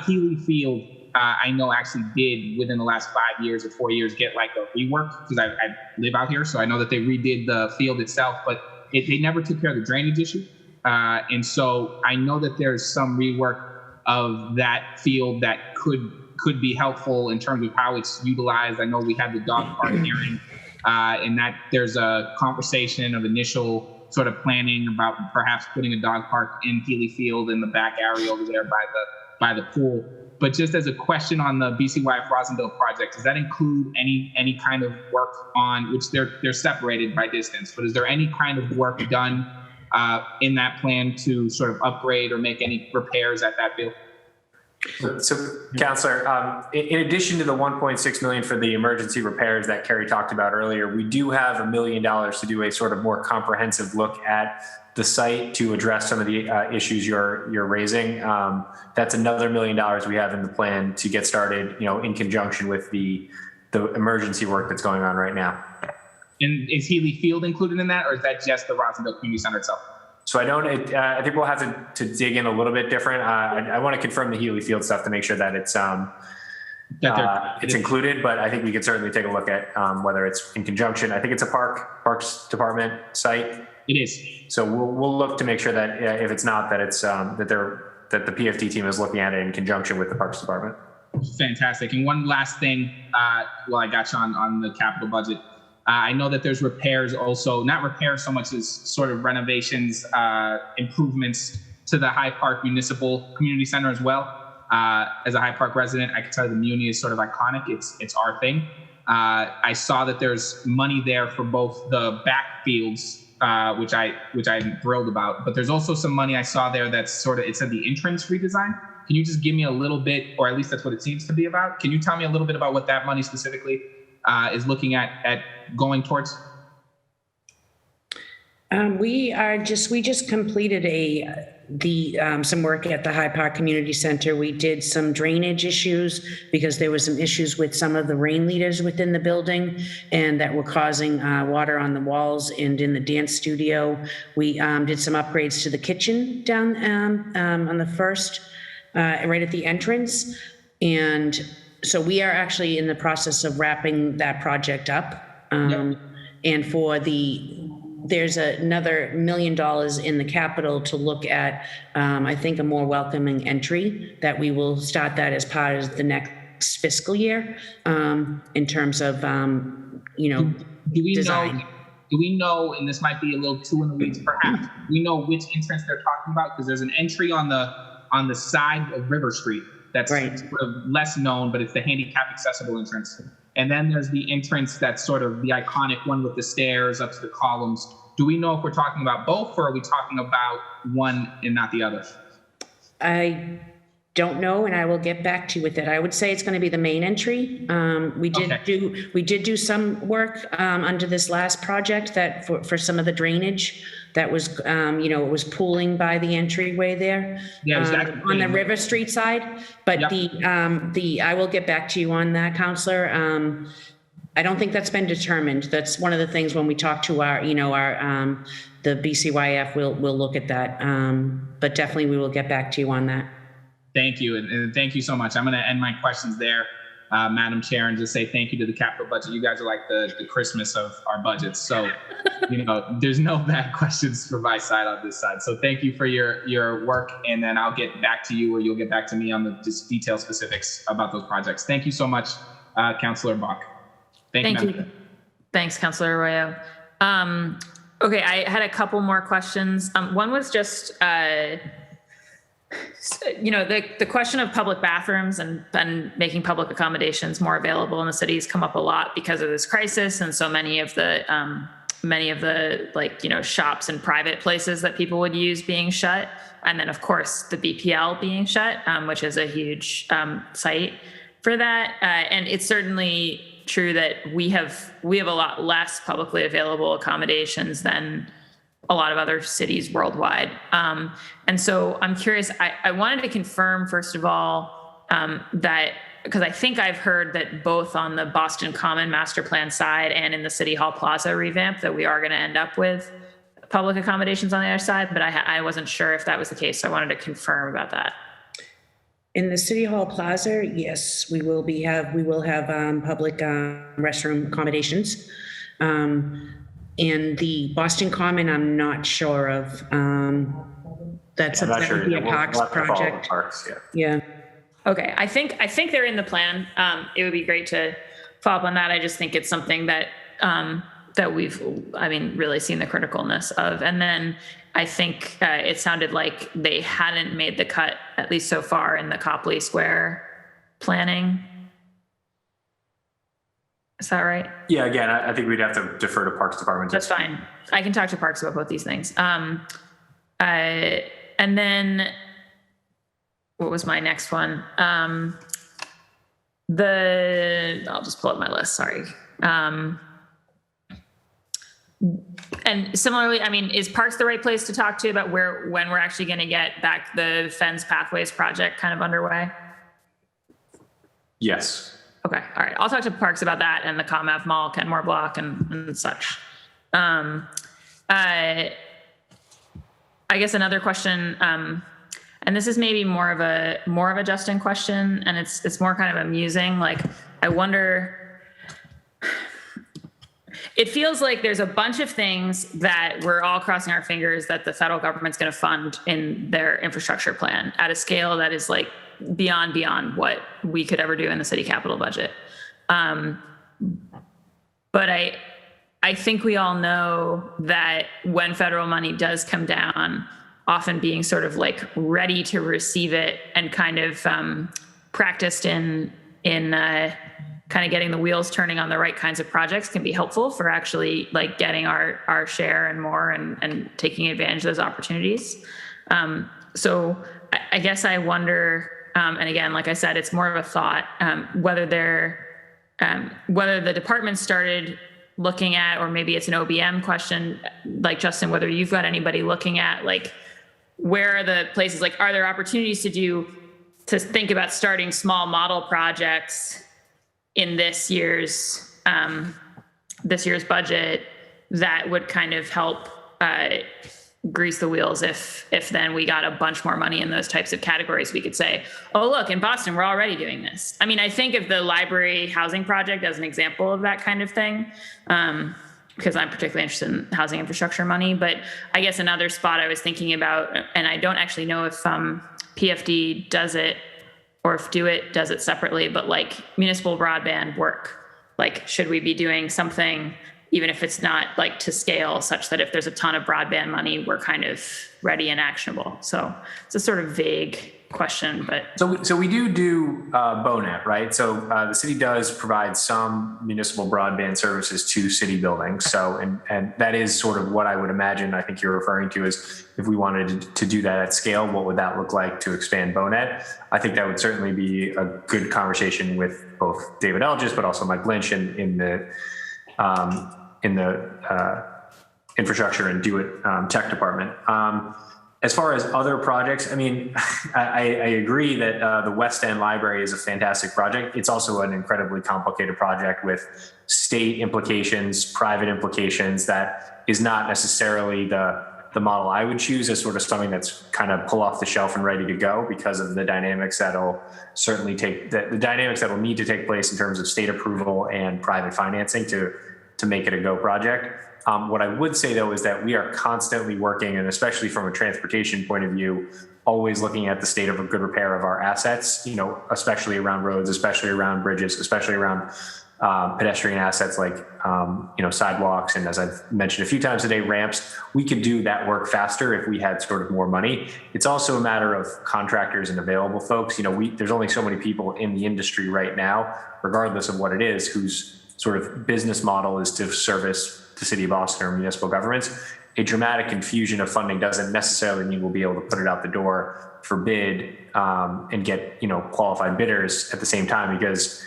Healy Field, I know actually did within the last 5 years or 4 years get like a rework, because I live out here, so I know that they redid the field itself, but they never took care of the drainage issue. And so I know that there's some rework of that field that could be helpful in terms of how it's utilized. I know we had the dog park hearing, and that there's a conversation of initial sort of planning about perhaps putting a dog park in Healy Field in the back area over there by the pool. But just as a question on the BCYF Rosendale project, does that include any kind of work on, which they're separated by distance, but is there any kind of work done in that plan to sort of upgrade or make any repairs at that field? So, Councillor, in addition to the $1.6 million for the emergency repairs that Kerry talked about earlier, we do have $1 million to do a sort of more comprehensive look at the site to address some of the issues you're raising. That's another $1 million we have in the plan to get started, in conjunction with the emergency work that's going on right now. And is Healy Field included in that, or is that just the Rosendale Community Center itself? So I think we'll have to dig in a little bit different. I want to confirm the Healy Field stuff to make sure that it's included, but I think we could certainly take a look at whether it's in conjunction. I think it's a Parks Department site. It is. So we'll look to make sure that if it's not, that it's that the PFD team is looking at it in conjunction with the Parks Department. Fantastic. And one last thing, while I got you on the capital budget. I know that there's repairs also, not repairs so much as sort of renovations, improvements to the High Park Municipal Community Center as well. As a High Park resident, I can tell you the Muni is sort of iconic. It's our thing. I saw that there's money there for both the backfields, which I'm thrilled about, but there's also some money I saw there that's sort of, it said the entrance redesign. Can you just give me a little bit, or at least that's what it seems to be about? Can you tell me a little bit about what that money specifically is looking at going towards? We just completed some work at the High Park Community Center. We did some drainage issues because there were some issues with some of the rain leaders within the building and that were causing water on the walls and in the dance studio. We did some upgrades to the kitchen down on the first, right at the entrance. And so we are actually in the process of wrapping that project up. And there's another $1 million in the capital to look at, I think, a more welcoming entry that we will start that as part of the next fiscal year in terms of, design. Do we know, and this might be a little too in the weeds perhaps, do we know which entrance they're talking about? Because there's an entry on the side of River Street that's right, sort of less known, but it's the handicap accessible entrance. And then there's the entrance that's sort of the iconic one with the stairs up to the columns. Do we know if we're talking about both, or are we talking about one and not the other? I don't know, and I will get back to you with it. I would say it's going to be the main entry. We did do some work under this last project that for some of the drainage that was, it was pooling by the entryway there on the River Street side. But I will get back to you on that, Counselor. I don't think that's been determined. That's one of the things when we talk to the BCYF, we'll look at that. But definitely we will get back to you on that. Thank you. And thank you so much. I'm going to end my questions there. Madam Chair, and just say thank you to the capital budget. You guys are like the Christmas of our budgets. So, there's no bad questions from my side on this side. So thank you for your work. And then I'll get back to you, or you'll get back to me on the detailed specifics about those projects. Thank you so much, Councilor Bach. Thank you. Thanks, Councilor Arroyo. Okay, I had a couple more questions. One was just, the question of public bathrooms and making public accommodations more available in the city has come up a lot because of this crisis, and so many of the shops and private places that people would use being shut, and then of course the BPL being shut, which is a huge site for that, and it's certainly true that we have a lot less publicly available accommodations than a lot of other cities worldwide. And so I'm curious, I wanted to confirm, first of all, that, because I think I've heard that both on the Boston Common Master Plan side and in the City Hall Plaza revamp that we are going to end up with public accommodations on the other side, but I wasn't sure if that was the case. So I wanted to confirm about that. In the City Hall Plaza, yes, we will have public restroom accommodations. In the Boston Common, I'm not sure of. That would be a Parks project. Yeah. Okay, I think they're in the plan. It would be great to follow up on that. I just think it's something that we've, really seen the criticalness of. And then I think it sounded like they hadn't made the cut, at least so far, in the Copley Square planning. Is that right? Yeah, again, I think we'd have to defer to Parks Department. That's fine. I can talk to Parks about both these things. And then what was my next one? I'll just pull up my list, sorry. And similarly, is Parks the right place to talk to about when we're actually going to get back the Fens Pathways project kind of underway? Yes. Okay. All right. I'll talk to Parks about that and the ComAv Mall, Kenmore Block, and such. I guess another question, and this is maybe more of a Justin question, and it's more kind of amusing. Like, I wonder. It feels like there's a bunch of things that we're all crossing our fingers that the federal government's going to fund in their infrastructure plan at a scale that is like beyond what we could ever do in the city capital budget. But I think we all know that when federal money does come down, often being sort of like ready to receive it and kind of practiced in kind of getting the wheels turning on the right kinds of projects can be helpful for actually like getting our share and more and taking advantage of those opportunities. So I guess I wonder, and again, like I said, it's more of a thought, whether the department started looking at, or maybe it's an OBM question, like Justin, whether you've got anybody looking at like, where are the places, like, are there opportunities to think about starting small model projects in this year's budget that would kind of help grease the wheels if then we got a bunch more money in those types of categories. We could say, oh, look, in Boston, we're already doing this. I think of the library housing project as an example of that kind of thing, because I'm particularly interested in housing infrastructure money. But I guess another spot I was thinking about, and I don't actually know if PFD does it, or if DoIT does it separately, but like municipal broadband work, like, should we be doing something, even if it's not like to scale, such that if there's a ton of broadband money, we're kind of ready and actionable? So it's a sort of vague question, but. So we do BONET, right? So the city does provide some municipal broadband services to city buildings. So, and that is sort of what I would imagine, I think you're referring to, is if we wanted to do that at scale, what would that look like to expand BONET? I think that would certainly be a good conversation with both David Elgis, but also Mike Lynch in the infrastructure and DoIT tech department. As far as other projects, I agree that the West End Library is a fantastic project. It's also an incredibly complicated project with state implications, private implications, that is not necessarily the the model I would choose as sort of something that's kind of pull off the shelf and ready to go because of the dynamics that'll certainly the dynamics that will need to take place in terms of state approval and private financing to make it a go project. What I would say though is that we are constantly working, and especially from a transportation point of view, always looking at the state of a good repair of our assets, especially around roads, especially around bridges, especially around pedestrian assets like, sidewalks. And as I've mentioned a few times today, ramps. We could do that work faster if we had sort of more money. It's also a matter of contractors and available folks. There's only so many people in the industry right now, regardless of what it is, whose sort of business model is to service the city of Boston or municipal governments. A dramatic infusion of funding doesn't necessarily mean we'll be able to put it out the door for bid and get qualified bidders at the same time, because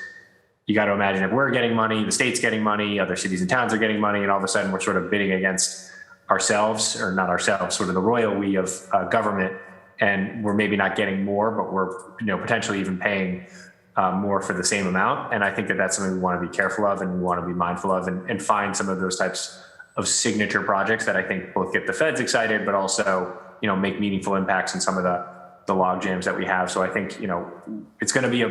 you got to imagine if we're getting money, the state's getting money, other cities and towns are getting money, and all of a sudden we're sort of bidding against ourselves, or not ourselves, sort of the royal we of government, and we're maybe not getting more, but we're potentially even paying more for the same amount. And I think that that's something we want to be careful of and we want to be mindful of, and find some of those types of signature projects that I think both get the feds excited, but also, make meaningful impacts in some of the log jams that we have. So I think, it's going to be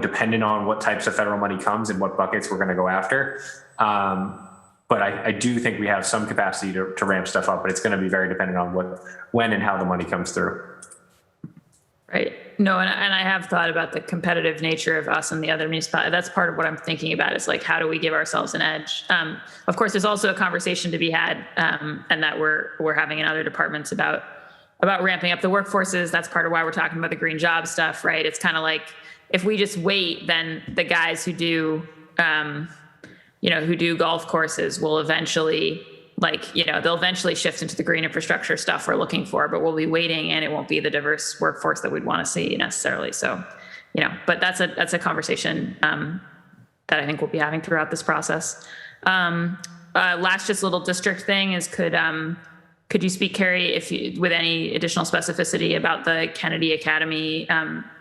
dependent on what types of federal money comes and what buckets we're going to go after. But I do think we have some capacity to ramp stuff up, but it's going to be very dependent on when and how the money comes through. Right. No, and I have thought about the competitive nature of us and the other municipalities. That's part of what I'm thinking about, is like, how do we give ourselves an edge? Of course, there's also a conversation to be had, and that we're having in other departments about ramping up the workforces. That's part of why we're talking about the green job stuff, right? It's kind of like, if we just wait, then the guys who do golf courses will eventually, they'll eventually shift into the green infrastructure stuff we're looking for, but we'll be waiting, and it won't be the diverse workforce that we'd want to see necessarily. So, but that's a conversation that I think we'll be having throughout this process. Last just little district thing is, could you speak, Carrie, with any additional specificity about the Kennedy Academy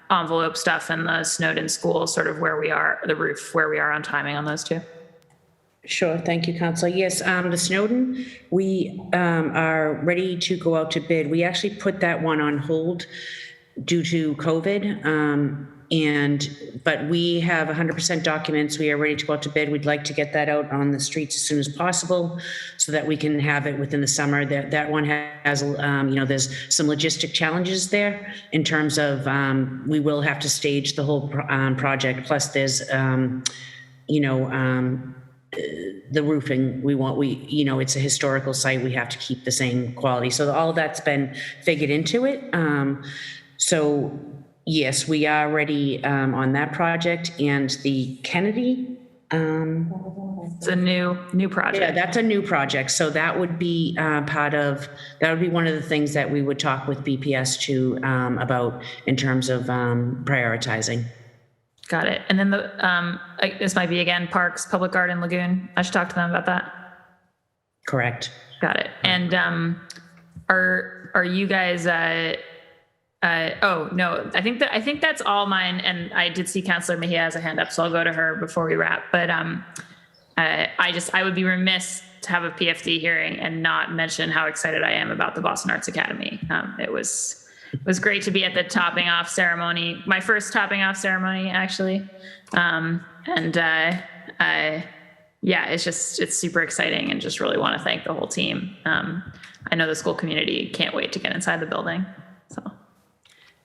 envelope stuff and the Snowden School, sort of where we are, the roof, where we are on timing on those two? Sure. Thank you, Councilor. Yes, the Snowden, we are ready to go out to bid. We actually put that one on hold due to COVID, but we have 100% documents. We are ready to go out to bid. We'd like to get that out on the streets as soon as possible so that we can have it within the summer. That one has, there's some logistic challenges there in terms of we will have to stage the whole project. Plus there's, the roofing, it's a historical site. We have to keep the same quality. So all of that's been figured into it. So yes, we are ready on that project. And the Kennedy, it's a new project. Yeah, that's a new project. So that would be that would be one of the things that we would talk with BPS about in terms of prioritizing. Got it. And then this might be, again, Parks, Public Garden, Lagoon. I should talk to them about that. Correct. Got it. And are you guys? Oh no, I think that's all mine. And I did see Councilor Mejia has a hand up, so I'll go to her before we wrap. But I would be remiss to have a PFD hearing and not mention how excited I am about the Boston Arts Academy. It was great to be at the topping off ceremony, my first topping off ceremony, actually. It's super exciting, and just really want to thank the whole team. I know the school community can't wait to get inside the building. So.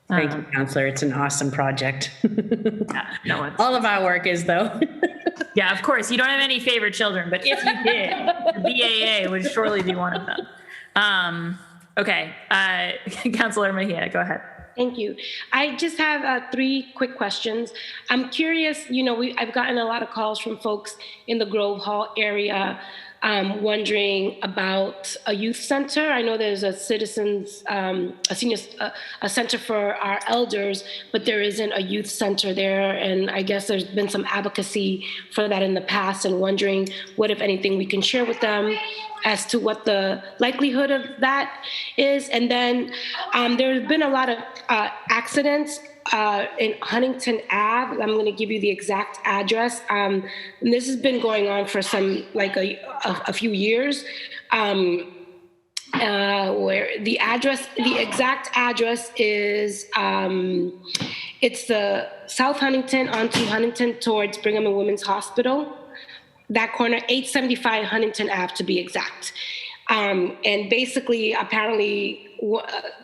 Thank you, Councilor. It's an awesome project. Yeah, no, all of our work is, though. Yeah, of course. You don't have any favorite children, but if you did, the BAA would surely be one of them. Okay, Councilor Mejia, go ahead. Thank you. I just have 3 quick questions. I'm curious, I've gotten a lot of calls from folks in the Grove Hall area wondering about a youth center. I know there's a citizens, a center for our elders, but there isn't a youth center there. And I guess there's been some advocacy for that in the past, and wondering what, if anything, we can share with them as to what the likelihood of that is. And then there's been a lot of accidents in Huntington Ave. I'm going to give you the exact address. And this has been going on for a few years. where the exact address is, it's the South Huntington onto Huntington towards Brigham and Women's Hospital. That corner, 875 Huntington Ave to be exact. And basically, apparently,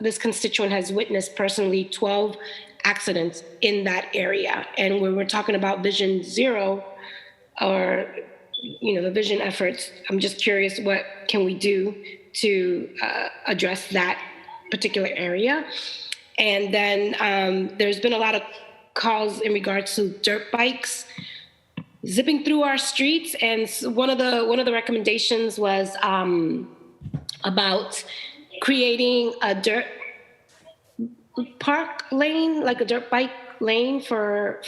this constituent has witnessed personally 12 accidents in that area. And when we're talking about Vision Zero, or the vision efforts, I'm just curious, what can we do to address that particular area? And then there's been a lot of calls in regards to dirt bikes zipping through our streets, and one of the recommendations was about creating a dirt park lane, like a dirt bike lane for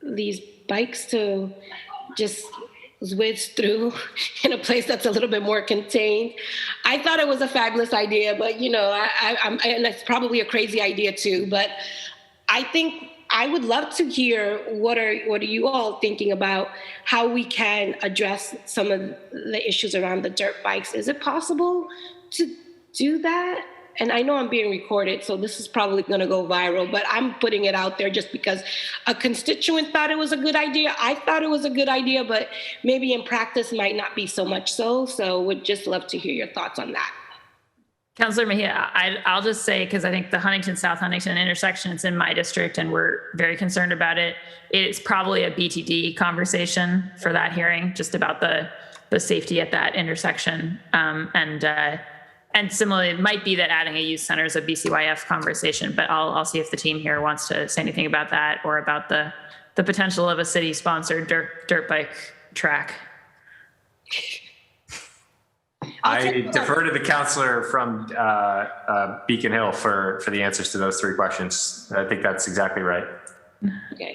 these bikes to just whiz through in a place that's a little bit more contained. I thought it was a fabulous idea, but and it's probably a crazy idea too. But I think I would love to hear what are you all thinking about how we can address some of the issues around the dirt bikes. Is it possible to do that? And I know I'm being recorded, so this is probably going to go viral, but I'm putting it out there just because a constituent thought it was a good idea. I thought it was a good idea, but maybe in practice might not be so much so. So would just love to hear your thoughts on that. Councilor Mejia, I'll just say, because I think the Huntington-South Huntington intersection, it's in my district and we're very concerned about it. It's probably a BTD conversation for that hearing, just about the safety at that intersection. And similarly, it might be that adding a youth center is a BCYF conversation, but I'll see if the team here wants to say anything about that or about the potential of a city-sponsored dirt bike track. I defer to the counselor from Beacon Hill for the answers to those three questions. I think that's exactly right. Okay.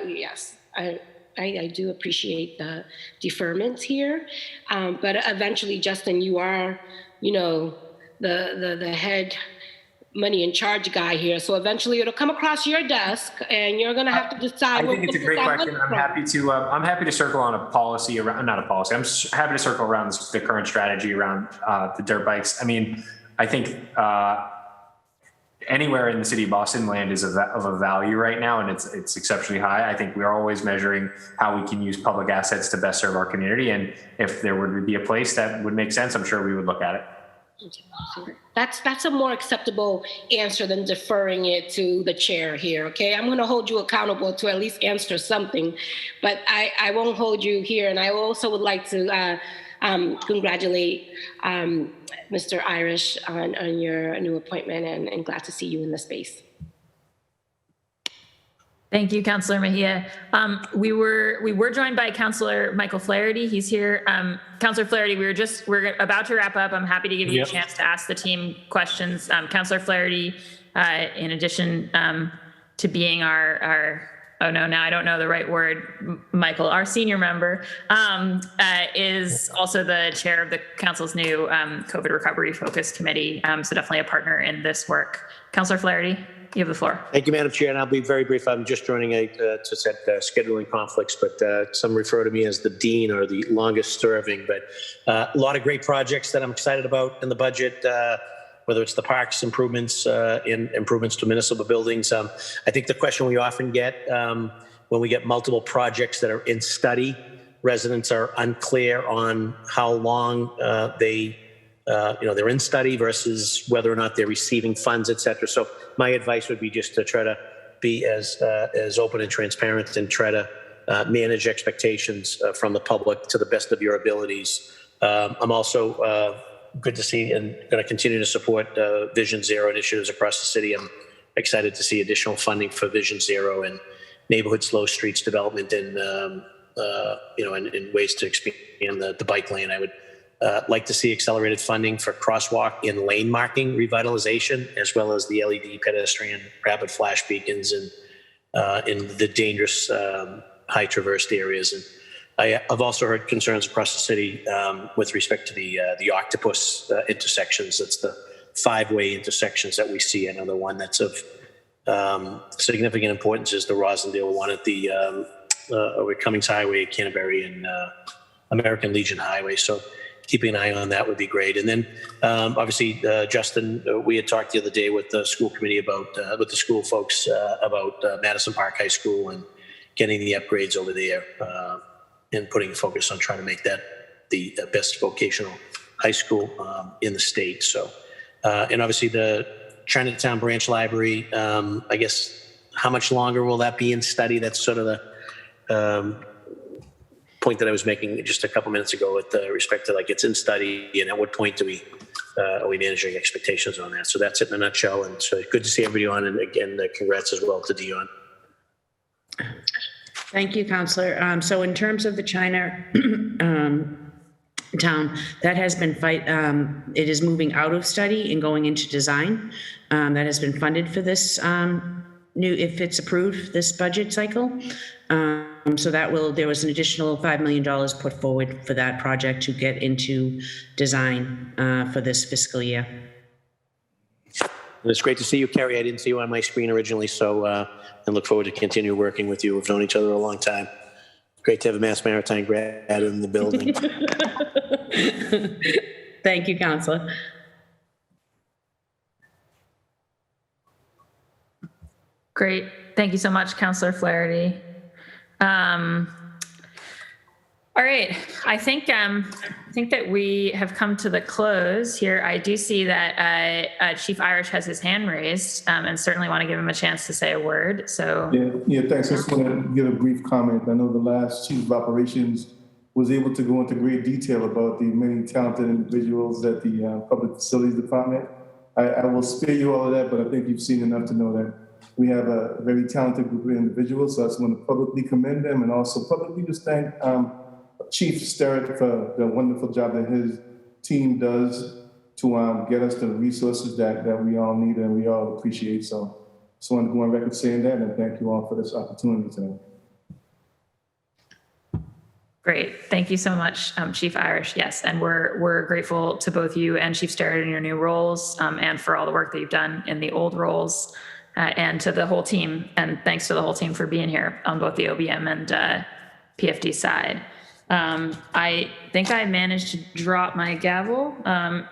Yes. I do appreciate the deferment here, but eventually, Justin, you are, the head money in charge guy here. So eventually, it'll come across your desk, and you're going to have to decide. I think it's a great question. I'm happy to circle on a policy around, not a policy. I'm happy to circle around the current strategy around the dirt bikes. I mean, I think anywhere in the city of Boston, land is of a value right now, and it's exceptionally high. I think we're always measuring how we can use public assets to best serve our community. And if there would be a place that would make sense, I'm sure we would look at it. That's a more acceptable answer than deferring it to the chair here, okay? I'm gonna hold you accountable to at least answer something, but I won't hold you here. And I also would like to congratulate Mr. Irish on your new appointment, and glad to see you in the space. Thank you, Councilor Mejia. We were joined by Councilor Michael Flaherty. He's here. Councilor Flaherty, we're about to wrap up. I'm happy to give you a chance to ask the team questions. Councilor Flaherty, in addition to being our oh no, now I don't know the right word, Michael, our senior member, is also the chair of the council's new COVID recovery focus committee. So definitely a partner in this work. Councilor Flaherty, you have the floor. Thank you, Madam Chair, and I'll be very brief. I'm just joining to set scheduling conflicts, but some refer to me as the dean or the longest serving. But a lot of great projects that I'm excited about in the budget. Whether it's the parks improvements, improvements to municipal buildings. I think the question we often get when we get multiple projects that are in study, residents are unclear on how long they're in study versus whether or not they're receiving funds, et cetera. So my advice would be just to try to be as open and transparent and try to manage expectations from the public to the best of your abilities. I'm also good to see and going to continue to support Vision Zero initiatives across the city. I'm excited to see additional funding for Vision Zero and neighborhood slow streets development and ways to expand the bike lane. I would like to see accelerated funding for crosswalk and lane marking revitalization, as well as the LED pedestrian rapid flash beacons and in the dangerous high traversed areas. And I've also heard concerns across the city with respect to the octopus intersections. That's the 5-way intersections that we see. Another one that's of significant importance is the Rosendale one at the over Cummings Highway, Canterbury, and American Legion Highway. So keeping an eye on that would be great. And then obviously, Justin, we had talked the other day with the school committee about, with the school folks about Madison Park High School and getting the upgrades over there and putting a focus on trying to make that the best vocational high school in the state. So, and obviously the Chinatown branch library, I guess, how much longer will that be in study? That's sort of the point that I was making just a couple minutes ago with respect to, like, it's in study, and at what point are we managing expectations on that? So that's it in a nutshell. And so good to see everybody on. And again, congrats as well to Dion. Thank you, Councillor. So in terms of the Town, that has been it is moving out of study and going into design. That has been funded for this if it's approved, this budget cycle. So there was an additional $5 million put forward for that project to get into design for this fiscal year. And it's great to see you, Carrie. I didn't see you on my screen originally, so and look forward to continue working with you. We've known each other a long time. Great to have a Mass Maritime grad in the building. Thank you, Councillor. Great. Thank you so much, Councillor Flaherty. All right. I think that we have come to the close here. I do see that Chief Irish has his hand raised, and certainly want to give him a chance to say a word. So yeah, thanks. I just want to give a brief comment. I know the last Chief of Operations was able to go into great detail about the many talented individuals at the Public Facilities Department. I will spare you all of that, but I think you've seen enough to know that we have a very talented group of individuals. So I just want to publicly commend them and also publicly just thank Chief Sterrett for the wonderful job that his team does to get us the resources that we all need and we all appreciate. So just wanted to go on record saying that, and thank you all for this opportunity today. great. Thank you so much, Chief Irish. Yes, and we're grateful to both you and Chief Sterrett in your new roles, and for all the work that you've done in the old roles, and to the whole team. And thanks to the whole team for being here on both the OBM and PFD side. I think I managed to drop my gavel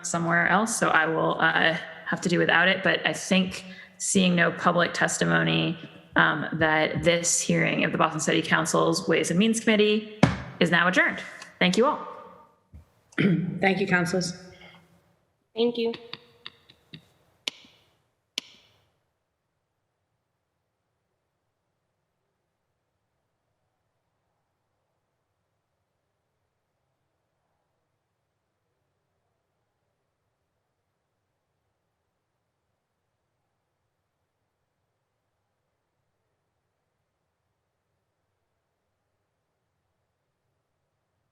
somewhere else, so I will have to do without it. But I think, seeing no public testimony, that this hearing of the Boston City Council's Ways and Means Committee is now adjourned. Thank you all. Thank you, councilors. Thank you.